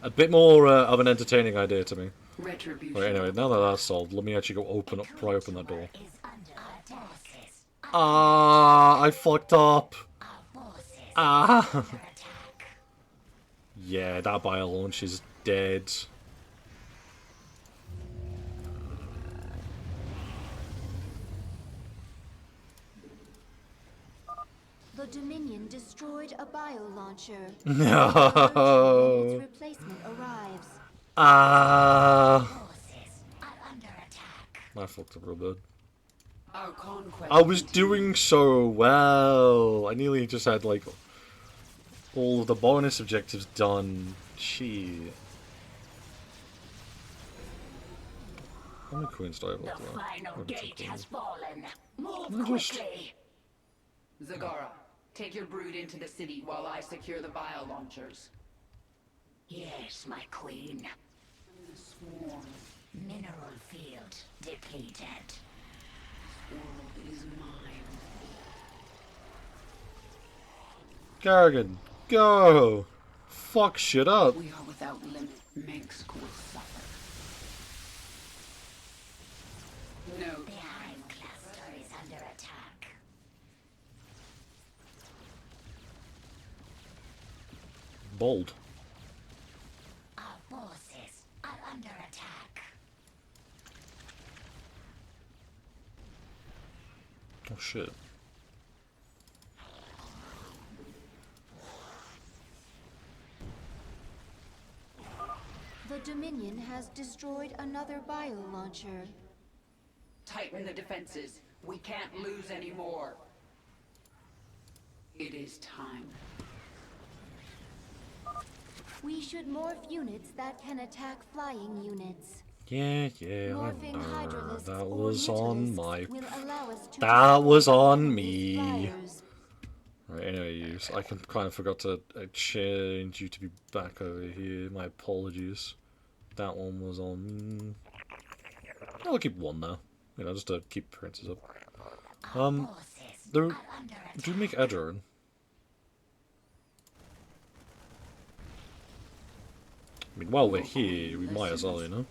Speaker 2: a bit more of an entertaining idea to me.
Speaker 5: Retribution.
Speaker 2: Right, anyway, now that that's solved, let me actually go pry open that door. Ah, I fucked up. Ah. Yeah, that bio launch is dead.
Speaker 7: The Dominion destroyed a bio-launcher.
Speaker 2: No.
Speaker 7: Its replacement arrives.
Speaker 2: Ah. I fucked up real bad.
Speaker 5: Our conquest.
Speaker 2: I was doing so well. I nearly just had like all of the bonus objectives done. Shit. How many queens do I have left?
Speaker 17: The final gate has fallen. Move
Speaker 2: Just-
Speaker 17: quickly.
Speaker 5: Zagara, take your brood into the city while I secure the bio launchers.
Speaker 17: Yes, my queen.
Speaker 5: The swarm.
Speaker 17: Mineral field depleted.
Speaker 5: This world is mine.
Speaker 2: Garrigan, go! Fuck shit up.
Speaker 5: We are without limit. Manx will suffer. No
Speaker 17: Behind cluster is under attack.
Speaker 2: Bold.
Speaker 17: Our forces are under attack.
Speaker 2: Oh shit.
Speaker 7: The Dominion has destroyed another bio-launcher.
Speaker 5: Tighten the defenses. We can't lose any more. It is time.
Speaker 7: We should morph units that can attack flying units.
Speaker 2: Yeah,
Speaker 7: Morphing
Speaker 2: I know.
Speaker 7: hydralisks
Speaker 2: That
Speaker 7: or
Speaker 2: was on my...
Speaker 7: will allow us to
Speaker 2: That was
Speaker 7: destroy
Speaker 2: on
Speaker 7: enemy
Speaker 2: me.
Speaker 7: flyers.
Speaker 2: Right, anyways, I kind of forgot to change you to be back over here. My apologies. That one was on... I'll keep one now. You know, just to keep appearances up. Do you make Edgerin? I mean, while we're here, we might as well, you know?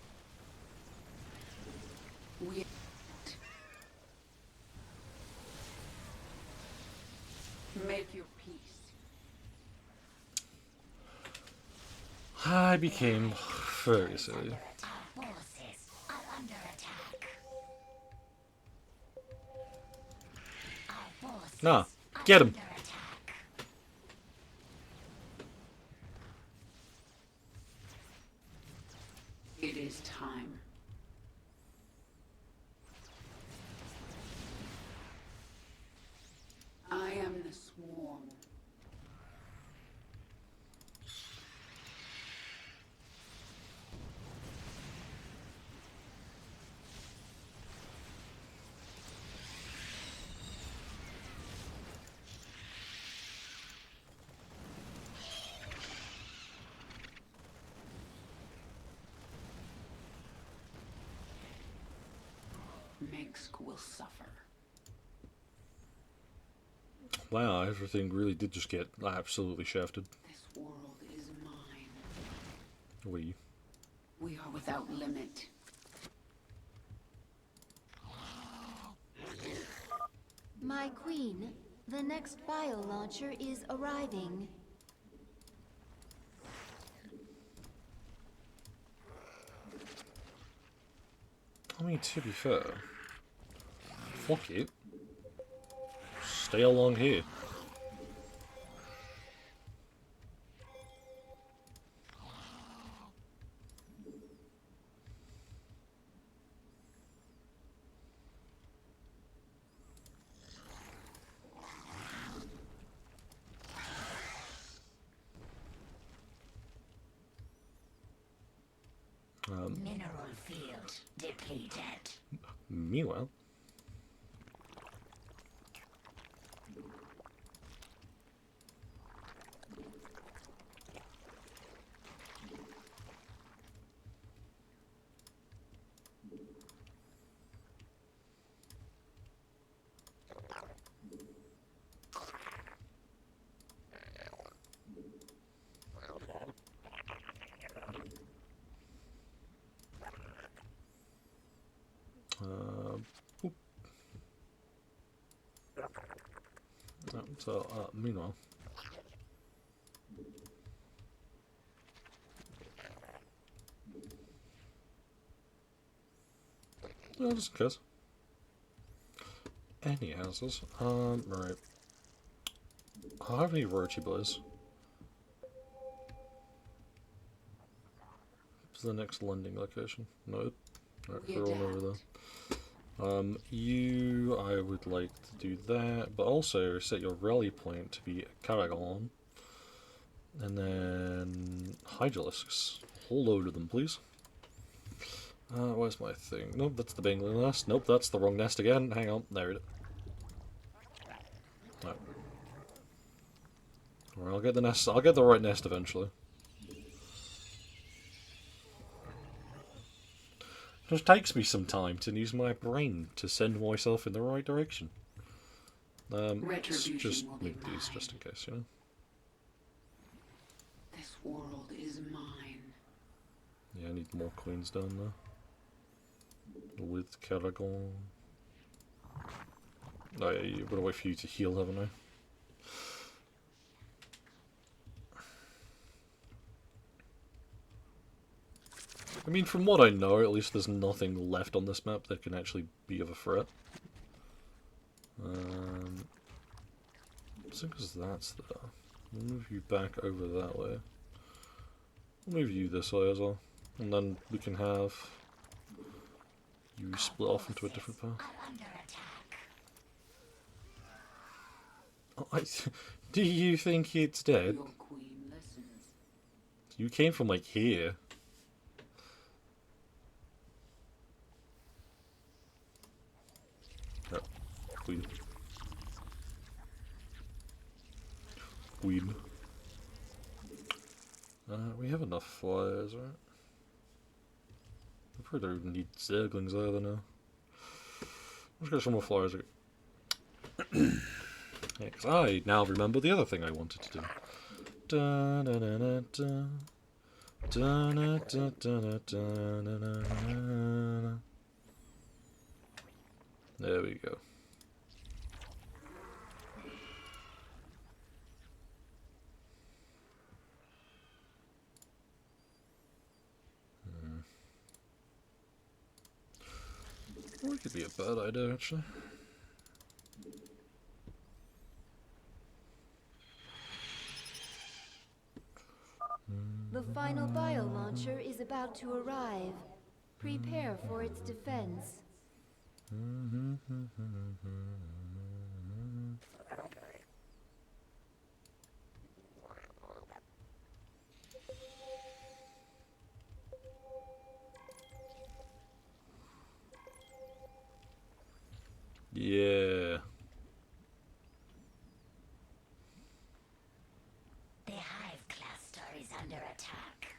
Speaker 5: Make your peace.
Speaker 2: I became very silly. Nah, get him!
Speaker 5: It is time. I am the swarm. Minsk will suffer.
Speaker 2: Wow, everything really did just get absolutely shafted.
Speaker 5: This world is mine.
Speaker 2: We
Speaker 5: are without limit.
Speaker 7: My queen, the next bio-launcher is arriving.
Speaker 2: I mean, to be fair, fuck it. Stay along here.
Speaker 17: Mineral field depleted.
Speaker 2: Meanwhile, oop. Meanwhile, no, just in case. Any houses? Right. I have any roachy boys. What's the next landing location? No. Right, they're all over there. You, I would like to do that, but also set your rally point to be Karagon. And then Hydralisks. A whole load of them, please. Where's my thing? Nope, that's the Bangling nest. Nope, that's the wrong nest again. Hang on, there it is. No. Alright, I'll get the nest. I'll get the right nest eventually. It just takes me some time to use my brain to send myself in the right direction. Let's just move these just in case, you know.
Speaker 5: This world is mine.
Speaker 2: Yeah, I need more queens down there. With Karagon. Oh yeah, you've got to wait for you to heal, haven't I? I mean, from what I know, at least there's nothing left on this map that can actually be of a threat. As long as that's there. We'll move you back over that way. We'll move you this way as well. And then we can have you split off into a different path. Do you think it's dead?
Speaker 5: Your queen listens.
Speaker 2: You came from like here. Oh, queen. queen. We have enough flyers, right? We probably don't even need Zerglings either now. Let's get some more flyers. Yeah, because I now remember the other thing I wanted to do. Da, da, da, da, da. Da, da, da, da, da, da, da, da. There we go. Well, it could be a bad idea, actually.
Speaker 7: The final bio-launcher is about to arrive. Prepare for its defense.
Speaker 2: Yeah.
Speaker 17: The hive cluster is under attack.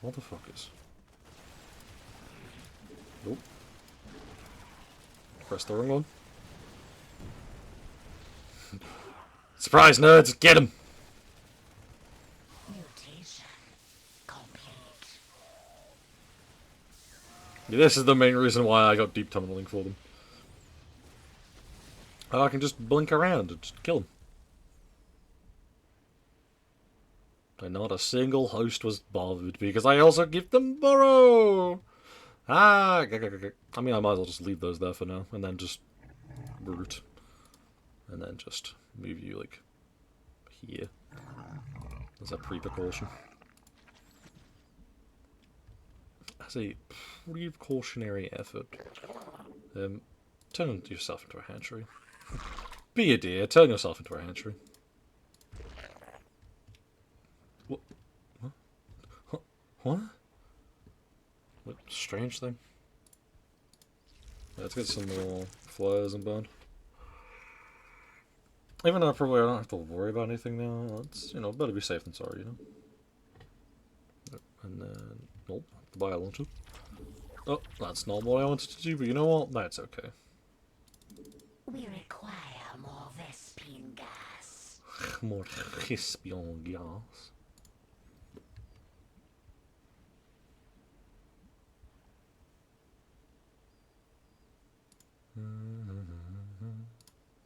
Speaker 2: Motherfuckers. Nope. Press the wrong one. Surprise, nerds! Get him!
Speaker 17: Mutation complete.
Speaker 2: Yeah, this is the main reason why I got deep tunneling for them. I can just blink around and just kill them. And not a single host was bothered because I also give them burrow. I mean, I might as well just leave those there for now, and then just root, and then just move you like here as a pre-precaution, as a precautionary effort. Turn yourself into a hatchery. Be a deer. Turn yourself into a hatchery. What? What? What strange thing? Let's get some more flyers inbound. Even though probably I don't have to worry about anything now, it's, you know, better be safe than sorry, you know? And then, nope, the bio launcher. Oh, that's not what I wanted to do, but you know what? That's okay.
Speaker 17: We require more Vespine gas.
Speaker 2: More Vespine gas.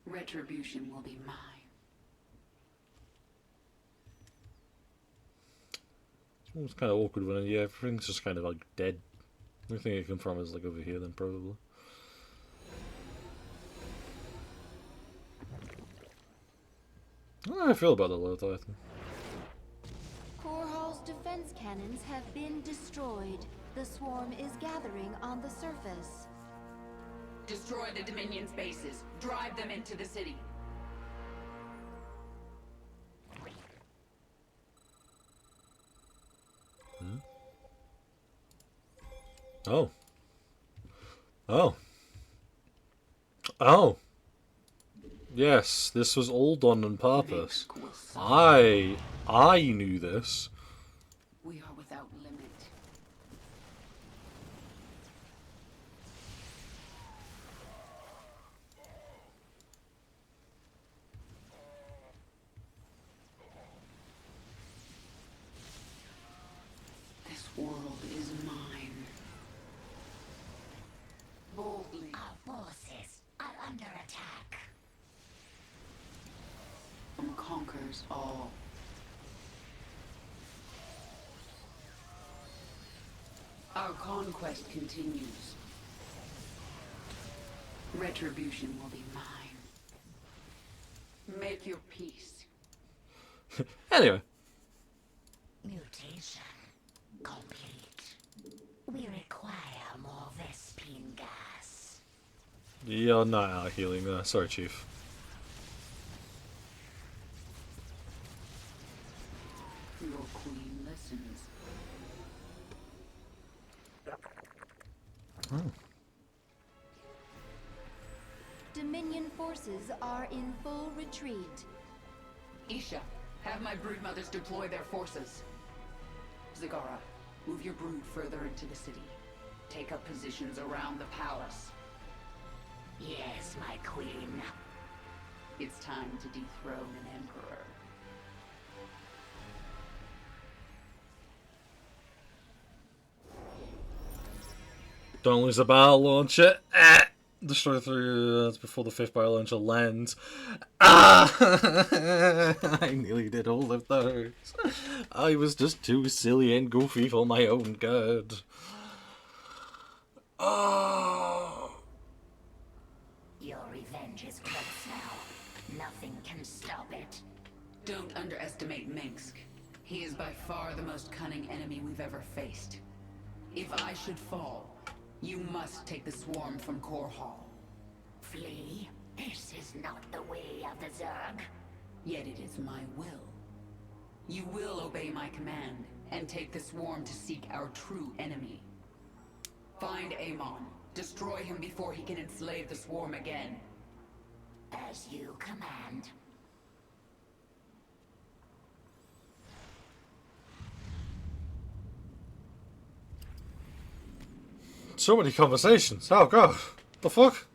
Speaker 5: Retribution will be mine.
Speaker 2: It's kind of awkward when, yeah, everything's just kind of like dead. The only thing it come from is like over here then, probably. I don't know how I feel about the Leviathan.
Speaker 7: Core Hall's defense cannons have been destroyed. The swarm is gathering on the surface.
Speaker 5: Destroy the Dominion's bases. Drive them into the city.
Speaker 2: Oh. Oh. Oh. Yes, this was all done on purpose. I knew this.
Speaker 5: We are without limit. This world is mine. Boldly.
Speaker 17: Our forces are under attack.
Speaker 5: Conquers all. Our conquest continues. Retribution will be mine. Make your peace.
Speaker 2: Anyway.
Speaker 17: Mutation complete. We require more Vespine gas.
Speaker 2: You're not out healing there. Sorry, Chief.
Speaker 5: Your queen listens.
Speaker 2: Oh.
Speaker 7: Dominion forces are in full retreat.
Speaker 5: Isha, Have my broodmothers deploy their forces. Zagara, move your brood further into the city. Take up positions around the palace.
Speaker 17: Yes, my queen.
Speaker 5: It's time to dethrone an emperor.
Speaker 2: Don't lose a battle launcher. Ah! Destroy 3 units before the 5th battle launcher lands. Ah! I nearly did all of those. I was just too silly and goofy for my own good. Oh.
Speaker 17: Your revenge is close now. Nothing can stop it.
Speaker 5: Don't underestimate Minsk. He is by far the most cunning enemy we've ever faced. If I should fall, you must take the swarm from Core Hall.
Speaker 17: Flee? This is not the way of the Zerg.
Speaker 5: Yet it is my will. You will obey my command, and take the swarm to seek our true enemy. Find Amon. Destroy him before he can enslave the swarm again.
Speaker 17: As you command.
Speaker 2: So many conversations. Oh god. The fuck?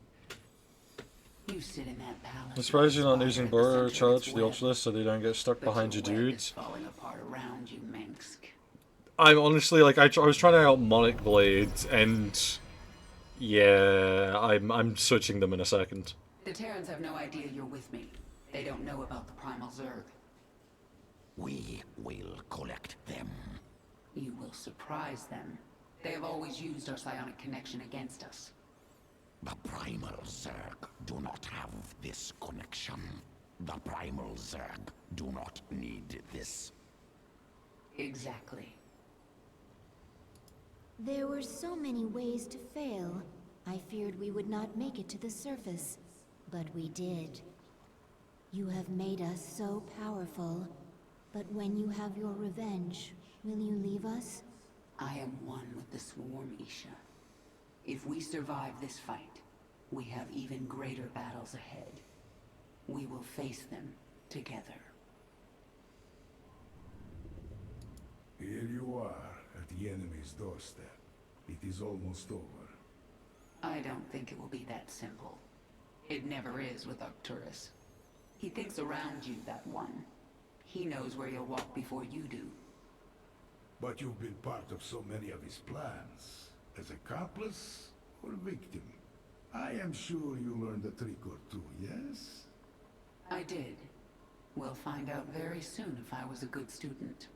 Speaker 5: You sit in that palace.
Speaker 2: I'm surprised you're not using burrow charge for the Ultralisk so they don't get stuck behind your dudes.
Speaker 5: Falling apart around you, Minsk.
Speaker 2: I'm honestly like I was trying out Monic Blades and yeah, I'm switching them in a second.
Speaker 5: The Terrans have no idea you're with me. They don't know about the Primal Zerg.
Speaker 16: We will collect them.
Speaker 5: You will surprise them. They have always used our psionic connection against us.
Speaker 16: The Primal Zerg do not have this connection. The Primal Zerg do not need this.
Speaker 5: Exactly.
Speaker 7: There were so many ways to fail. I feared we would not make it to the surface, but we did. You have made us so powerful, but when you have your revenge, will you leave us?
Speaker 5: I am one with the swarm, Isha. If we survive this fight, we have even greater battles ahead. We will face them together.
Speaker 20: Here you are, at the enemy's doorstep. It is almost over.
Speaker 5: I don't think it will be that simple. It never is with Arcturus. He thinks around you, that one. He knows where you'll walk before you do.
Speaker 20: But you've been part of so many of his plans. As accomplice or victim? I am sure you learned a trick or two, yes?
Speaker 5: I did. We'll find out very soon if I was a good student.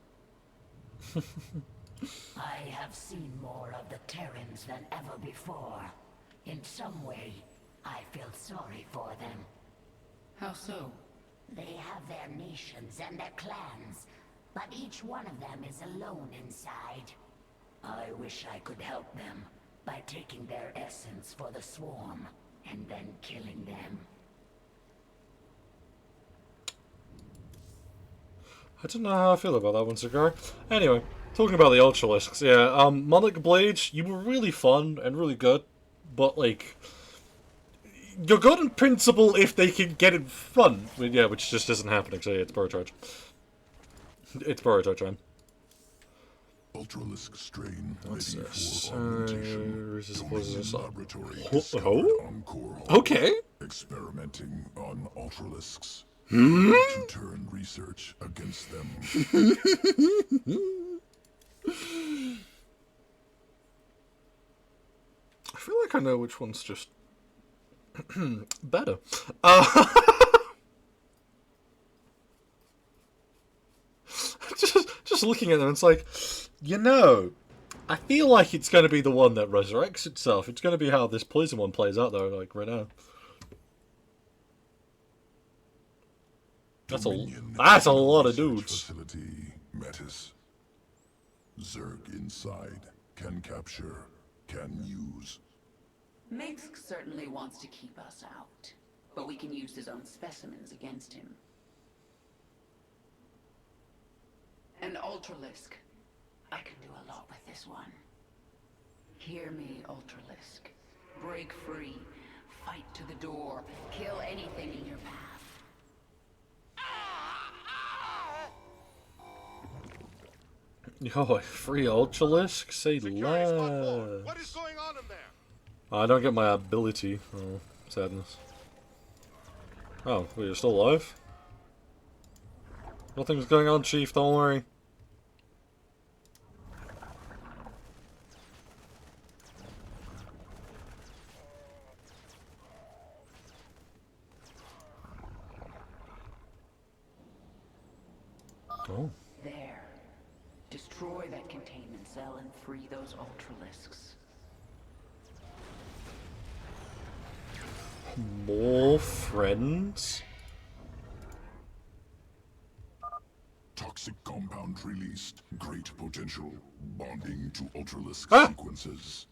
Speaker 17: I have seen more of the Terrans than ever before. In some way, I feel sorry for them.
Speaker 5: How so?
Speaker 17: They have their nations and their clans, but each one of them is alone inside. I wish I could help them by taking their essence for the swarm and then killing them.
Speaker 2: I don't know how I feel about that one, Cigar. Anyway, talking about the Ultralisks, yeah, Monic Blades, you were really fun and really good, but, like, you're good in principle if they can get in front, yeah, which just isn't happening, so yeah, it's Burrow Charge. It's Burrow Charge time.
Speaker 19: Ultralisk strain
Speaker 2: What's
Speaker 19: ready
Speaker 2: this?
Speaker 19: for augmentation.
Speaker 2: This
Speaker 19: Laboratory
Speaker 2: oh?
Speaker 19: discovered on Core Hall.
Speaker 2: Okay.
Speaker 19: Experimenting on Ultralisks.
Speaker 2: Hmm?
Speaker 19: To turn research against them.
Speaker 2: I feel like I know which one's just better. Just looking at them, it's like, you know, I feel like it's going to be the one that resurrects itself. It's going to be how this poison one plays out, though, like right now. That's a lot of dudes.
Speaker 19: Facility, Metis. Zerg inside. Can capture. Can use.
Speaker 5: Minsk certainly wants to keep us out, but we can use his own specimens against him. An Ultralisk. I can do a lot with this one. Hear me, Ultralisk. Break free. Fight to the door. Kill anything in your path.
Speaker 2: Yo, free Ultralisk? Say less.
Speaker 14: What is going on in there?
Speaker 2: I don't get my ability. Oh, sadness. Oh, wait, you're still alive? Nothing's going on, Chief, don't worry. Oh.
Speaker 5: There. Destroy that containment cell and free those Ultralisks.
Speaker 2: More friends?
Speaker 19: Toxic compound released. Great potential. Bonding to Ultralisk sequences.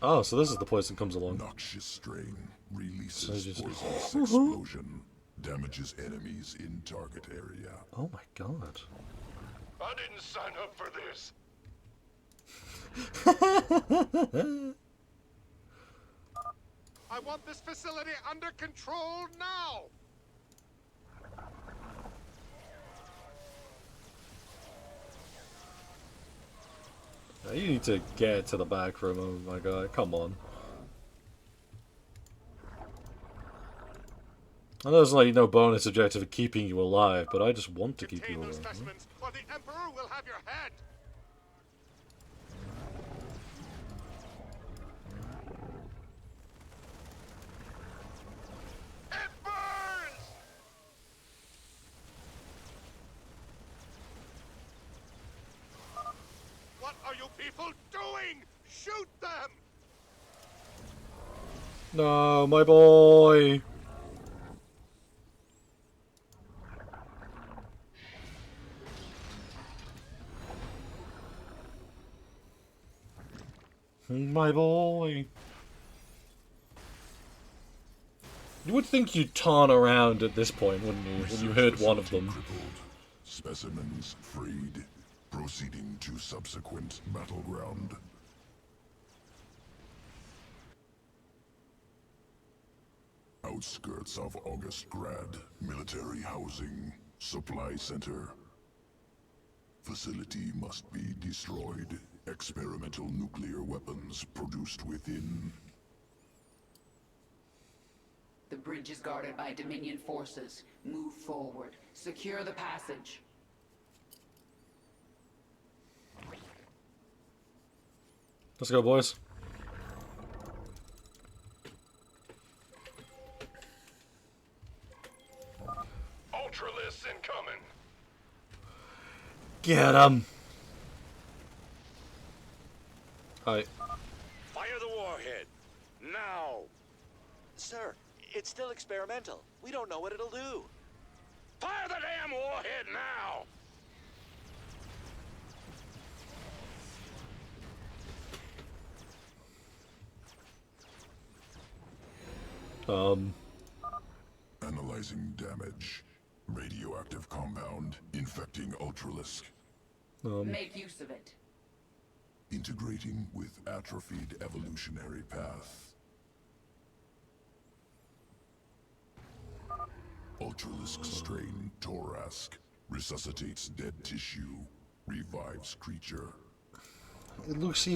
Speaker 2: Oh, so this is the place that comes along.
Speaker 19: Noxious strain. Releases
Speaker 2: So just...
Speaker 19: poisonous explosion. Damages enemies in target area.
Speaker 2: Oh my god.
Speaker 14: I didn't sign up for this. I want this facility under control now.
Speaker 2: Now you need to get to the back room, oh my god, come on. I know there's like no bonus objective of keeping you alive, but I just want to keep you alive.
Speaker 14: Specimens, or the Emperor will have your head. It burns! What are you people doing? Shoot them!
Speaker 2: No, my boy! My boy! You would think you'd turn around at this point, wouldn't you, when you heard one of them?
Speaker 19: Crippled. Specimens freed. Proceeding to subsequent battleground. Outskirts of August Grad. Military housing. Supply center. Facility must be destroyed. Experimental nuclear weapons produced within.
Speaker 5: The bridge is guarded by Dominion forces. Move forward. Secure the passage.
Speaker 2: Let's go, boys.
Speaker 14: Ultralisk incoming.
Speaker 2: Get him! Hi.
Speaker 14: Fire the warhead. Now.
Speaker 21: Sir, it's still experimental. We don't know what it'll do.
Speaker 14: Fire the damn warhead now!
Speaker 19: Analyzing damage. Radioactive compound infecting Ultralisk.
Speaker 5: Make use of it.
Speaker 19: Integrating with atrophied evolutionary path. Ultralisk strain Torask. Resuscitates dead tissue. Revives creature.
Speaker 2: It looks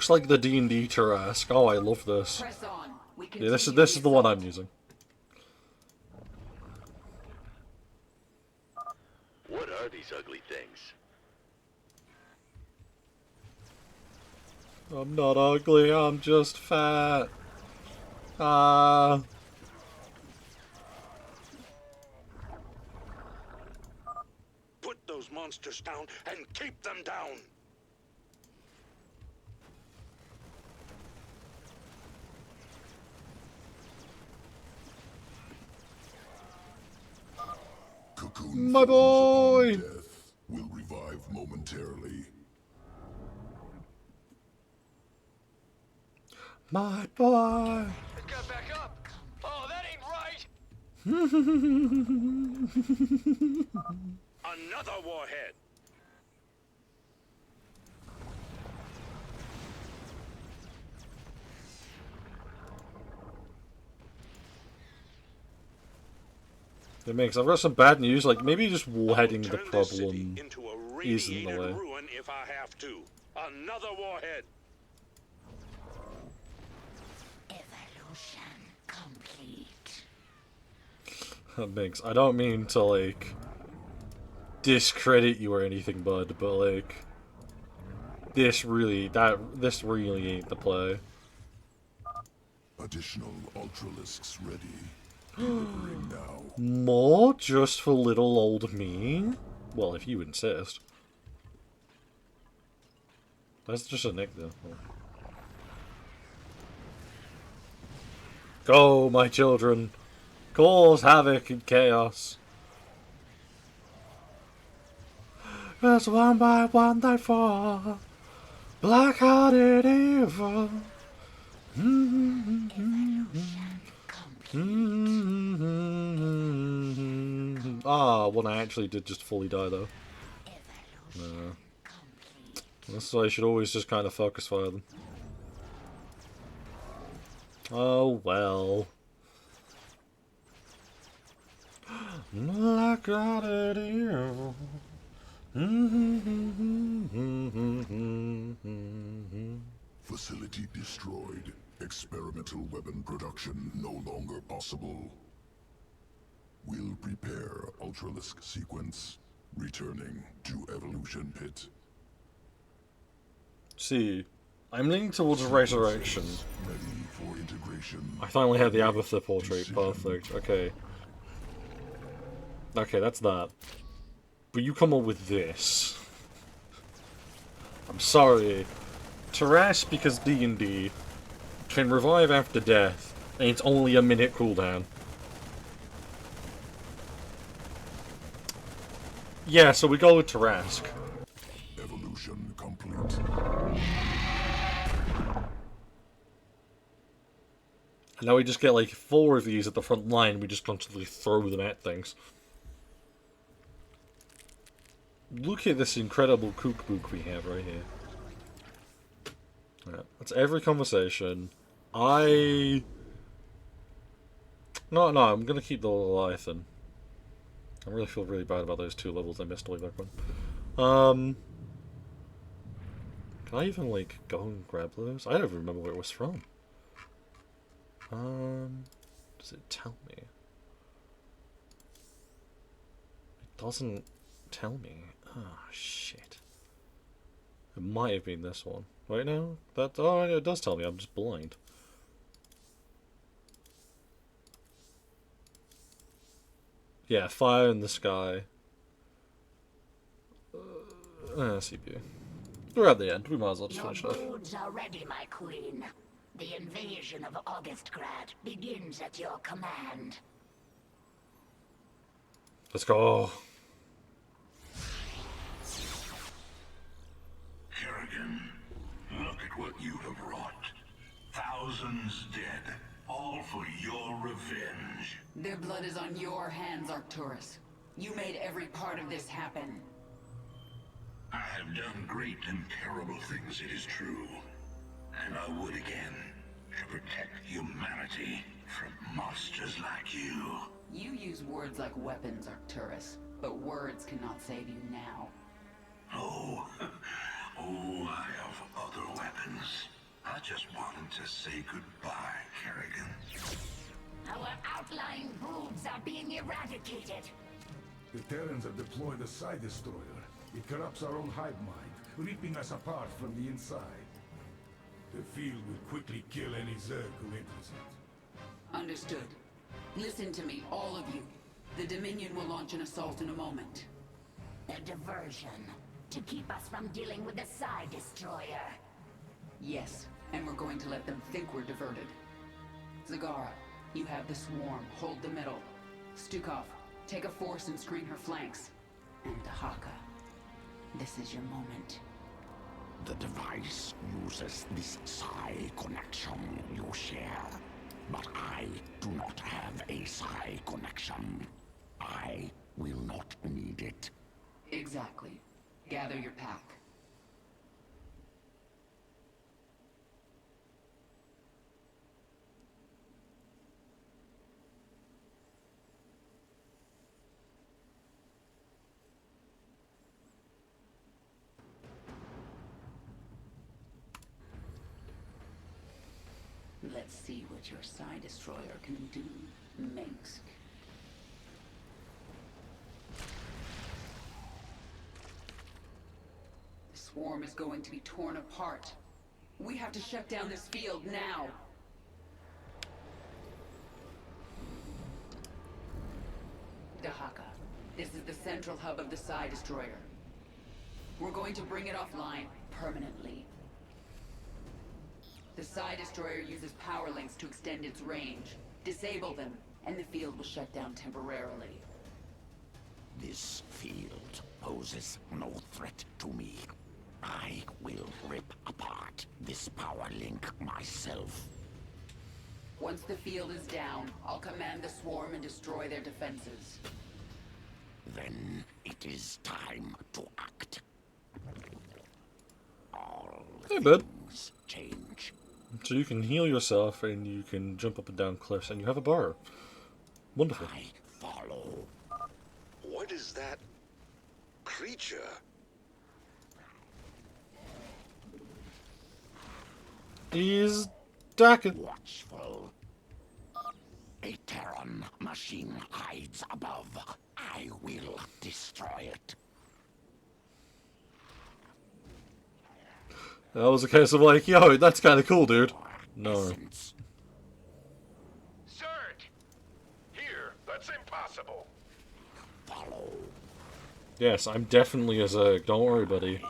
Speaker 2: like the D&D Tarask. Oh, I love this.
Speaker 5: Press on. We
Speaker 2: Yeah, this is the one I'm using.
Speaker 3: What are these ugly things?
Speaker 2: I'm not ugly, I'm just fat.
Speaker 14: Put those monsters down and keep them down.
Speaker 19: Cocoon
Speaker 2: My boy!
Speaker 19: death will revive momentarily.
Speaker 2: My boy!
Speaker 6: It got back up. Oh, that ain't right.
Speaker 14: Another warhead.
Speaker 2: It makes. I've got some bad news. Like, maybe just warheading the problem isn't the way.
Speaker 3: Ruin if I have to. Another warhead.
Speaker 17: Evolution complete.
Speaker 2: That makes. I don't mean to, like, discredit you or anything, bud, but, like, this really ain't the play.
Speaker 19: Additional Ultralisks ready. Delivering now.
Speaker 2: More just for little old me? Well, if you insist. That's just a nick, though. Go, my children. Cause havoc and chaos. As one by one they fall. Black-hearted evil. Ah, one I actually did just fully die, though. No. That's why I should always just kind of focus fire them. Oh, well. Black-hearted evil.
Speaker 19: Facility destroyed. Experimental weapon production no longer possible. We'll prepare Ultralisk sequence. Returning to Evolution Pit.
Speaker 2: See, I'm leaning towards Resurrection.
Speaker 19: Ready for integration.
Speaker 2: I finally have the Abathur portrait. Perfect. Okay. Okay, that's that. But you come up with this. I'm sorry. Taras, because D&D, can revive after death, and it's only a minute cooldown. Yeah, so we go with Tarask.
Speaker 19: Evolution complete.
Speaker 2: And now we just get like 4 of these at the front line, we just constantly throw them at things. Look at this incredible cookbook we have right here. Alright, that's every conversation. No, I'm gonna keep the Leviathan. I really feel really bad about those 2 levels I missed way back when. Can I even, like, go and grab those? I don't remember where it was from. Does it tell me? It doesn't tell me. Ah, shit. It might have been this one. Right now? Oh, it does tell me. I'm just blind. Yeah, fire in the sky. CPU. We're at the end. We might as well just finish off.
Speaker 17: Your broods are ready, my queen. The invasion of Augustgrad begins at your command.
Speaker 2: Let's go.
Speaker 3: Kerrigan, look at what you have wrought. Thousands dead, all for your revenge.
Speaker 5: Their blood is on your hands, Arcturus. You made every part of this happen.
Speaker 3: I have done great and terrible things, it is true. And I would again, to protect humanity from monsters like you.
Speaker 5: You use words like weapons, Arcturus, but words cannot save you now.
Speaker 3: Oh, I have other weapons. I just wanted to say goodbye, Kerrigan.
Speaker 17: Our outlying broods are being eradicated.
Speaker 20: The Terrans have deployed a Psi Destroyer. It corrupts our own hive mind, ripping us apart from the inside. The field will quickly kill any Zerg who enters it.
Speaker 5: Understood. Listen to me, all of you. The Dominion will launch an assault in a moment.
Speaker 17: A diversion, to keep us from dealing with the Psi Destroyer.
Speaker 5: Yes, and we're going to let them think we're diverted. Zagara, you have the swarm. Hold the middle. Stukov, take a force and screen her flanks. And Dahaka, this is your moment.
Speaker 16: The device uses this psi connection you share. But I do not have a psi connection. I will not need it.
Speaker 5: Exactly. Gather your pack. Let's see what your Side Destroyer can do, Minsk. The swarm is going to be torn apart. We have to shut down this field now. Dahaka, this is the central hub of the Side Destroyer. We're going to bring it offline permanently. The Side Destroyer uses power links to extend its range. Disable them, and the field will shut down temporarily.
Speaker 16: This field poses no threat to me. I will rip apart this power link myself.
Speaker 5: Once the field is down, I'll command the swarm and destroy their defenses.
Speaker 16: Then it is time to act. All
Speaker 2: Hey, bud.
Speaker 16: things change.
Speaker 2: So you can heal yourself, and you can jump up and down cliffs, and you have a bar. Wonderful.
Speaker 16: I follow.
Speaker 3: What is that creature?
Speaker 2: He's Dakin.
Speaker 16: Watchful. A Terran machine hides above. I will destroy it.
Speaker 2: That was a case of like, yo, that's kind of cool, dude. No.
Speaker 14: Zerg! Here, that's impossible.
Speaker 16: Follow.
Speaker 2: Yes, I'm definitely a Zerg. Don't worry, buddy.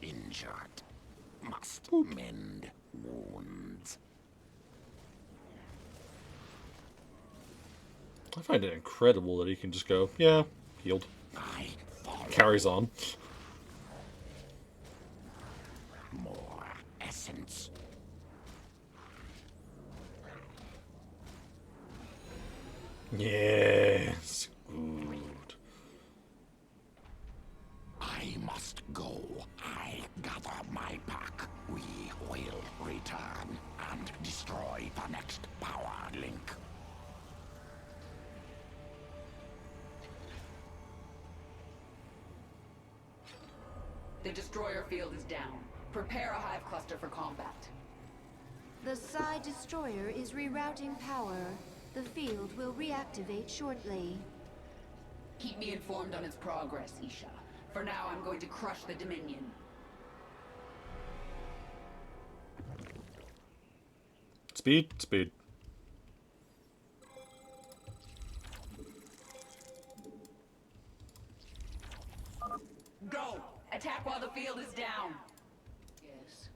Speaker 16: Injured. Must mend wounds.
Speaker 2: I find it incredible that he can just go, yeah, healed. Carries on.
Speaker 16: More essence.
Speaker 2: Yes. Good.
Speaker 16: I must go. I gather my pack. We will return and destroy the next power link.
Speaker 5: The destroyer field is down. Prepare a hive cluster for combat.
Speaker 7: The Side Destroyer is rerouting power. The field will reactivate shortly.
Speaker 5: Keep me informed on its progress, Isha. For now, I'm going to crush the Dominion.
Speaker 2: Speed, speed.
Speaker 5: Go! Attack while the field is down! Yes.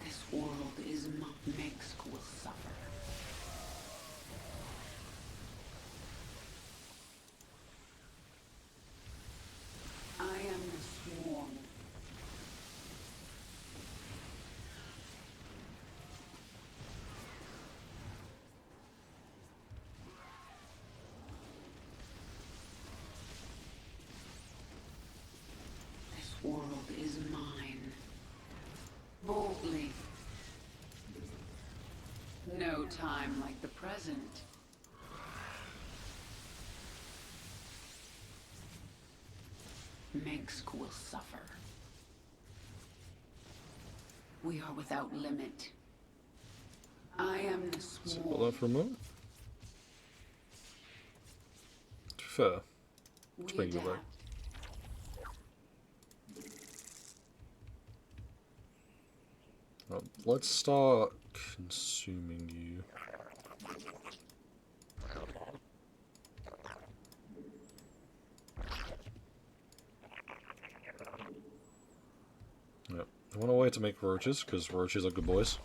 Speaker 5: This world is not Minsk will suffer. I am the swarm. This world is mine. Boldly. No time like the present. Minsk will suffer. We are without limit. I am the swarm.
Speaker 2: Hold on for a moment. To be fair, let's bring you back. Well, let's start consuming you. Yep. I want a way to make roaches, because roaches are good boys.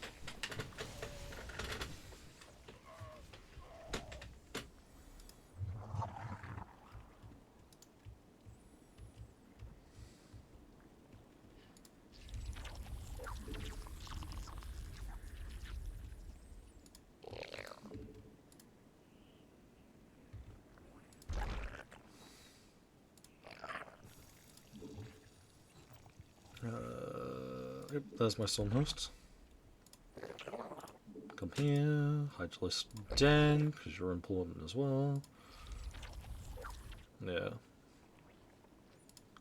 Speaker 2: Yep, there's my Stormhost. Come here, hide list den, because you're important as well. Yeah.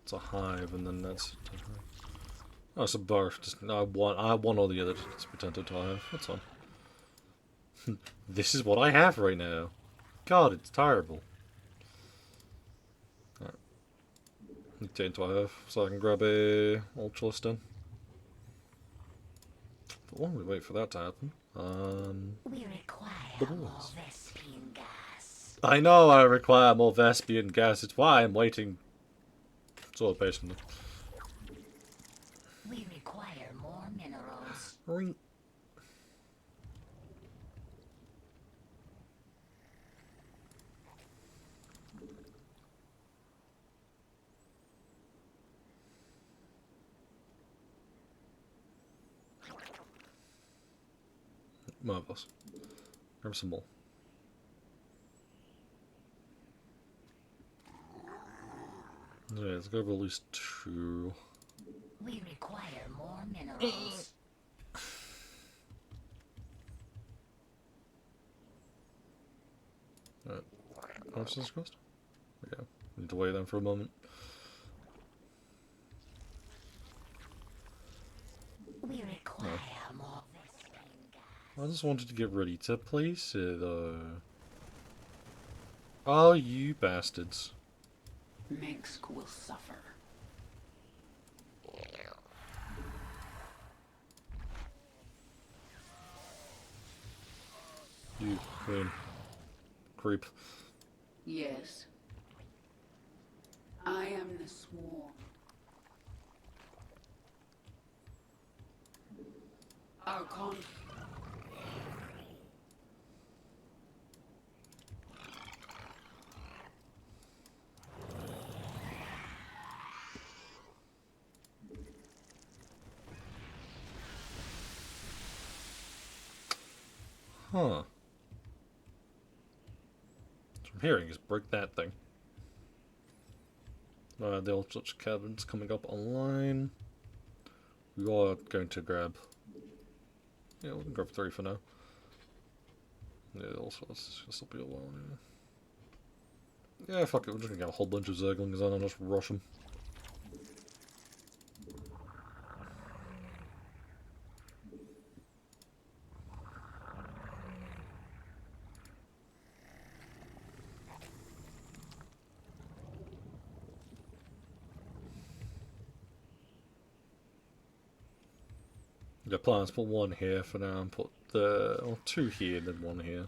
Speaker 2: It's a hive, and then that's... Oh, it's a both. I want all the other pretended to have. That's fine. This is what I have right now. God, it's terrible. Alright. What tent do I have? So I can grab a Ultralist then. But while we wait for that to happen,
Speaker 17: we require
Speaker 2: the
Speaker 17: more
Speaker 2: boys.
Speaker 17: Vespian gas.
Speaker 2: I know I require more Vespian gas. It's why I'm waiting so patiently.
Speaker 17: We require more minerals.
Speaker 2: Ring. Marvelous. Grab some more. Yeah, let's grab at least 2.
Speaker 17: We require more minerals.
Speaker 2: Alright. Consciousness quest? Yeah. Need to wait then for a moment.
Speaker 17: We require more.
Speaker 2: I just wanted to get ready to place it. Oh, you bastards.
Speaker 5: Mengsk will suffer.
Speaker 2: You queen. Creep.
Speaker 5: Yes. I am the swarm. Our con.
Speaker 2: Huh. What I'm hearing is break that thing. The old such cabin's coming up online. We are going to grab. Yeah, we can grab 3 for now. Yeah, also, this will be a while anyway. Yeah, fuck it, we're just gonna get a whole bunch of Zerglings on and just rush them. The plans put 1 here for now and put the 2 here and then 1 here.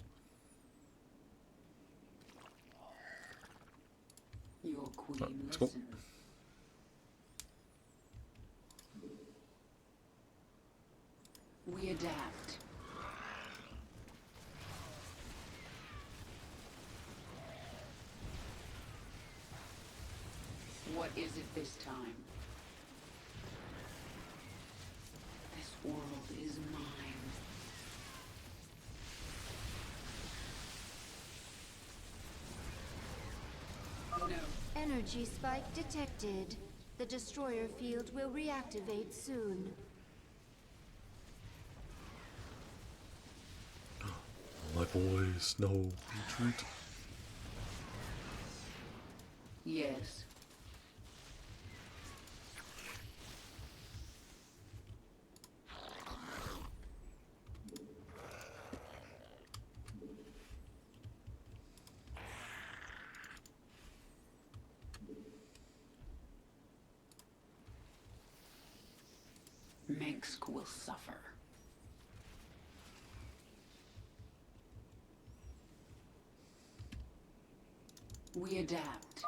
Speaker 5: Your queen
Speaker 2: Right, let's go.
Speaker 5: We adapt. What is it this time? This world is mine. No.
Speaker 7: Energy spike detected. The destroyer field will reactivate soon.
Speaker 2: My boys, no retreat.
Speaker 5: Yes. Mengsk will suffer. We adapt.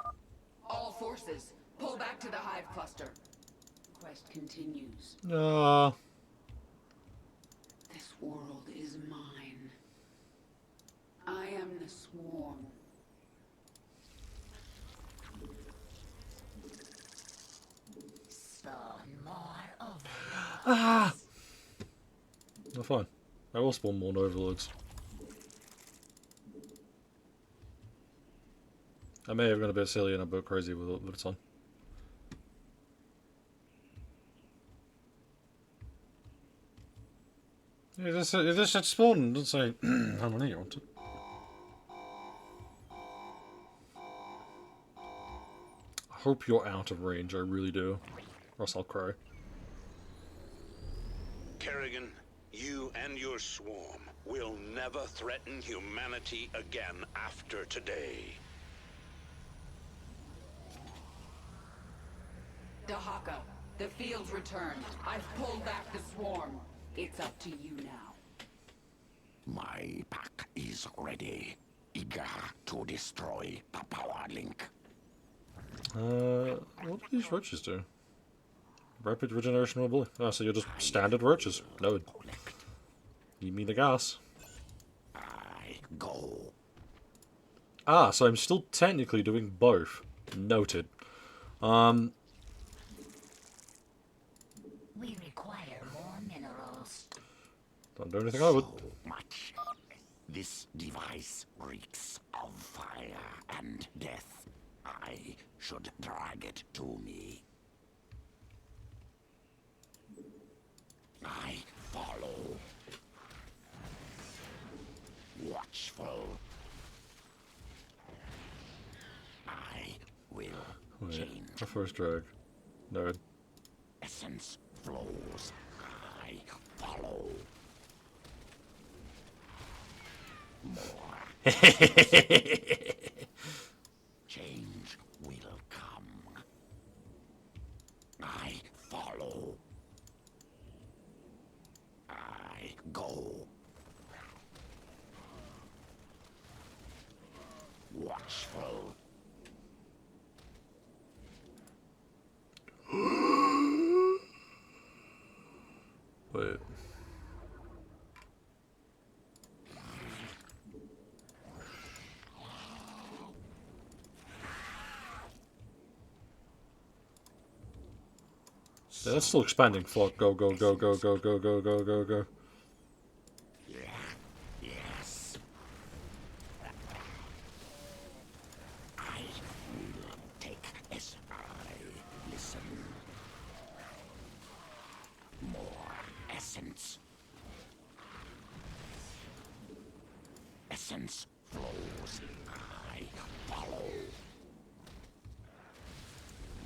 Speaker 5: All forces, pull back to the hive cluster. Quest continues. This world is mine. I am the swarm.
Speaker 17: Spawn more overlords.
Speaker 2: Ah! No, fine. I will spawn more overlords. I may have gone a bit silly and a bit crazy with it, but it's fine. Yeah, this said spawn, doesn't say how many you wanted. I hope you're out of range, I really do. Or else I'll cry.
Speaker 3: Kerrigan, you and your swarm will never threaten humanity again after today.
Speaker 5: Dahaka, the field's returned. I've pulled back the swarm. It's up to you now.
Speaker 16: My pack is ready, eager to destroy the power link.
Speaker 2: What do these roaches do? Rapid regeneration mobility. Oh, so you're just standard roaches. No. You mean the gas.
Speaker 16: I go.
Speaker 2: Ah, so I'm still technically doing both. Noted.
Speaker 17: We require more minerals.
Speaker 2: Don't do anything I would.
Speaker 16: So much. This device reeks of fire and death. I should drag it to me. I follow. Watchful. I will change.
Speaker 2: My first drag. No.
Speaker 16: Essence flows. I follow. More. Change will come. I follow. I go. Watchful.
Speaker 2: Wait. Yeah, that's still expanding. Flock. Go, go, go, go, go, go, go, go, go, go.
Speaker 16: Yes. I will take as I listen. More essence. Essence flows. I follow.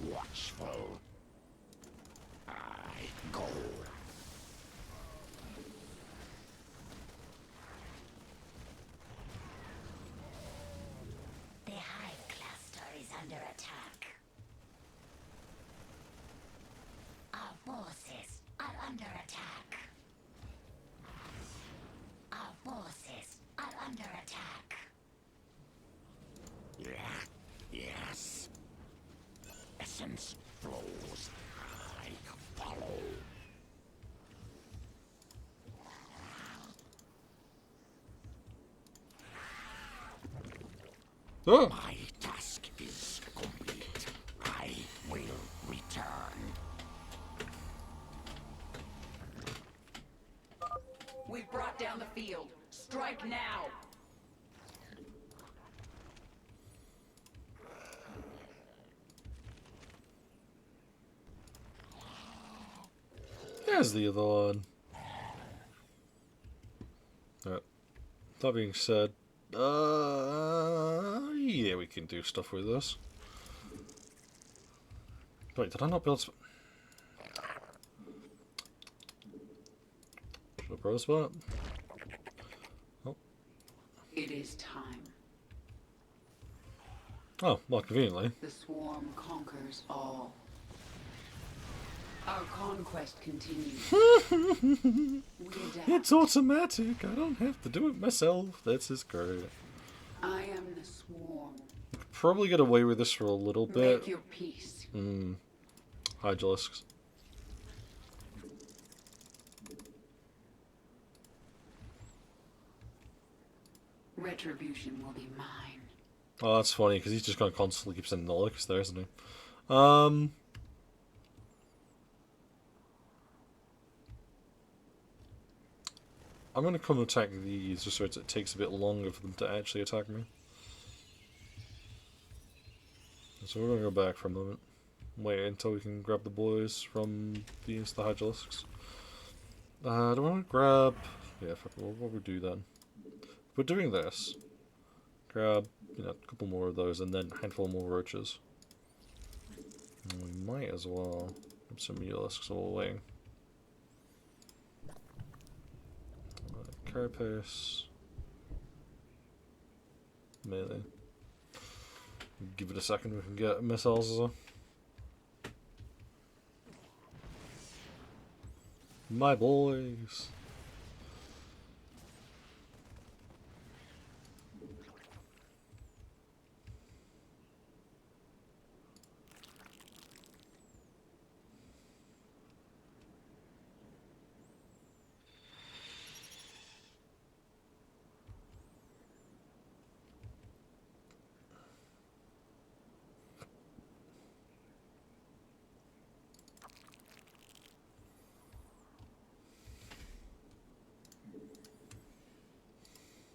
Speaker 16: Watchful. I go.
Speaker 17: The hive cluster is under attack. Our forces are under attack. Our forces are under attack.
Speaker 16: Yes. Essence flows. I follow.
Speaker 2: Oh.
Speaker 16: My task is complete. I will return.
Speaker 5: We've brought down the field. Strike now!
Speaker 2: There's the other one. Alright. That being said, yeah, we can do stuff with this. Wait, did I not build? Should I build a spot? Oh.
Speaker 5: It is time.
Speaker 2: Oh, well, conveniently.
Speaker 5: The swarm conquers all. Our conquest continues. We adapt.
Speaker 2: It's automatic. I don't have to do it myself. That's just great.
Speaker 5: I am the swarm.
Speaker 2: Probably get away with this for a little bit.
Speaker 5: Make your peace.
Speaker 2: Hydralisks.
Speaker 5: Retribution will be mine.
Speaker 2: Oh, that's funny, because he's just going to constantly keep sending the licks there, isn't he? I'm going to come attack these, just so it takes a bit longer for them to actually attack me. So we're going to go back for a moment. Wait until we can grab the boys from the Hydralisks. Do I want to grab... Yeah, fuck it, what would we do then? If we're doing this, grab, you know, a couple more of those and then a handful more roaches. And we might as well grab some Mulisks while we're waiting. Carapace. Melee. Give it a second, we can get missiles as well. My boys.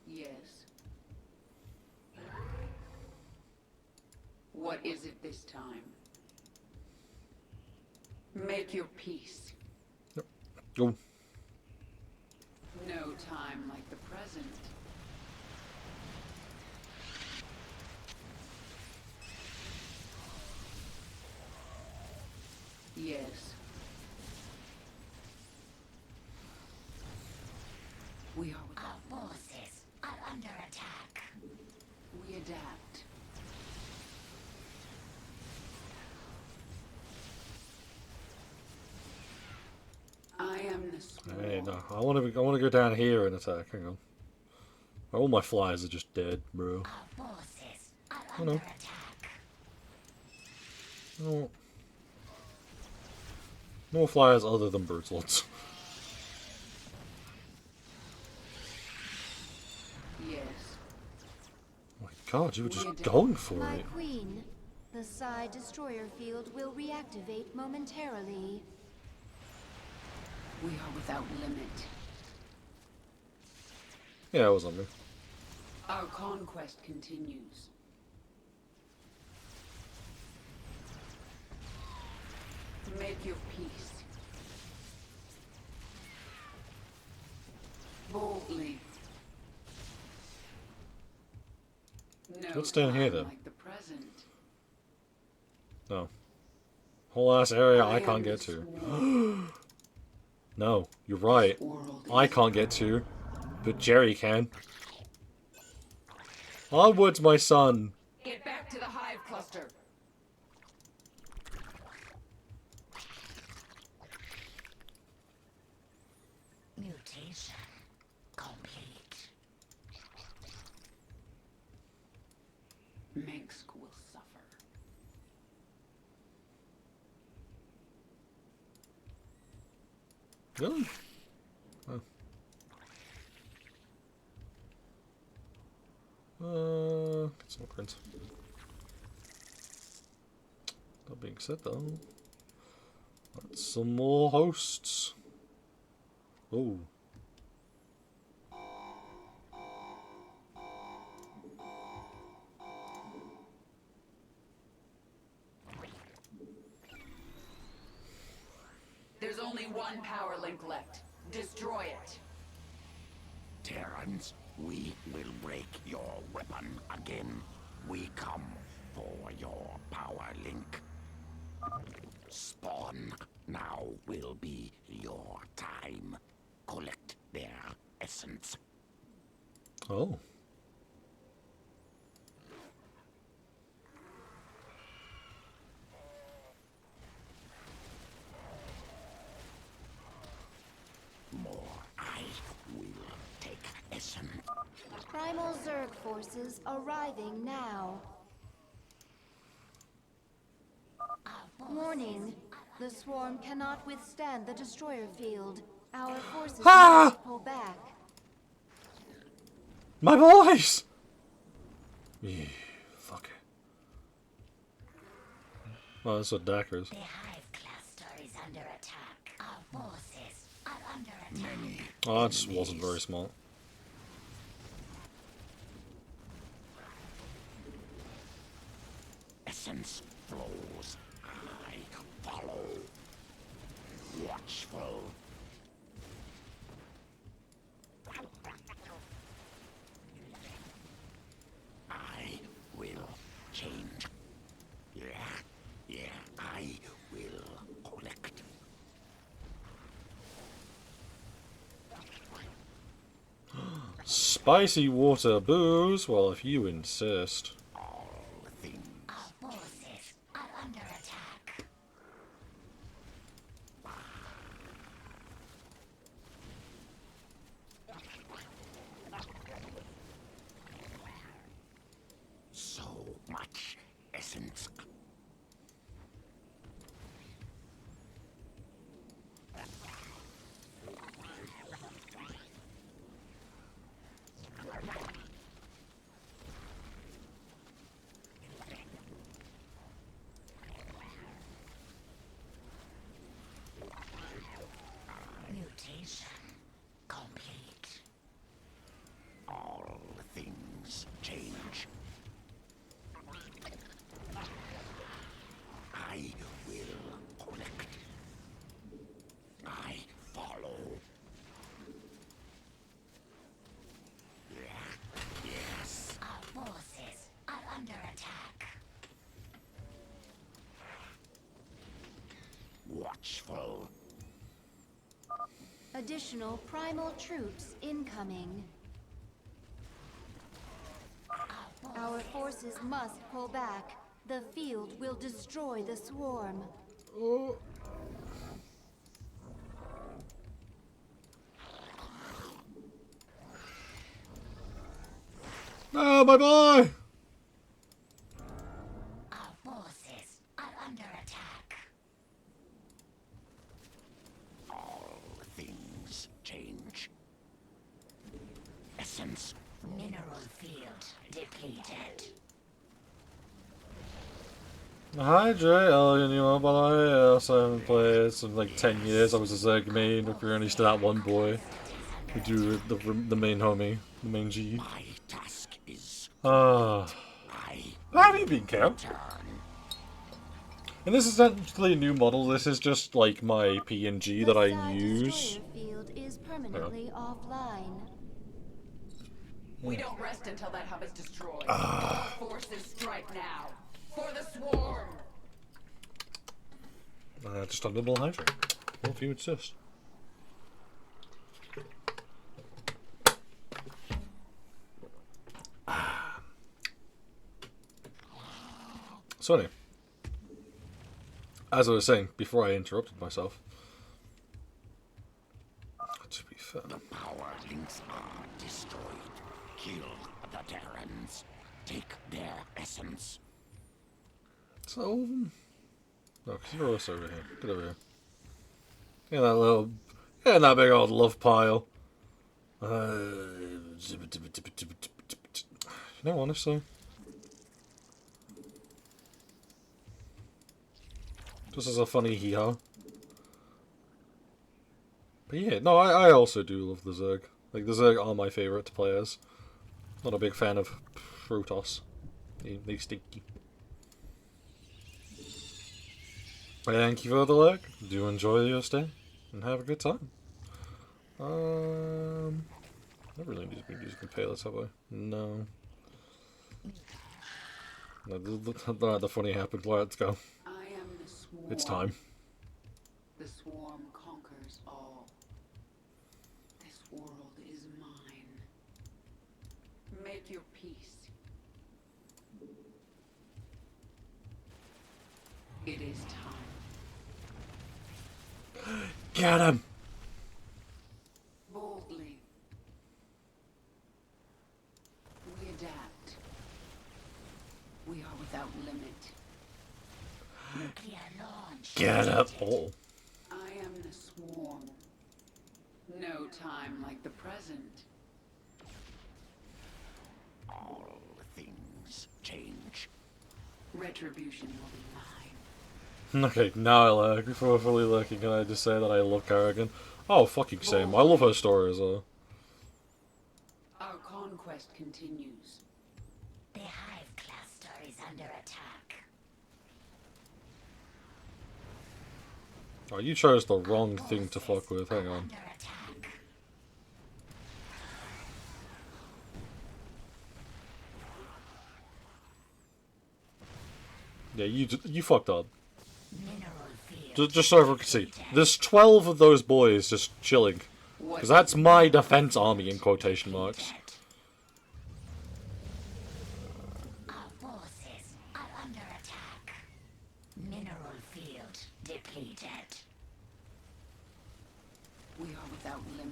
Speaker 5: Yes. What is it this time? Make your peace.
Speaker 2: Go.
Speaker 5: No time like the present. Yes. We are with
Speaker 17: Our forces are under attack.
Speaker 5: We adapt. I am the swarm.
Speaker 2: Hey, no, I want to go down here and attack. Hang on. All my flies are just dead, bro.
Speaker 17: Our forces are
Speaker 2: Oh,
Speaker 17: under
Speaker 2: no.
Speaker 17: attack.
Speaker 2: No. No flies other than bird slots.
Speaker 5: Yes.
Speaker 2: My God, you were just going for
Speaker 7: My
Speaker 2: it.
Speaker 7: queen, the Psi destroyer field will reactivate momentarily.
Speaker 5: We are without limit.
Speaker 2: Yeah, it was on me.
Speaker 5: Our conquest continues. Make your peace. Boldly. No
Speaker 2: Let's stand here,
Speaker 5: time
Speaker 2: then.
Speaker 5: like the present.
Speaker 2: No. Whole ass area
Speaker 5: I
Speaker 2: I can't
Speaker 5: am
Speaker 2: get
Speaker 5: the
Speaker 2: to. No, you're right. I can't get to, but Jerry can. Onwards, my son.
Speaker 5: Get back to the hive cluster.
Speaker 17: Mutation complete.
Speaker 5: Mengsk will suffer.
Speaker 2: Really? Oh. Get some prints. That being said, though, let's some more hosts. Oh.
Speaker 5: There's only one power link left. Destroy it.
Speaker 16: Terrans, we will break your weapon again. We come for your power link. Spawn now will be your time. Collect their essence.
Speaker 2: Oh.
Speaker 16: More I will take essence.
Speaker 7: Primal Zerg forces arriving now. Warning. The swarm cannot withstand the destroyer field. Our forces must pull back.
Speaker 2: My boys! Yeah, fuck it. Oh, that's what Dacker is.
Speaker 17: The hive cluster is under attack. Our forces are under attack.
Speaker 2: Oh, that just wasn't very smart.
Speaker 16: Essence flows. I follow. Watchful. I will change. Yeah, I will collect.
Speaker 2: Spicy water booze? Well, if you insist.
Speaker 17: Our forces are under attack.
Speaker 16: So much essence.
Speaker 17: Mutation complete.
Speaker 16: All things change. I will collect. I follow. Yes.
Speaker 17: Our forces are under attack.
Speaker 16: Watchful.
Speaker 7: Additional primal troops incoming. Our forces must pull back. The field will destroy the swarm.
Speaker 2: Oh. No, bye bye.
Speaker 17: Our forces are under attack.
Speaker 16: All things change. Essence.
Speaker 17: Mineral field depleted.
Speaker 2: Hi Jay, Elliot, you know, by the way, I also haven't played in like 10 years. I was a Zerg main, if you're only to that one boy. We do the main homie, the main G.
Speaker 16: My task is.
Speaker 2: How have you been, Cam? And this is actually a new model, this is just like my PNG that I use.
Speaker 7: The field is permanently offline.
Speaker 5: We don't rest until that hub is destroyed. All forces strike now. For the swarm!
Speaker 2: Just a little hydrate. Well, if you insist. So anyway, as I was saying before I interrupted myself, to be fair,
Speaker 16: The power links are destroyed. Kill the Terrans. Take their essence.
Speaker 2: so no, because you're also over here. Get over here. Yeah, that little, yeah, that big old love pile. You know, honestly, just as a funny hee-haw. But yeah, no, I also do love the Zerg. Like, the Zerg are my favourite to play as. Not a big fan of Protoss. They stinky. Thank you for the like. Do enjoy your stay and have a good time. Never really need to be using payloads, have I? No. No, the funny happened. Let's go.
Speaker 5: I am the swarm.
Speaker 2: It's time.
Speaker 5: The swarm conquers all. This world is mine. Make your peace. It is time.
Speaker 2: Get him!
Speaker 5: Boldly. We adapt. We are without limit.
Speaker 17: Nuclear launch.
Speaker 2: Get up! Oh.
Speaker 5: I am the swarm. No time like the present.
Speaker 16: All things change.
Speaker 5: Retribution will be mine.
Speaker 2: Okay, now I lurk. Before fully lurking, can I just say that I love Kerrigan? Oh, fucking same. I love her story as well.
Speaker 5: Our conquest continues.
Speaker 17: The hive cluster is under attack.
Speaker 2: Oh, you chose the wrong thing to fuck with. Hang on.
Speaker 17: Under attack.
Speaker 2: Yeah, you fucked up.
Speaker 17: Mineral field.
Speaker 2: Just so everyone can see. There's 12 of those boys just chilling. Because that's my defense army in quotation marks.
Speaker 5: without limit.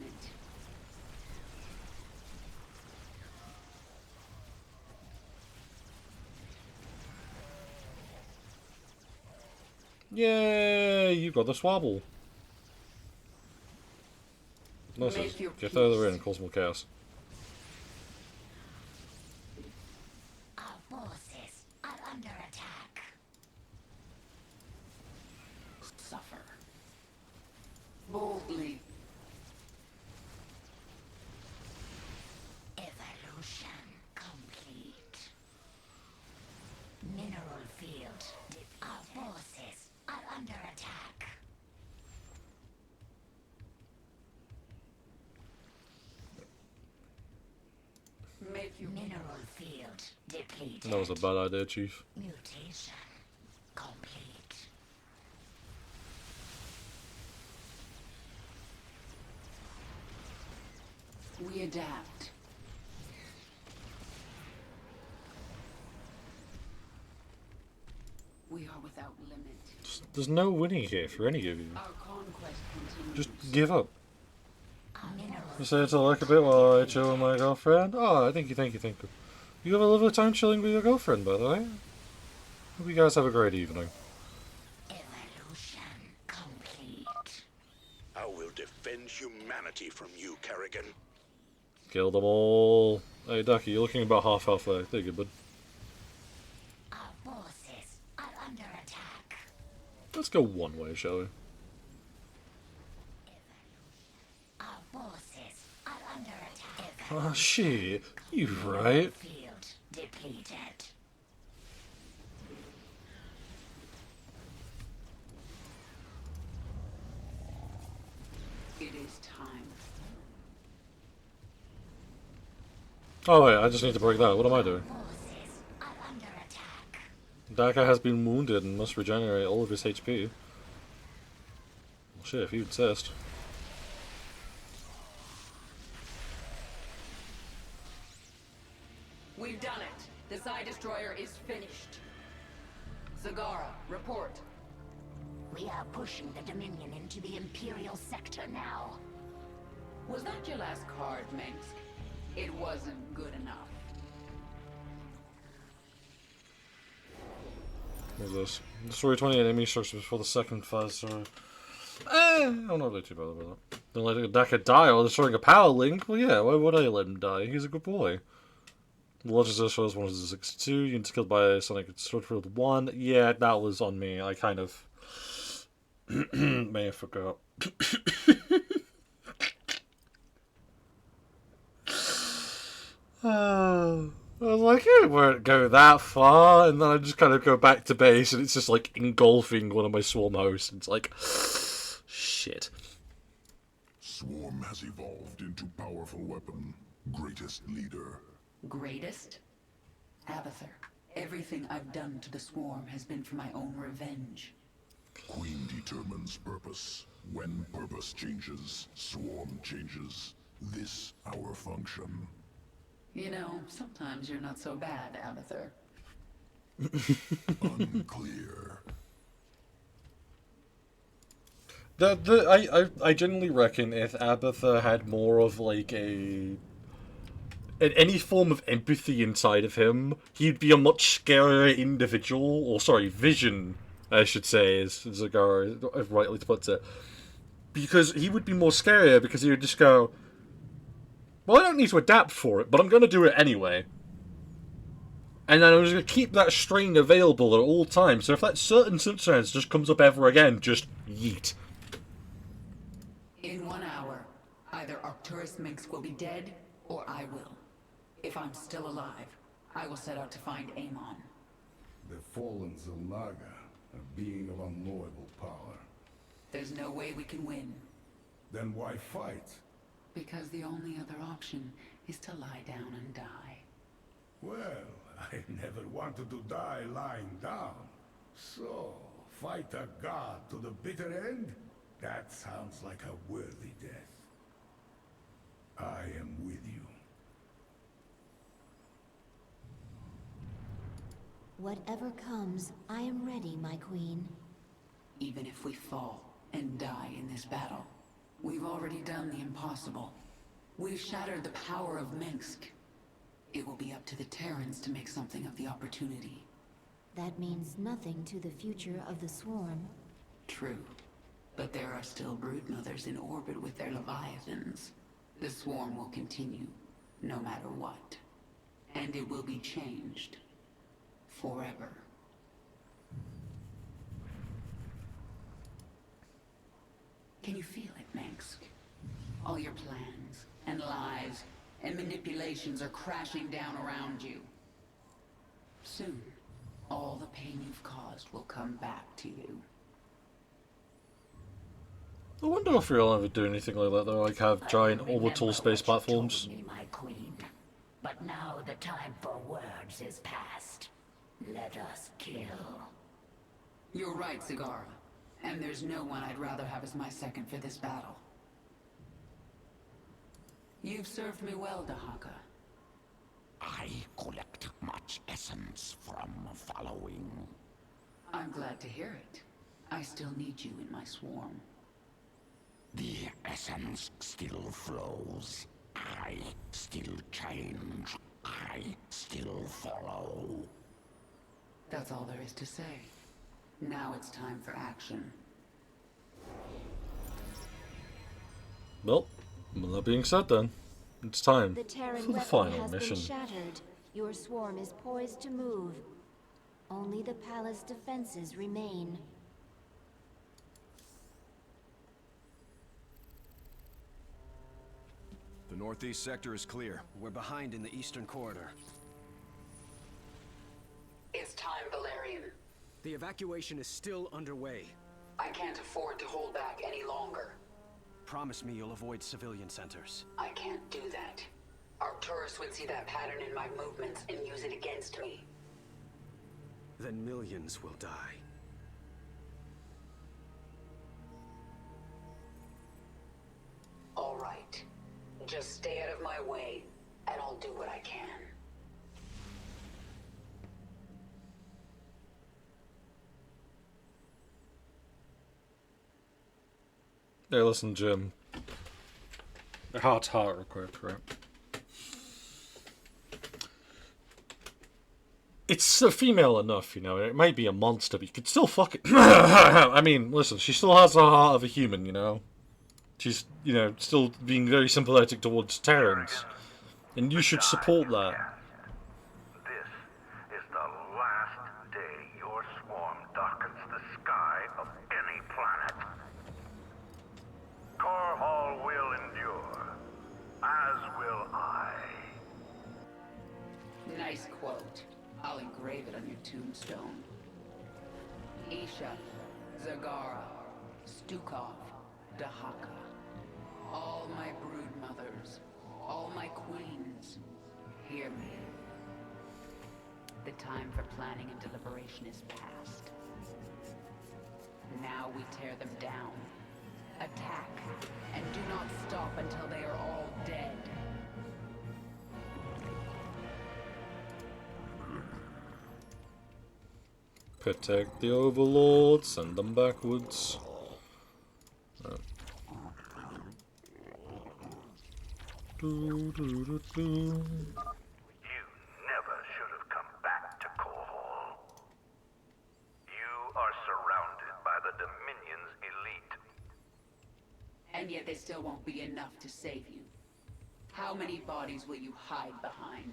Speaker 2: Yay! You got the swabble. Nice. Get further in and cause more chaos.
Speaker 17: Our forces are under attack.
Speaker 5: Suffer. Boldly.
Speaker 17: Evolution complete. Mineral field. Our forces are under attack. Mineral field depleted.
Speaker 2: That was a bad idea, Chief.
Speaker 17: Mutation complete.
Speaker 5: We adapt. We are without limit.
Speaker 2: There's no winning here for any of you.
Speaker 5: Our conquest continues.
Speaker 2: Just give up. You say to like a bit while I chill with my girlfriend? Oh, thank you, thank you, thank you. You have a lovely time chilling with your girlfriend, by the way. Hope you guys have a great evening.
Speaker 17: Evolution complete.
Speaker 3: I will defend humanity from you, Kerrigan.
Speaker 2: Kill them all. Hey, Ducky, you're looking about half health there. There you go, bud.
Speaker 17: Our forces are under attack.
Speaker 2: Let's go one way, shall we?
Speaker 17: Our forces are under attack.
Speaker 2: Oh, shit. You right.
Speaker 17: Field depleted.
Speaker 5: It is time.
Speaker 2: Oh, wait, I just need to break that. What am I doing?
Speaker 17: Forces are under attack.
Speaker 2: Daka has been wounded and must regenerate all of his HP. Well, shit, if you insist.
Speaker 5: We've done it. The Psi Destroyer is finished. Zagara, report.
Speaker 17: We are pushing the Dominion into the Imperial sector now.
Speaker 5: Was that your last card, Minsk? It wasn't good enough.
Speaker 2: What's this? Destroy 20 enemy structures before the second phase, so... I'm not really too bad about that. Then letting Daka die while destroying a power link? Well, yeah, why would I let him die? He's a good boy. The Legends shows 162, units killed by Sonic Swordfield 1. Yeah, that was on me. I kind of... may have forgot. I was like, it won't go that far, and then I just kind of go back to base, and it's just like engulfing one of my swarm hosts. And it's like, shit.
Speaker 19: Swarm has evolved into powerful weapon. Greatest leader.
Speaker 5: Greatest? Abathur, everything I've done to the Swarm has been for my own revenge.
Speaker 19: Queen determines purpose. When purpose changes, swarm changes. This our function.
Speaker 5: You know, sometimes you're not so bad, Abathur.
Speaker 19: Unclear.
Speaker 2: I genuinely reckon if Abathur had more of like any form of empathy inside of him, he'd be a much scarier individual, or sorry, vision, I should say, as Zagara rightly puts it. Because he would be more scarier because he would just go, well, I don't need to adapt for it, but I'm going to do it anyway. And then I'm just going to keep that strain available at all times, so if that certain circumstance just comes up ever again, just yeet.
Speaker 5: In 1 hour, either Arcturus Minsk will be dead, or I will. If I'm still alive, I will set out to find Amon.
Speaker 20: The fallen Zalnaga, a being of unknowable power.
Speaker 5: There's no way we can win.
Speaker 20: Then why fight?
Speaker 5: Because the only other option is to lie down and die.
Speaker 20: Well, I never wanted to die lying down. So, fight a god to the bitter end? That sounds like a worthy death. I am with you.
Speaker 7: Whatever comes, I am ready, my queen.
Speaker 5: Even if we fall and die in this battle, We've already done the impossible. We've shattered the power of Minsk. It will be up to the Terrans to make something of the opportunity.
Speaker 7: That means nothing to the future of the Swarm.
Speaker 5: True. But there are still broodmothers in orbit with their leviathans. The Swarm will continue, no matter what. And it will be changed. Forever. Can you feel it, Minsk? All your plans, and lies, and manipulations are crashing down around you. Soon, all the pain you've caused will come back to you.
Speaker 2: I wonder if we'll ever do anything like that, though, like have giant orbital space platforms.
Speaker 17: Me, my queen. But now the time for words is past. Let us kill.
Speaker 5: You're right, Zagara. And there's no one I'd rather have as my second for this battle. You've served me well, Dahaka.
Speaker 16: I collect much essence from following.
Speaker 5: I'm glad to hear it. I still need you in my swarm.
Speaker 16: The essence still flows. I still change. I still follow.
Speaker 5: That's all there is to say. Now it's time for action.
Speaker 2: Well, with that being said then, it's time
Speaker 7: The Terran
Speaker 2: for the
Speaker 7: weapon
Speaker 2: final
Speaker 7: has
Speaker 2: mission.
Speaker 7: been shattered. Your swarm is poised to move. Only the palace defenses remain.
Speaker 9: The northeast sector is clear. We're behind in the eastern corridor.
Speaker 5: It's time, Valerian.
Speaker 11: The evacuation is still underway.
Speaker 5: I can't afford to hold back any longer.
Speaker 11: Promise me you'll avoid civilian centers.
Speaker 5: I can't do that. Arcturus would see that pattern in my movements and use it against me.
Speaker 11: Then millions will die.
Speaker 5: All right. Just stay out of my way, and I'll do what I can.
Speaker 2: Hey, listen, Jim. Heart to heart real quick, right? It's female enough, you know. It might be a monster, but you could still fuck it. I mean, listen, she still has the heart of a human, you know. She's, you know, still being very sympathetic towards Terrans. And you should support that.
Speaker 3: This is the last day your swarm darkens the sky of any planet. Korhal will endure, as will I.
Speaker 5: Nice quote. I'll engrave it on your tombstone. Isha, Zagara, Stukov, Dahaka. All my brood mothers, all my queens, hear me. The time for planning and deliberation is past. Now we tear them down. Attack, and do not stop until they are all dead.
Speaker 2: Protect the Overlord, send them backwards.
Speaker 3: You never should have come back to Korhal. You are surrounded by the Dominion's elite.
Speaker 5: And yet they still won't be enough to save you. How many bodies will you hide behind?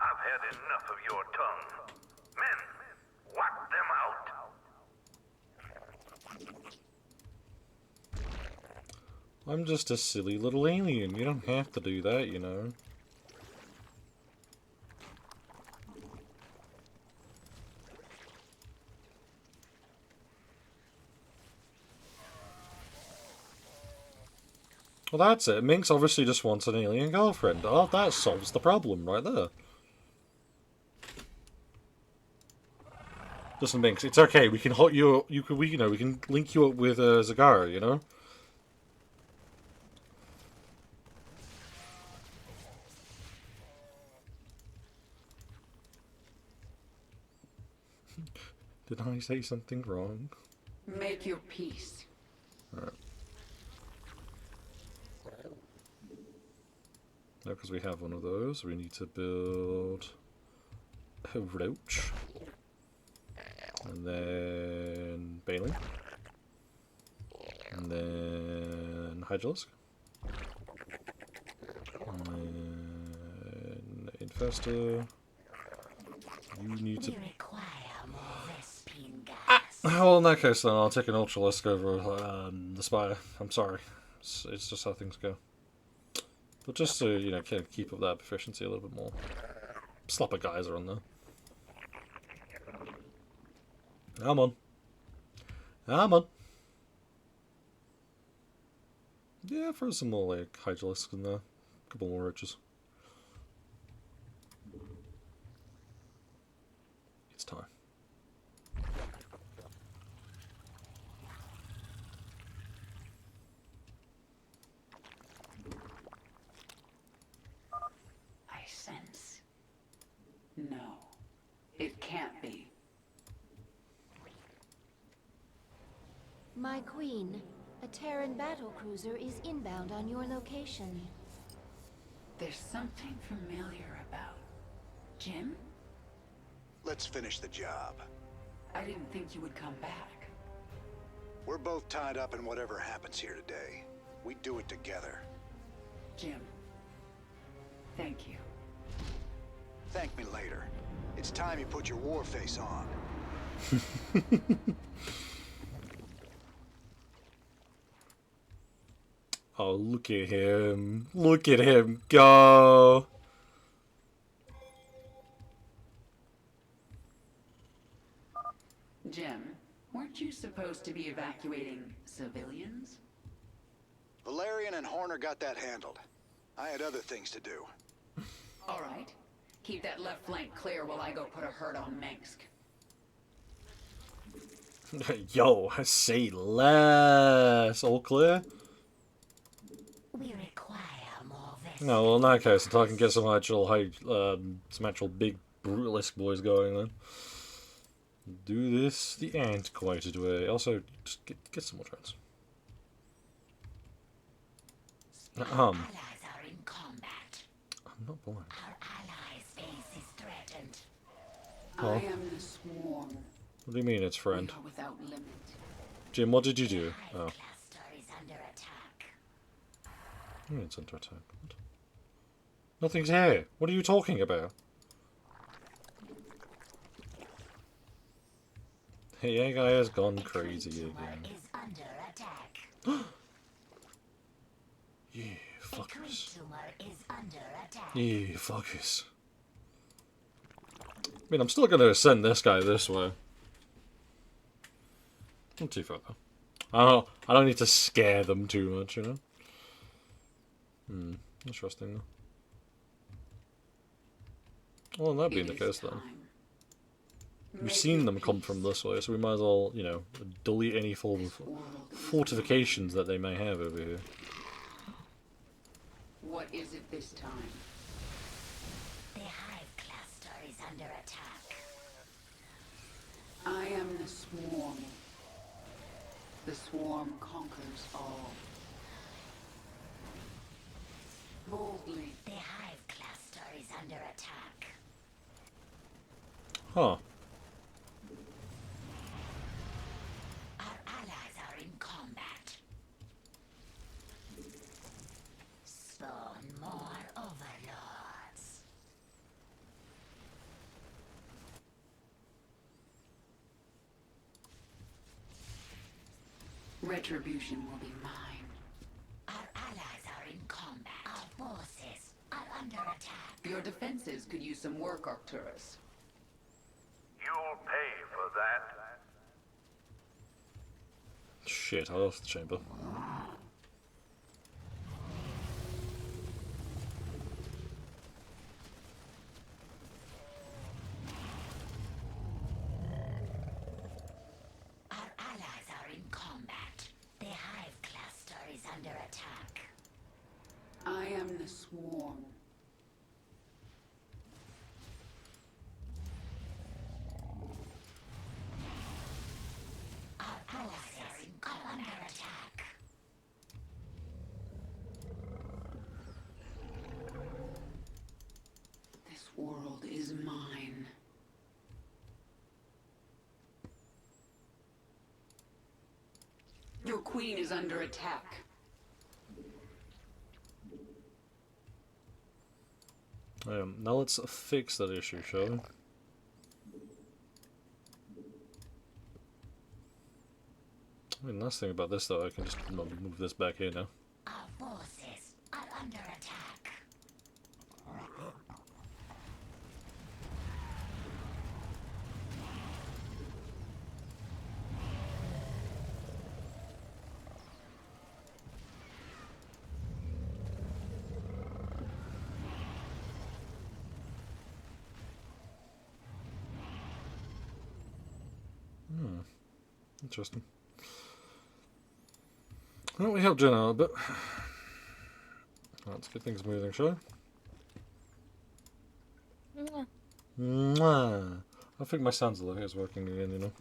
Speaker 3: I've had enough of your tongue. Men, whack them out.
Speaker 2: I'm just a silly little alien. You don't have to do that, you know. Well, that's it. Minx obviously just wants an alien girlfriend. Oh, that solves the problem right there. Listen, Minx, it's okay. We can hot you. We can link you up with Zagara. You know. Did I say something wrong?
Speaker 5: Make your peace.
Speaker 2: Alright. No, because we have one of those. We need to build a roach. And then Baleen. And then Hydralisk. And then Infestor. You need to... Well, in that case, then I'll take an Ultralisk over the Spire. I'm sorry. It's just how things go. But just to, you know, kind of keep up that efficiency a little bit more. Slap a geyser on there. Come on. Come on. Yeah, throw some more, like, Hydralisks in there. A couple more roaches. It's time.
Speaker 5: I sense. No, it can't be.
Speaker 7: My queen, a Terran battlecruiser is inbound on your location.
Speaker 5: There's something familiar about Jim?
Speaker 9: Let's finish the job.
Speaker 5: I didn't think you would come back.
Speaker 9: We're both tied up in whatever happens here today. We do it together.
Speaker 5: Jim, thank you.
Speaker 9: Thank me later. It's time you put your war face on.
Speaker 2: Oh, look at him. Look at him go.
Speaker 5: Jim, weren't you supposed to be evacuating civilians?
Speaker 9: Valerian and Horner got that handled. I had other things to do.
Speaker 5: All right. Keep that left flank clear while I go put a hurt on Mengsk.
Speaker 2: Yo, say less. All clear?
Speaker 17: We require more vessels.
Speaker 2: No, well in that case, until I can get some actual big brutalisk boys going then. Do this the antiquated way. Also, just get some more trends.
Speaker 17: Allies are in combat.
Speaker 2: I'm not blind.
Speaker 17: Our allies' base is threatened.
Speaker 2: Oh.
Speaker 5: I am the swarm.
Speaker 2: What do you mean it's friend?
Speaker 5: We are without limit.
Speaker 2: Jim, what did you do? Oh.
Speaker 17: Cluster is under attack.
Speaker 2: What do you mean it's under attack? What? Nothing's here. What are you talking about? Hey, that guy has gone crazy again.
Speaker 17: Is under attack.
Speaker 2: Yeah, fuckers.
Speaker 17: Is under attack.
Speaker 2: Yeah, fuckers. I mean, I'm still gonna send this guy this way. Not too far though. I don't need to scare them too much, you know? Interesting though. Well, that being the case then. We've seen them come from this way, so we might as well, you know, delete any form of fortifications that they may have over here.
Speaker 5: What is it this time?
Speaker 17: The hive cluster is under attack.
Speaker 5: I am the swarm. The swarm conquers all. Boldly.
Speaker 17: The hive cluster is under attack.
Speaker 2: Huh.
Speaker 17: Our allies are in combat. Spawn more overlords.
Speaker 5: Retribution will be mine.
Speaker 17: Our allies are in combat. Our forces are under attack.
Speaker 5: Your defenses could use some work, Arcturus.
Speaker 3: You'll pay for that.
Speaker 2: Shit, I lost the chamber.
Speaker 17: Our allies are in combat. The hive cluster is under attack.
Speaker 5: I am the swarm.
Speaker 17: Our allies are under attack.
Speaker 5: Queen is under attack.
Speaker 2: Now let's fix that issue, shall we? I mean, nice thing about this, though, I can just move this back here now.
Speaker 17: Our forces are under attack.
Speaker 2: Interesting. Well, we helped Jen out a bit. Let's get things moving, shall we?
Speaker 1: Mwah.
Speaker 2: Mwah. I think my Sansa is working again, you know.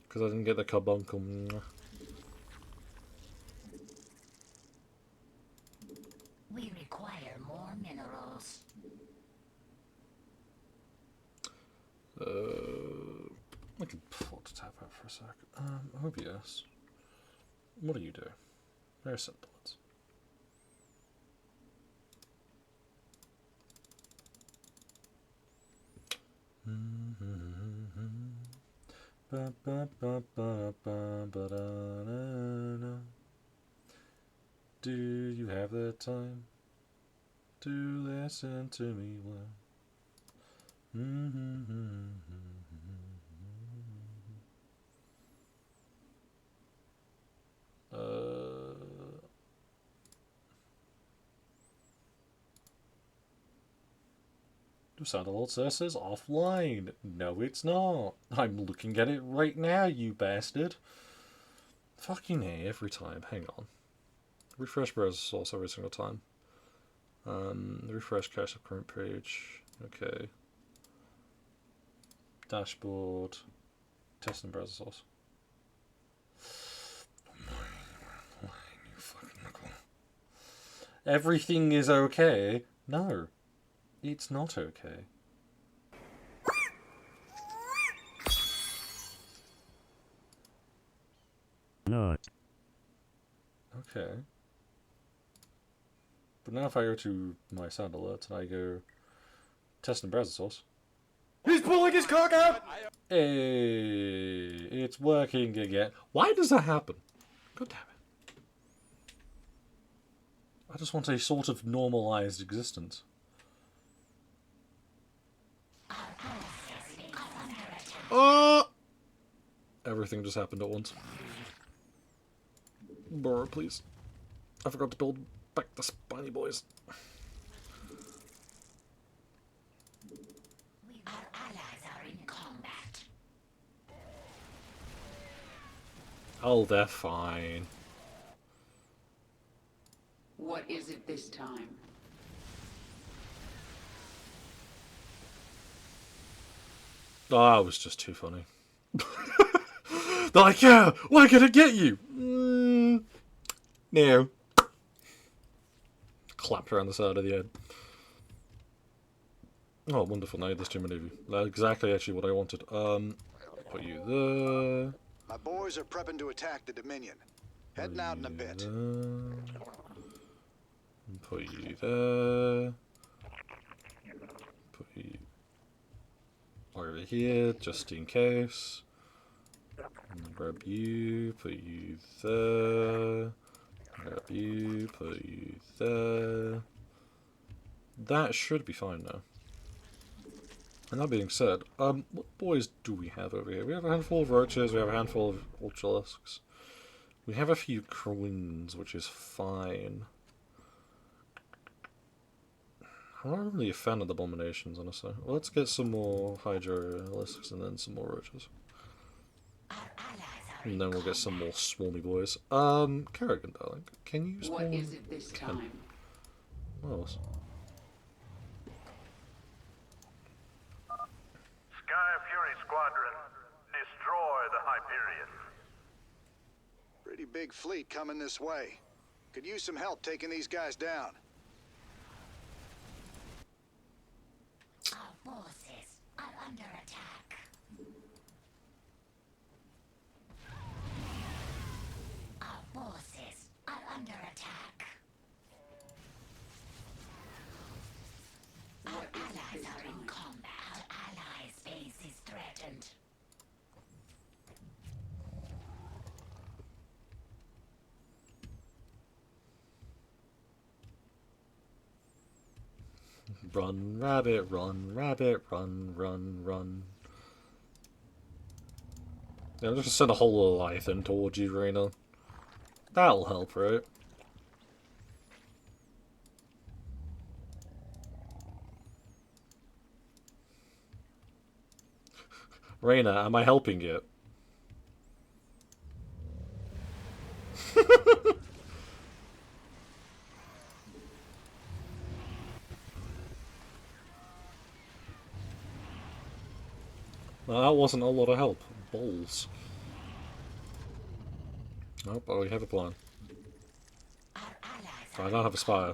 Speaker 2: Because I didn't get the carbuncle.
Speaker 17: We require more minerals.
Speaker 2: I can pull to tap out for a sec. OBS. What do you do? Very simple. Do you have the time to listen to me well? Sound Alert says offline. No, it's not. I'm looking at it right now, you bastard. Fucking A every time. Hang on. Refresh browser source every single time. Refresh cache of current page. Okay. Dashboard. Test and browser source. You fucking knuckle. Everything is okay. No. It's not okay.
Speaker 15: Not.
Speaker 2: Okay. But now if I go to my sound alerts and I go test and browser source.
Speaker 6: He's pulling his cock out!
Speaker 2: Hey, it's working again. Why does that happen? God damn it. I just want a sort of normalized existence. Everything just happened at once. Borrow, please. I forgot to build back the spiny boys.
Speaker 17: Our allies are in combat.
Speaker 2: Oh, they're fine.
Speaker 5: What is it this time?
Speaker 2: Oh, that was just too funny. They're like, yeah, we're gonna get you. No. Clapped around the side of the head. Oh, wonderful. Now there's too many of you. That's exactly actually what I wanted. Put you there.
Speaker 9: My boys are prepping to attack the Dominion. Heading out in a bit.
Speaker 2: Put you there. Put you over here, just in case. Grab you, put you there. Grab you, put you there. That should be fine now. And that being said, what boys do we have over here? We have a handful of roaches, we have a handful of ultralisks. We have a few queens, which is fine. I'm not really a fan of the abominations, honestly. Well, let's get some more hydralisks and then some more roaches. And then we'll get some more swarmy boys. Kerrigan, darling, can you spawn?
Speaker 5: What is it this time?
Speaker 2: What else?
Speaker 3: Sky Fury Squadron, destroy the Hyperion.
Speaker 9: Pretty big fleet coming this way. Could use some help taking these guys down.
Speaker 17: Our forces are under attack. under attack. Our allies are in combat. Our allies' base is threatened.
Speaker 2: Run, rabbit, run, rabbit, run, run, run. Yeah, I'm just gonna send a whole Leviathan towards you, Reyna. That'll help, right? Reyna, am I helping you? Well, that wasn't a lot of help. Balls. Nope, I have a plan. I don't have a spire.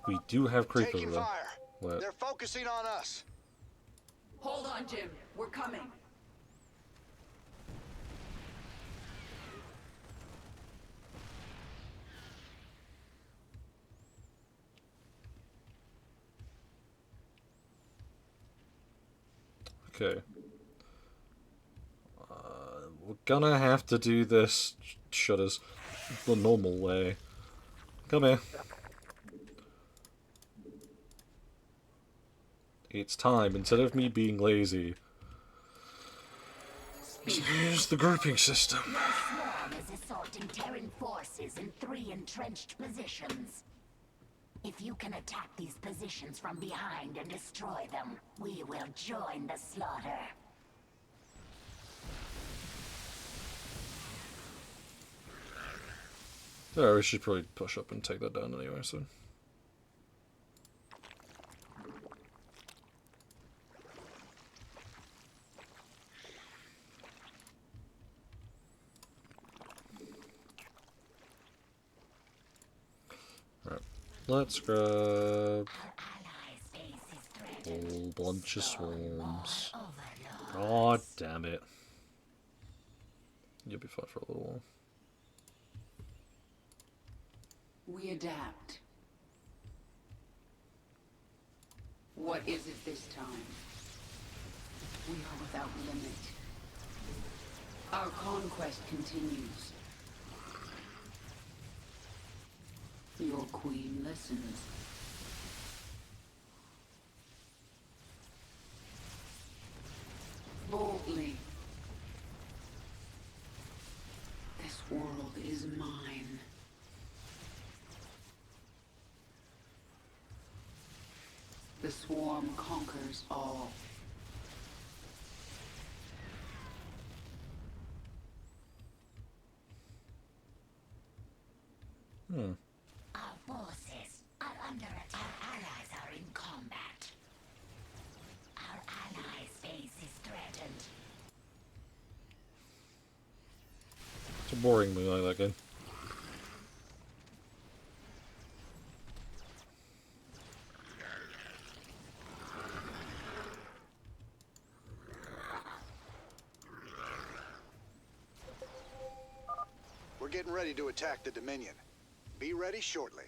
Speaker 2: We do have creepers
Speaker 21: Taking
Speaker 2: though.
Speaker 21: fire.
Speaker 2: Wait.
Speaker 21: They're focusing on us.
Speaker 5: Hold on, Jim. We're coming.
Speaker 2: Okay. We're gonna have to do this, shudders, the normal way. Come here. It's time, instead of me being lazy, to use the grouping system.
Speaker 17: Your swarm is assaulting Terran forces in 3 entrenched positions. If you can attack these positions from behind and destroy them, we will join the slaughter.
Speaker 2: Yeah, we should probably push up and take that down anyway, so. Right. Let's grab a whole bunch of swarms. God damn it. You'll be fine for a little while.
Speaker 5: We adapt. What is it this time? We are without limit. Our conquest continues. Your queen listens. Boldly. This world is mine. The swarm conquers all.
Speaker 17: Our forces are under attack. Our allies are in combat. Our allies' base is threatened.
Speaker 2: It's a boring me like that game.
Speaker 21: We're getting ready to attack the Dominion. Be ready shortly.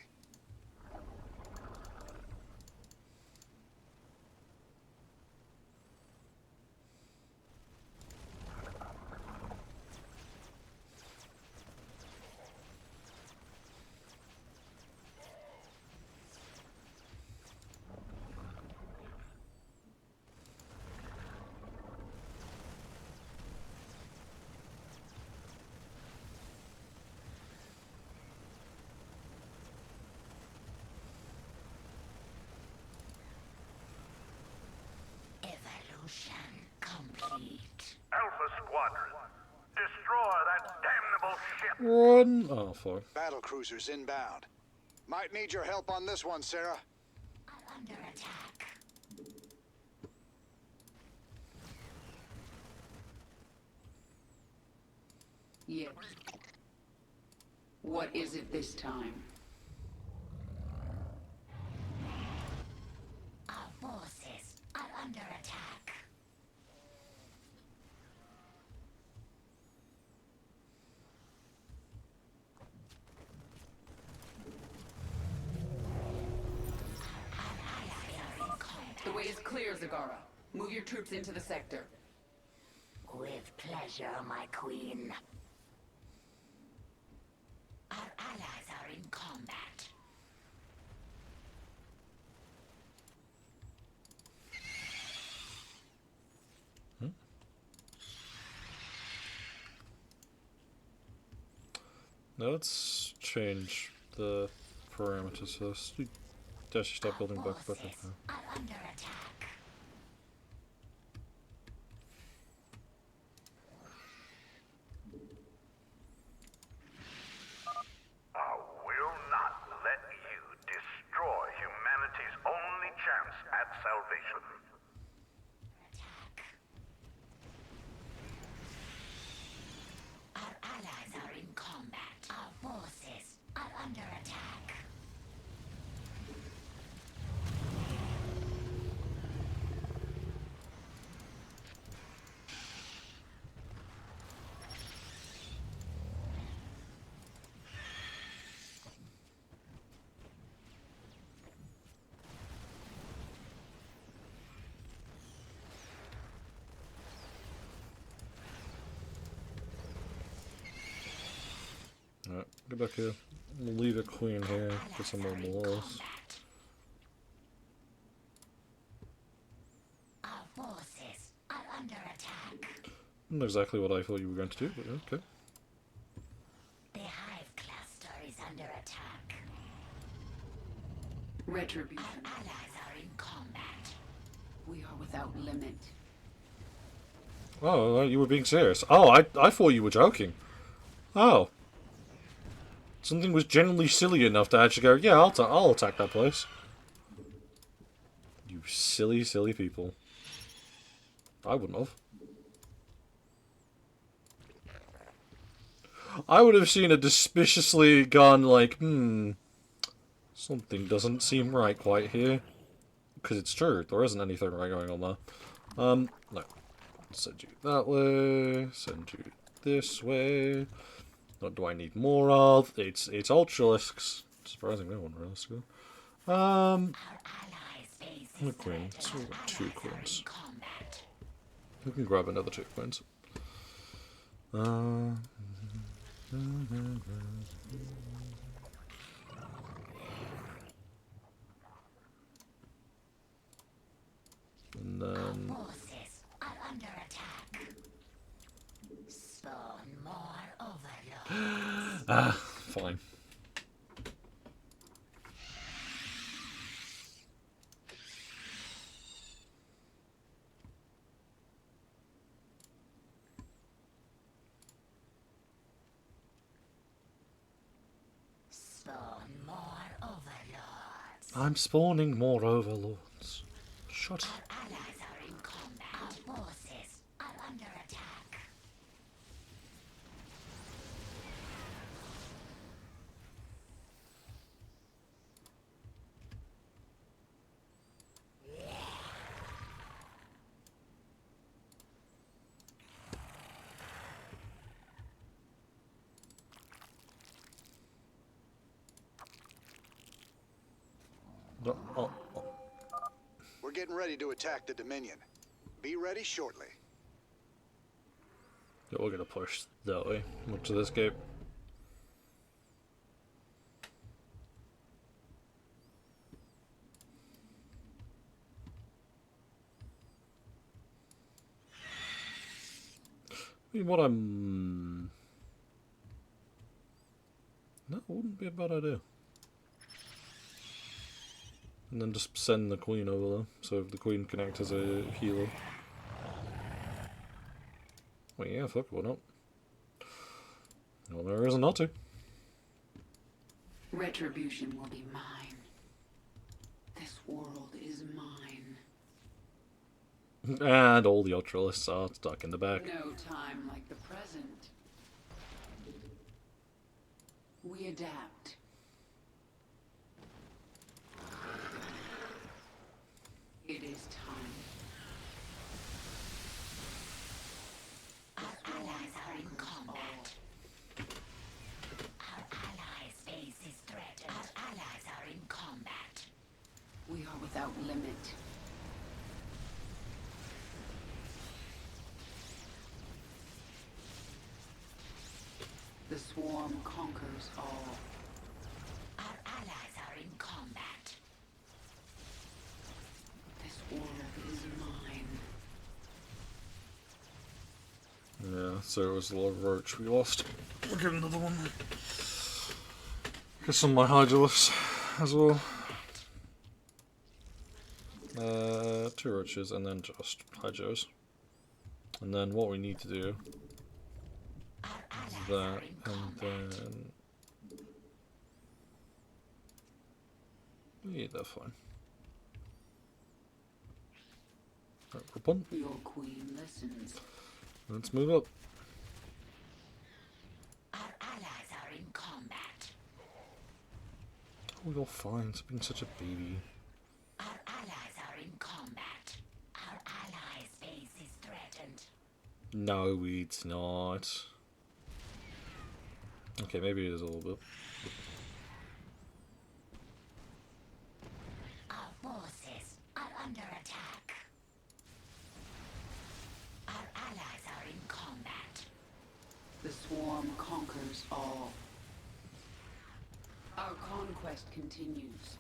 Speaker 17: Evolution complete.
Speaker 3: Alpha Squadron, destroy that damnable ship!
Speaker 2: Run! Oh, fuck.
Speaker 21: Battle cruisers inbound. Might need your help on this one, Sarah.
Speaker 17: Under attack.
Speaker 5: Yes. What is it this time?
Speaker 17: Our forces are under attack.
Speaker 5: The way is clear, Zagara. Move your troops into the sector.
Speaker 17: With pleasure, my queen. Our allies are in combat.
Speaker 2: Now let's change the parameters first. You actually start building back up now.
Speaker 17: Are under attack.
Speaker 3: I will not let you destroy humanity's only chance at salvation.
Speaker 17: Our allies are in combat. Our forces are under attack.
Speaker 2: Alright, get back here. We'll leave a queen here, get some more walls.
Speaker 17: Our forces are under attack.
Speaker 2: Not exactly what I thought you were going to do, but okay.
Speaker 17: The hive cluster is under attack.
Speaker 5: Retribution.
Speaker 17: Our allies are in combat.
Speaker 5: We are without limit.
Speaker 2: Oh, you were being serious. Oh, I thought you were joking. Oh. Something was genuinely silly enough to actually go, yeah, I'll attack that place. You silly, silly people. I wouldn't have. I would have seen a suspiciously gone like, something doesn't seem right quite here. Because it's true, there isn't anything right going on there. No. Send you that way, send you this way. What do I need more of? It's Ultralisks. Surprisingly, one realistically. The queen. So we've got 2 queens. We can grab another 2 queens. And then
Speaker 17: Forces are under attack. Spawn more overlords.
Speaker 2: fine.
Speaker 17: Spawn more overlords.
Speaker 2: I'm spawning more overlords. Shut up.
Speaker 17: Our allies are in combat. Our forces are under attack.
Speaker 15: We're getting ready to attack the Dominion. Be ready shortly.
Speaker 2: Yeah, we're gonna push that way. Up to this gate. I mean, what I'm... That wouldn't be a bad idea. And then just send the queen over there, so the queen can act as a healer. Well, yeah, fuck, why not? Well, there isn't not to.
Speaker 5: Retribution will be mine. This world is mine.
Speaker 2: And all the Ultralists are stuck in the back.
Speaker 5: No time like the present. We adapt. It is time.
Speaker 17: Our allies are in combat. Our allies' base is threatened. Our allies are in combat.
Speaker 5: We are without limit. swarm conquers all.
Speaker 17: Our allies are in combat.
Speaker 5: This world is mine.
Speaker 2: Yeah, so it was a lot of roach we lost. We'll get another one. Get some of my Hydralis as well. 2 roaches and then just Hydros. And then what we need to do is that, and then... Yeah, they're fine. Right, group on.
Speaker 5: Your queen listens.
Speaker 2: Let's move up.
Speaker 17: Our allies are in combat.
Speaker 2: Oh, you're fine. It's been such a baby.
Speaker 17: Our allies are in combat. Our allies' base is threatened.
Speaker 2: No, it's not. Okay, maybe it is a little bit.
Speaker 17: Our forces are under attack. Our allies are in combat.
Speaker 5: The swarm conquers all. Our conquest continues.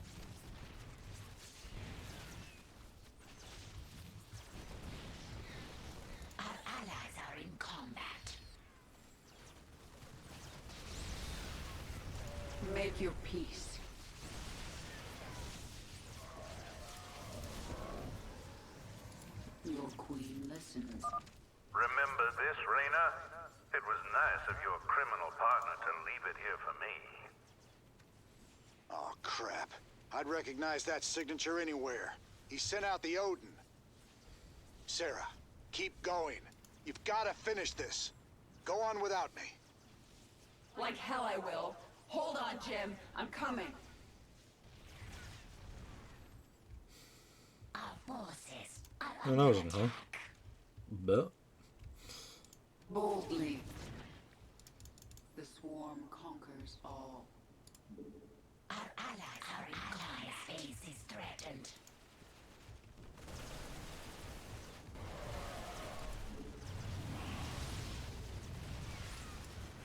Speaker 17: Our allies are in combat.
Speaker 5: Make your peace. Your queen listens.
Speaker 3: Remember this, Reyna? It was nice of your criminal partner to leave it here for me.
Speaker 15: Oh, crap. I'd recognize that signature anywhere. He sent out the Odin. Sarah, keep going. You've got to finish this. Go on without me.
Speaker 5: Like hell I will. Hold on, Jim. I'm coming.
Speaker 17: Our forces are
Speaker 2: Who
Speaker 17: under
Speaker 2: knows,
Speaker 17: attack.
Speaker 2: huh? But
Speaker 5: Boldly. The swarm conquers all.
Speaker 17: Our allies' base is threatened.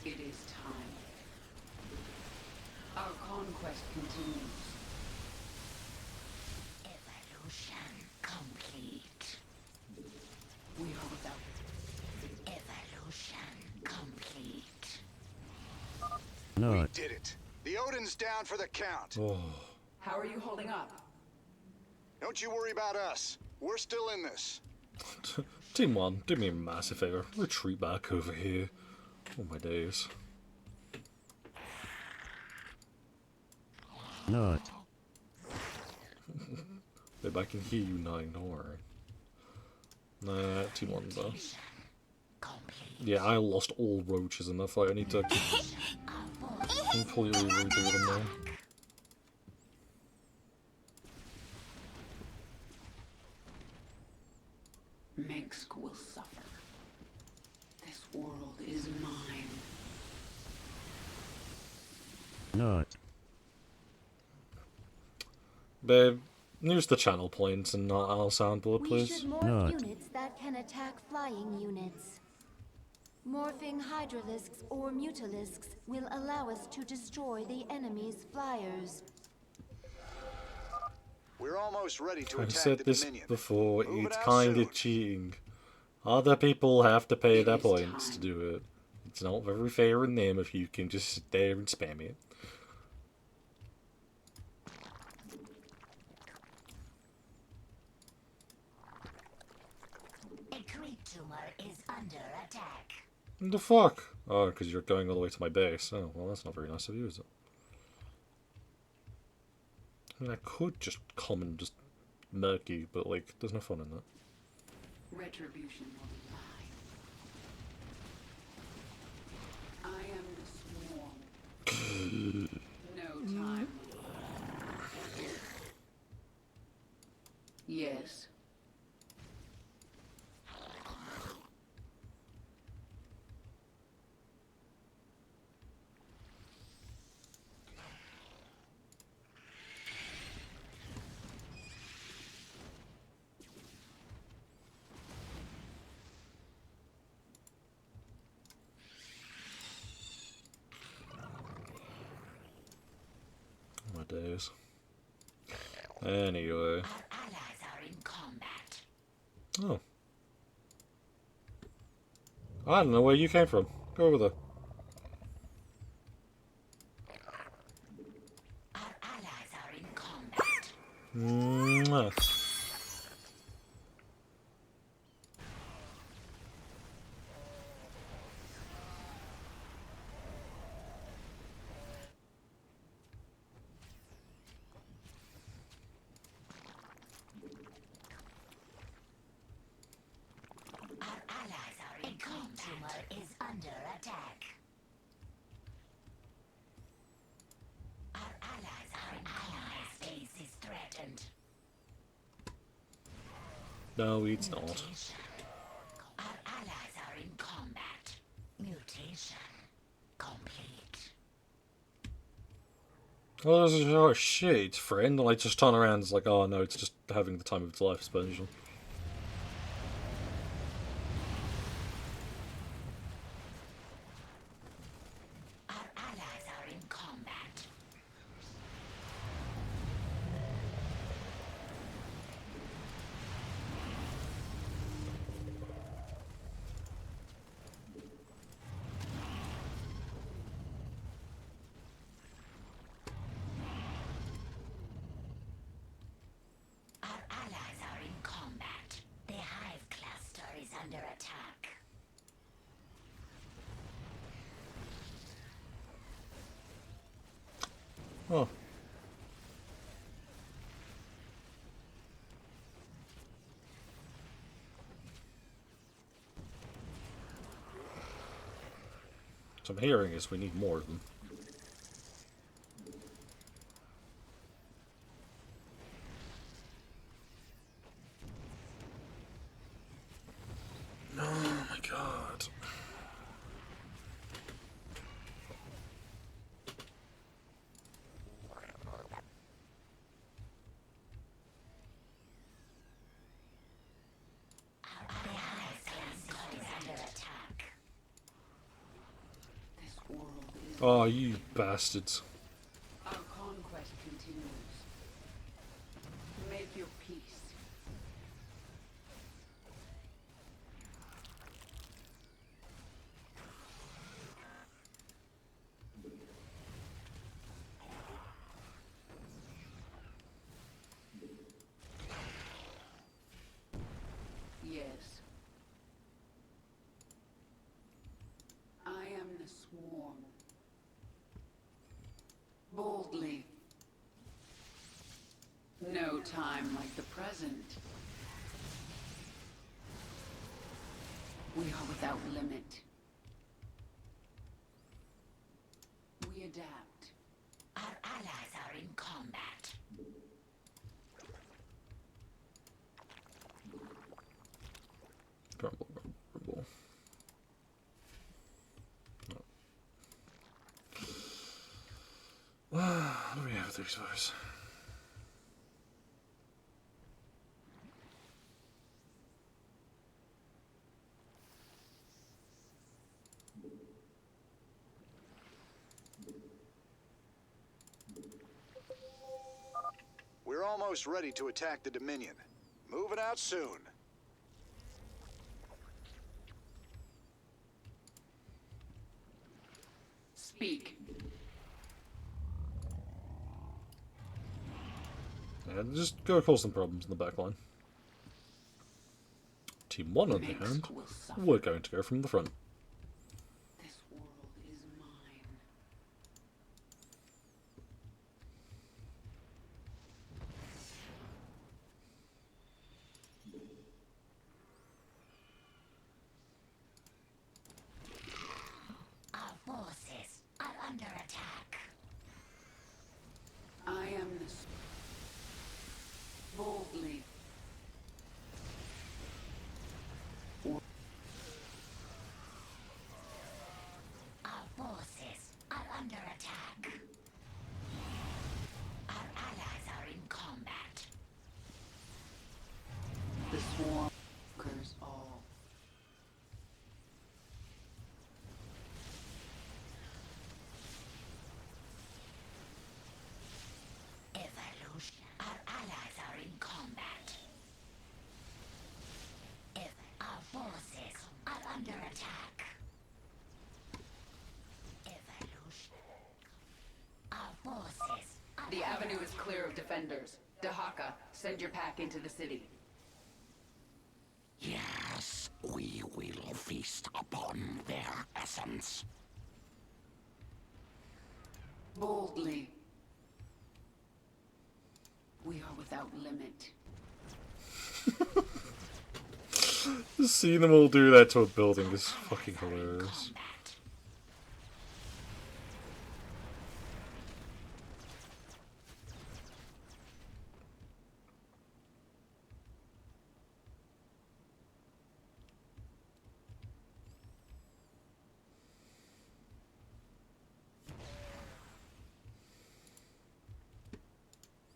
Speaker 5: It is time. Our conquest continues.
Speaker 17: Evolution complete.
Speaker 5: We are without.
Speaker 17: Evolution complete.
Speaker 15: We did it. The Odin's down for the count.
Speaker 2: oh,
Speaker 5: How are you holding up?
Speaker 15: Don't you worry about us. We're still in this.
Speaker 2: Team 1, do me a massive favor. Retreat back over here. Oh my days.
Speaker 8: Not.
Speaker 2: Babe, I can hear you nodding, don't worry. Nah, Team 1 though. Yeah, I lost all roaches in that fight. I need to completely redo them now.
Speaker 5: Minsk will suffer. This world is mine.
Speaker 8: Not.
Speaker 2: Babe, use the channel points and not our soundboard,
Speaker 7: We
Speaker 2: please.
Speaker 7: should morph units that can attack flying units. Morphing Hydralisks or Mutalisks will allow us to destroy the enemy's flyers.
Speaker 15: We're almost ready to
Speaker 2: I've
Speaker 15: attack
Speaker 2: said
Speaker 15: the
Speaker 2: this
Speaker 15: Dominion.
Speaker 2: before,
Speaker 15: Move
Speaker 2: it's
Speaker 15: it out
Speaker 2: kinda
Speaker 15: soon.
Speaker 2: cheating. Other people have to pay their points to do it. It's not very fair in them if you can just sit there and spam it.
Speaker 17: A creep tumor is under attack.
Speaker 2: What the fuck? Oh, because you're going all the way to my base. Oh, well, that's not very nice of you, is it? I mean, I could just come and just murk you, but, like, there's no fun in that.
Speaker 5: Retribution will be mine. I am the swarm. No time. Yes.
Speaker 2: Anyway.
Speaker 17: Allies are in combat.
Speaker 2: Oh. I don't know where you came from. Go over there.
Speaker 17: Our allies are in combat.
Speaker 2: Mwah.
Speaker 17: Our allies are in combat. Tumor is under attack. Our allies are in combat. Base is threatened.
Speaker 2: No, it's not.
Speaker 17: Our allies are in combat. Mutation complete.
Speaker 2: Oh, this is oh shit, friend. And I just turn around and it's like, oh no, it's just having the time of its life, essentially.
Speaker 17: Our allies are in combat. Our allies are in combat. The hive cluster is under attack.
Speaker 2: Oh. So I'm hearing is we need more of them. Oh my god.
Speaker 17: The hive cluster is under attack.
Speaker 5: This world is...
Speaker 2: Oh, you bastards.
Speaker 5: Our conquest continues. Make your peace. Yes. I am the swarm. Boldly. No time like the present. We are without limit. We adapt.
Speaker 17: Our allies are in combat.
Speaker 2: Grumble, grumble, grumble. No. What do we have with these guys?
Speaker 15: We're almost ready to attack the Dominion. Moving out soon.
Speaker 5: Speak.
Speaker 2: Yeah, just go cause some problems in the back line. Team 1, on the other hand, we're going to go from the front.
Speaker 5: This world is mine.
Speaker 17: Our forces are under attack.
Speaker 5: I am the boldly.
Speaker 17: Our forces are under attack. Our allies are in combat.
Speaker 5: The swarm conquers all.
Speaker 17: Evolution. Our allies under attack. Evolution. Our forces.
Speaker 5: The avenue is clear of defenders. Dahaka, send your pack into the city.
Speaker 16: Yes, we will feast upon their essence.
Speaker 5: Boldly. We are without limit.
Speaker 2: Just seeing them all do that to a building is fucking hilarious.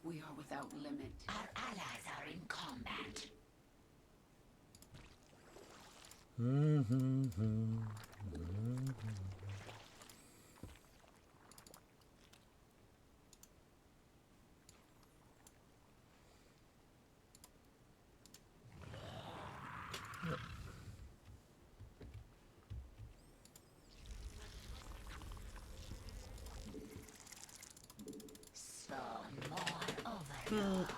Speaker 5: We are without limit.
Speaker 17: Our allies are in combat. Spawn more overlords.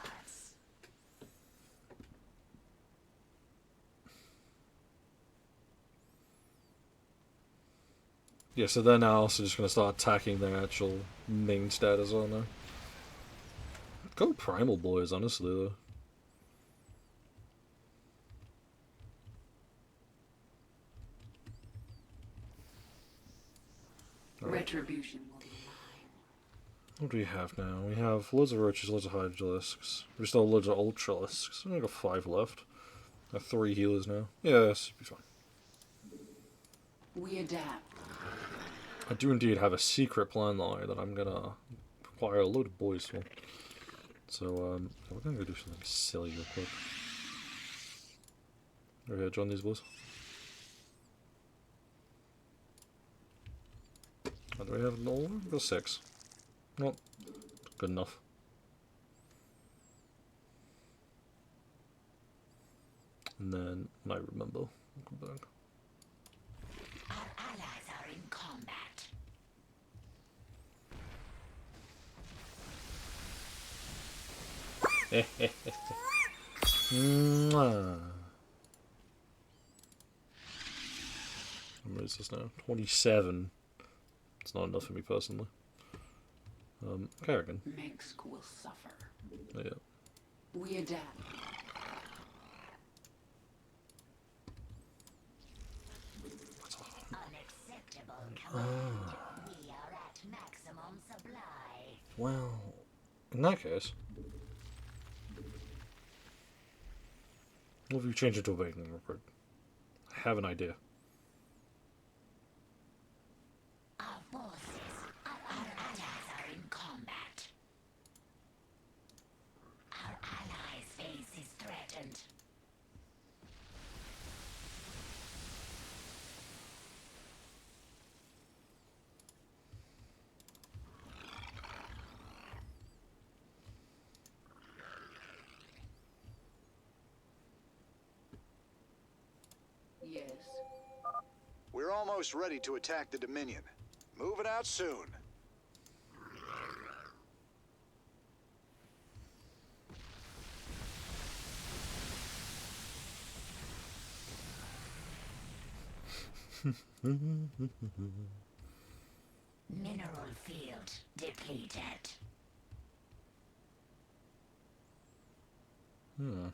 Speaker 2: Yeah, so they're now also just going to start attacking their actual main stat as well now. Go Primal Boys, honestly, though.
Speaker 5: Retribution will be mine.
Speaker 2: What do we have now? We have loads of roaches, loads of hydralisks. We still have loads of ultralisks. I've got 5 left. I have 3 healers now. Yeah, this should be fine.
Speaker 5: We adapt.
Speaker 2: I do indeed have a secret plan though that I'm gonna require a load of boys for. So, we're gonna go do something silly real quick. Go ahead, join these boys. Do we have all? We've got 6. Well, good enough. And then, when I remember, we'll come back.
Speaker 17: Our allies are in combat.
Speaker 2: Mwah. What is this now? 27. It's not enough for me personally. Kerrigan.
Speaker 5: Mengsk will suffer.
Speaker 2: Yeah.
Speaker 5: We adapt.
Speaker 17: Unacceptable command. We are at maximum supply.
Speaker 2: Well, in that case, what if you change it to a awakening real I have an idea.
Speaker 17: Our forces, our allies are in combat. Our allies' base is threatened.
Speaker 5: Yes.
Speaker 15: We're almost ready to attack the Dominion. Move it out soon.
Speaker 17: Mineral field depleted.
Speaker 2: Hmm.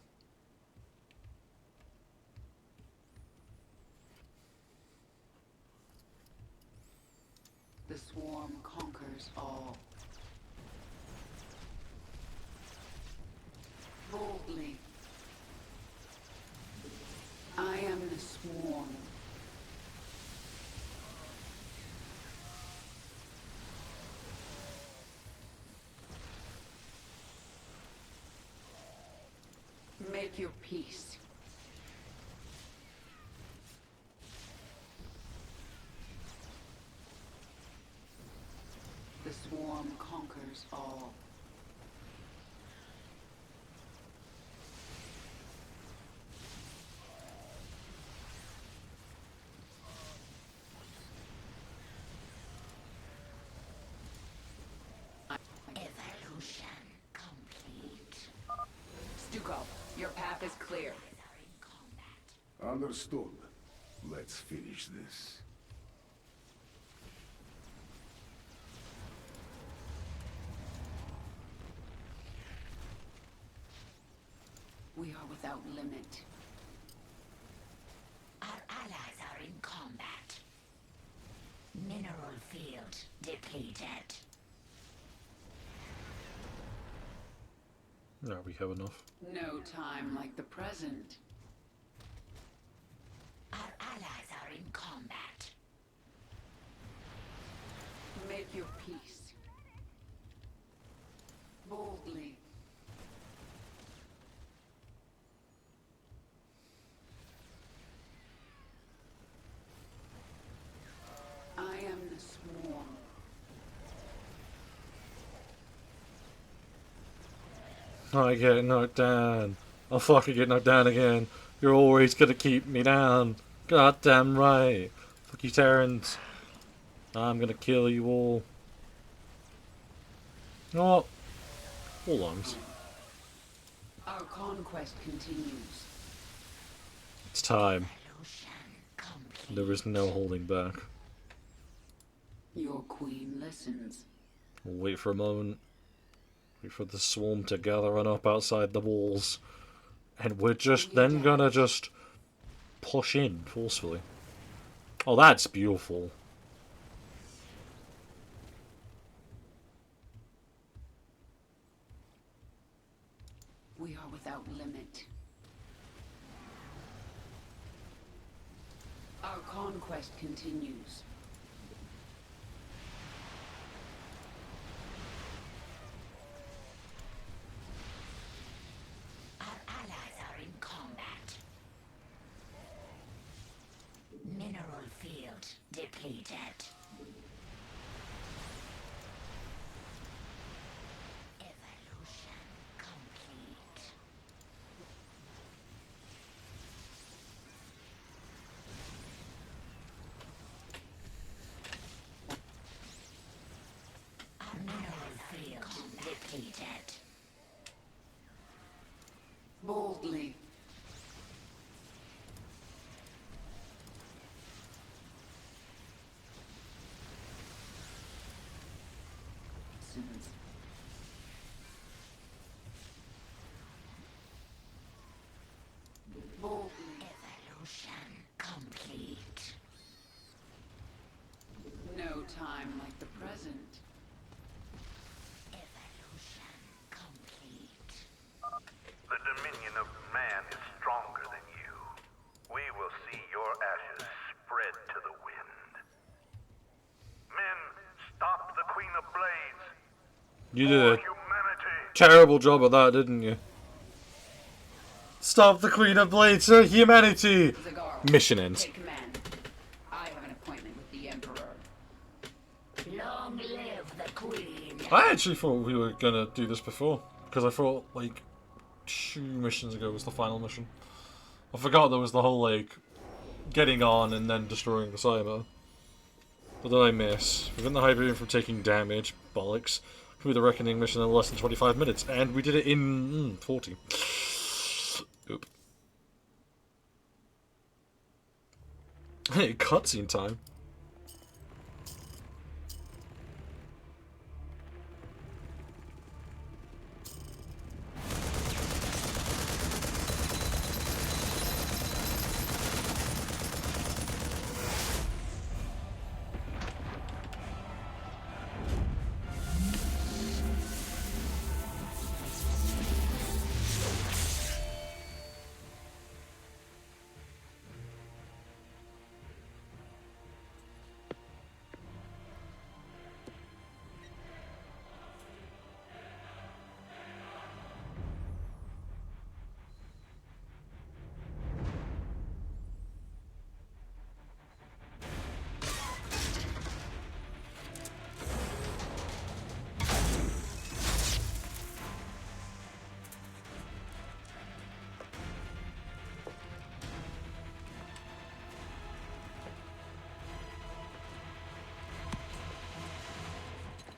Speaker 5: The swarm conquers all. Boldly. I am the swarm. Make your peace. The swarm conquers all. Your path is clear.
Speaker 20: Understood. Let's finish this.
Speaker 5: We are without limit.
Speaker 17: Our allies are in combat. Mineral field depleted.
Speaker 2: No, we have enough.
Speaker 5: No time like the present.
Speaker 17: Our allies are in combat.
Speaker 5: Make your peace. Boldly. I am the swarm.
Speaker 2: I get knocked down. I'll fucking get knocked down again. You're always gonna keep me down. Goddamn right. Fuck you, Terrans. I'm gonna kill you all. You know what? All lungs.
Speaker 5: Our conquest continues.
Speaker 2: It's time. There is no holding back.
Speaker 5: Your queen listens.
Speaker 2: We'll wait for a moment. Wait for the swarm to gather up outside the walls. And we're just then gonna just push in forcefully. Oh, that's beautiful.
Speaker 5: We are without limit. Our conquest continues.
Speaker 17: Our allies are in combat. Mineral field depleted. Evolution complete. Our mineral field depleted.
Speaker 5: Boldly. Sins. Boldly.
Speaker 17: Evolution complete.
Speaker 5: No time like the present.
Speaker 17: Evolution complete.
Speaker 3: The dominion of man is stronger than you. We will see your ashes spread to the wind. Men, stop the Queen of Blades.
Speaker 2: You did a terrible job of that, didn't you? Stop the Queen of Blades for humanity! Mission ends.
Speaker 5: Take command. I have an appointment with the Emperor.
Speaker 17: Long live the Queen.
Speaker 2: I actually thought we were gonna do this before. Because I thought, like, 2 missions ago was the final mission. I forgot there was the whole, like, getting on and then destroying the cyber. What did I miss? Prevent the Hyperion from taking damage. Bollocks. Complete the Reckoning mission in less than 25 minutes. And we did it in 40. Oop. Hey, cutscene time.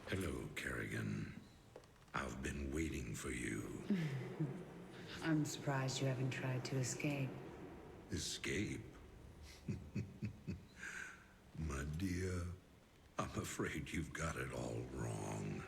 Speaker 8: Hello, Kerrigan. I've been waiting for you.
Speaker 5: I'm surprised you haven't tried to escape.
Speaker 8: Escape? My dear, I'm afraid you've got it all wrong.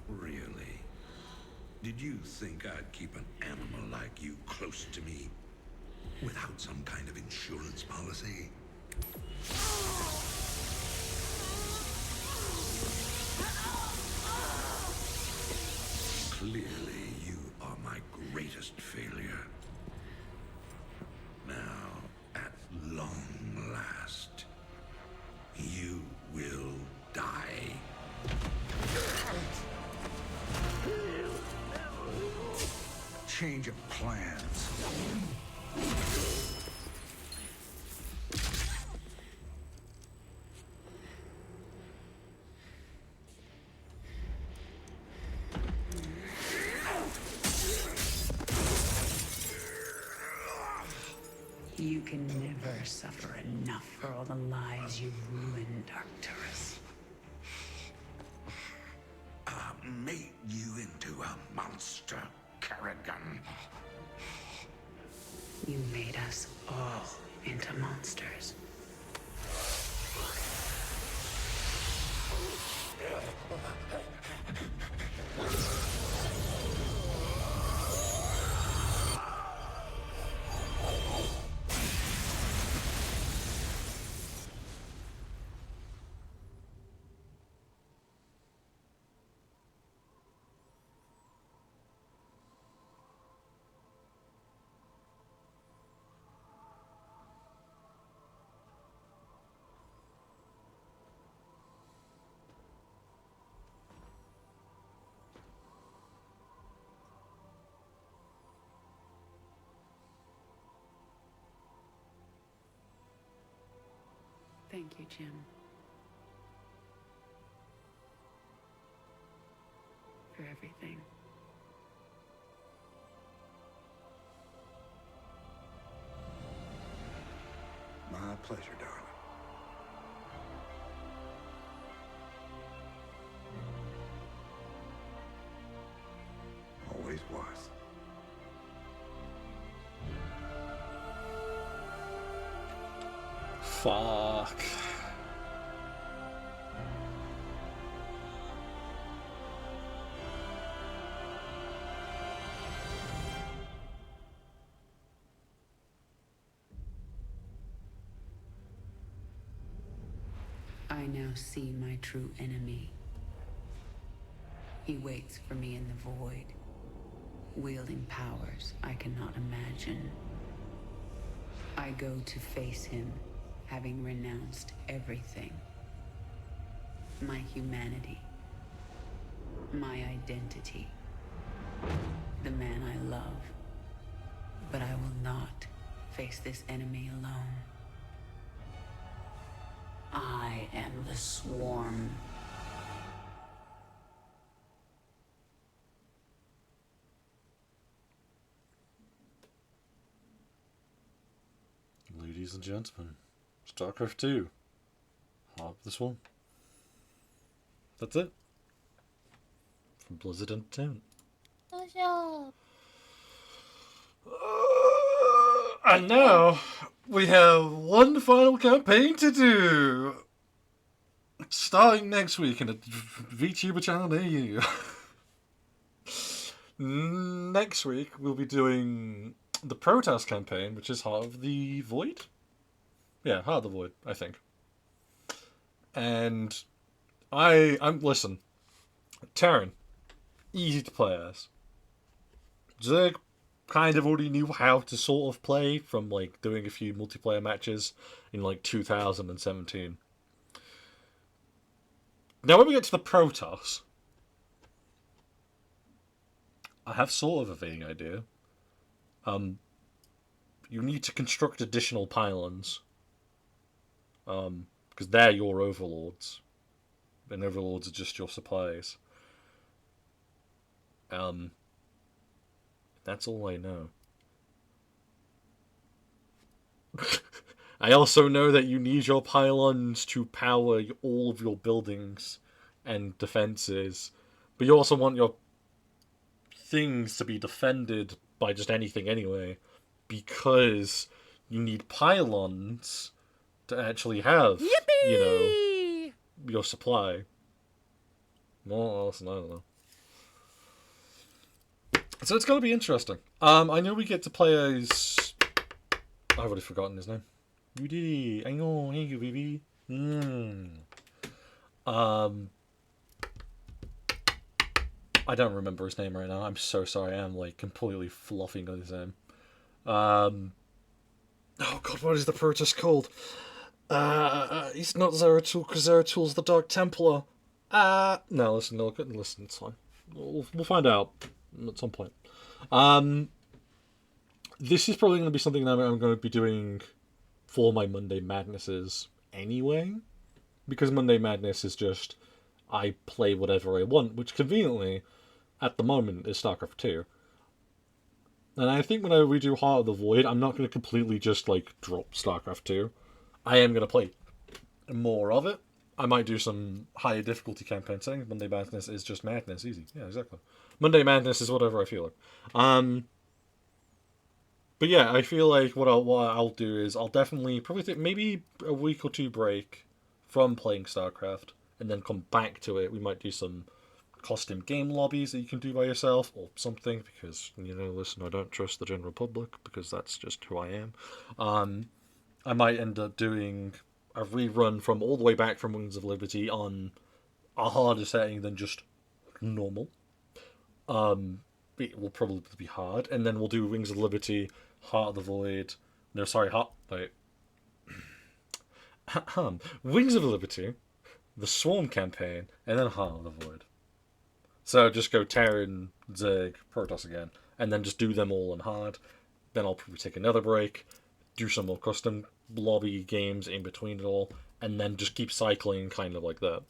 Speaker 8: Really? Did you think I'd keep an animal like you close to me without some kind of insurance policy? Clearly, you are my greatest failure. Now, at long last, you will die.
Speaker 15: Change of plans.
Speaker 5: You can never suffer enough for all the lives you've ruined, Arcturus.
Speaker 8: I made you into a monster, Kerrigan.
Speaker 5: You made us all into monsters. Thank you, Jim. For everything.
Speaker 15: My pleasure, darling. Always was.
Speaker 2: Fuck.
Speaker 5: I now see my true enemy. He waits for me in the void, wielding powers I cannot imagine. I go to face him, having renounced everything. My humanity, my identity, the man I love. But I will not face this enemy alone. I am the swarm.
Speaker 2: Ladies and gentlemen, StarCraft 2. Hop this one. That's it. From Blizzard Entertainment. And now, we have one final campaign to do. Starting next week in a VTuber channel near you. Next week, we'll be doing the Protoss campaign, which is Heart of the Void? Yeah, Heart of the Void, I think. And listen, Terran, easy to play as. Zerg kind of already knew how to sort of play from like doing a few multiplayer matches in like 2017. Now when we get to the Protoss, I have sort of a vague idea. You need to construct additional pylons. Because they're your overlords. And overlords are just your supplies. That's all I know. I also know that you need your pylons to power all of your buildings and defenses, but you also want your things to be defended by just anything anyway, because you need pylons to actually have, you know, your supply. Well, listen, I don't know. So it's going to be interesting. I know we get to play as... I've already forgotten his name. You did. I know. Thank you, baby. I don't remember his name right now. I'm so sorry. I am like completely fluffing on his name. Oh god, what is the Protoss called? He's not Zeratul, because Zeratul's the Dark Templar. No, listen, it's fine. We'll find out at some point. This is probably going to be something that I'm going to be doing for my Monday Madnesses anyway, because Monday Madness is just I play whatever I want, which conveniently, at the moment, is StarCraft 2. And I think when I redo Heart of the Void, I'm not going to completely just like drop StarCraft 2. I am going to play more of it. I might do some higher difficulty campaign settings. Monday Madness is just madness, easy. Yeah, exactly. Monday Madness is whatever I feel like. But yeah, I feel like what I'll do is I'll definitely probably take maybe a week or two break from playing StarCraft and then come back to it. We might do some custom game lobbies that you can do by yourself or something, because, you know, listen, I don't trust the general public because that's just who I am. I might end up doing a rerun from all the way back from Wings of Liberty on a harder setting than just normal. It will probably be hard, and then we'll do Wings of Liberty, Heart of the Void. No, sorry, Wings of Liberty, the Swarm campaign, and then Heart of the Void. So just go Terran, Zerg, Protoss again, and then just do them all on hard. Then I'll probably take another break, do some more custom lobby games in between it all, and then just keep cycling kind of like that.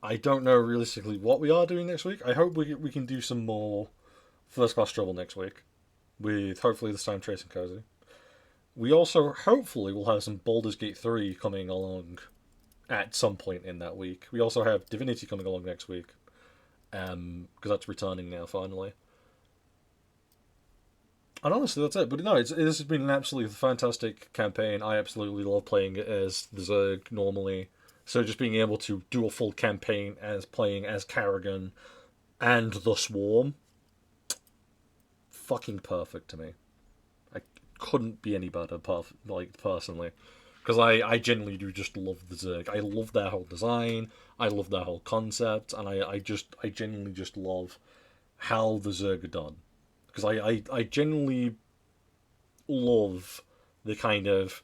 Speaker 2: I don't know realistically what we are doing next week. I hope we can do some more First Class Trouble next week, with hopefully this time Trace and Cozy. We also hopefully will have some Baldur's Gate 3 coming along at some point in that week. We also have Divinity coming along next week, because that's returning now finally. And honestly, that's it. But no, this has been an absolutely fantastic campaign. I absolutely love playing it as the Zerg normally. So just being able to do a full campaign as playing as Karrigan and the Swarm, fucking perfect to me. I couldn't be any better, personally. Because I genuinely do just love the Zerg. I love their whole design, I love their whole concept, and I genuinely just love how the Zerg are done. Because I genuinely love the kind of...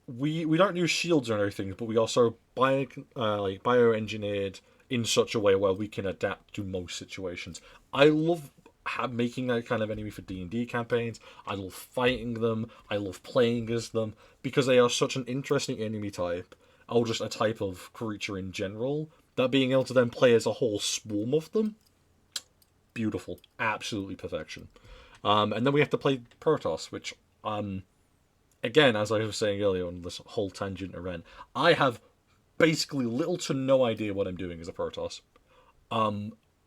Speaker 2: We don't use shields or anything, but we also bioengineered in such a way where we can adapt to most situations. I love making that kind of enemy for D&D campaigns. I love fighting them. I love playing as them, because they are such an interesting enemy type, or just a type of creature in general, that being able to then play as a whole swarm of them, beautiful. Absolutely perfection. And then we have to play Protoss, which... again, as I was saying earlier on this whole tangent around, I have basically little to no idea what I'm doing as a Protoss.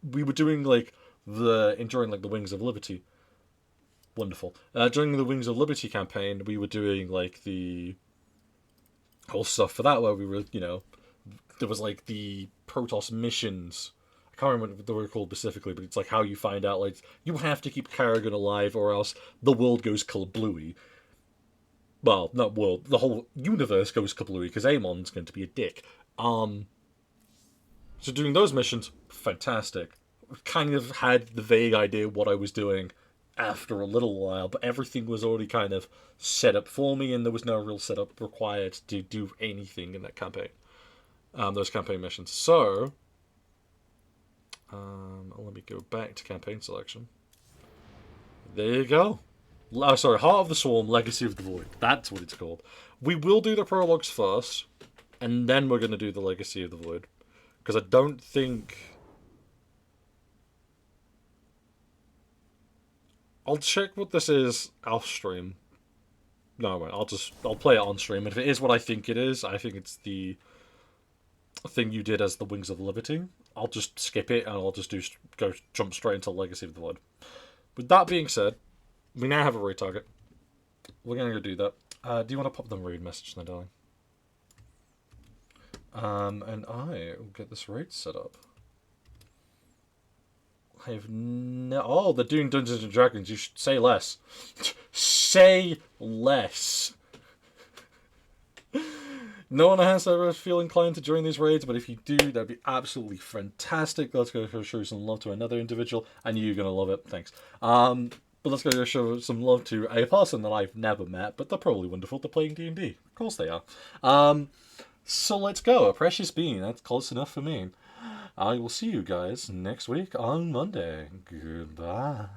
Speaker 2: We were doing during the Wings of Liberty. Wonderful. During the Wings of Liberty campaign, we were doing the whole stuff for that, where we were, there was the Protoss missions. I can't remember what they were called specifically, but it's how you find out you have to keep Karrigan alive or else the world goes kablooey. Well, not world. The whole universe goes kablooey because Amon's going to be a dick. So doing those missions, fantastic. Kind of had the vague idea what I was doing after a little while, but everything was already kind of set up for me, and there was no real setup required to do anything in that campaign. Those campaign missions. So, let me go back to campaign selection. There you go. Oh, sorry, Heart of the Swarm, Legacy of the Void. That's what it's called. We will do the prologues first, and then we're going to do the Legacy of the Void. Because I don't think... I'll check what this is off stream. No, I won't. I'll play it on stream. And if it is what I think it is, I think it's the thing you did as the Wings of Liberty, I'll just skip it and I'll just jump straight into Legacy of the Void. With that being said, we now have a raid target. We're going to go do that. Do you want to pop them a raid message now, darling? And I will get this raid set up. I have no... Oh, they're doing Dungeons and Dragons. You should say less. Say less. No one has ever feel inclined to join these raids, but if you do, that'd be absolutely fantastic. Let's go show some love to another individual, and you're going to love it. Thanks. But let's go show some love to a person that I've never met, but they're probably wonderful. They're playing D&D. Of course they are. So let's go. A precious being. That's close enough for me. I will see you guys next week on Monday. Goodbye.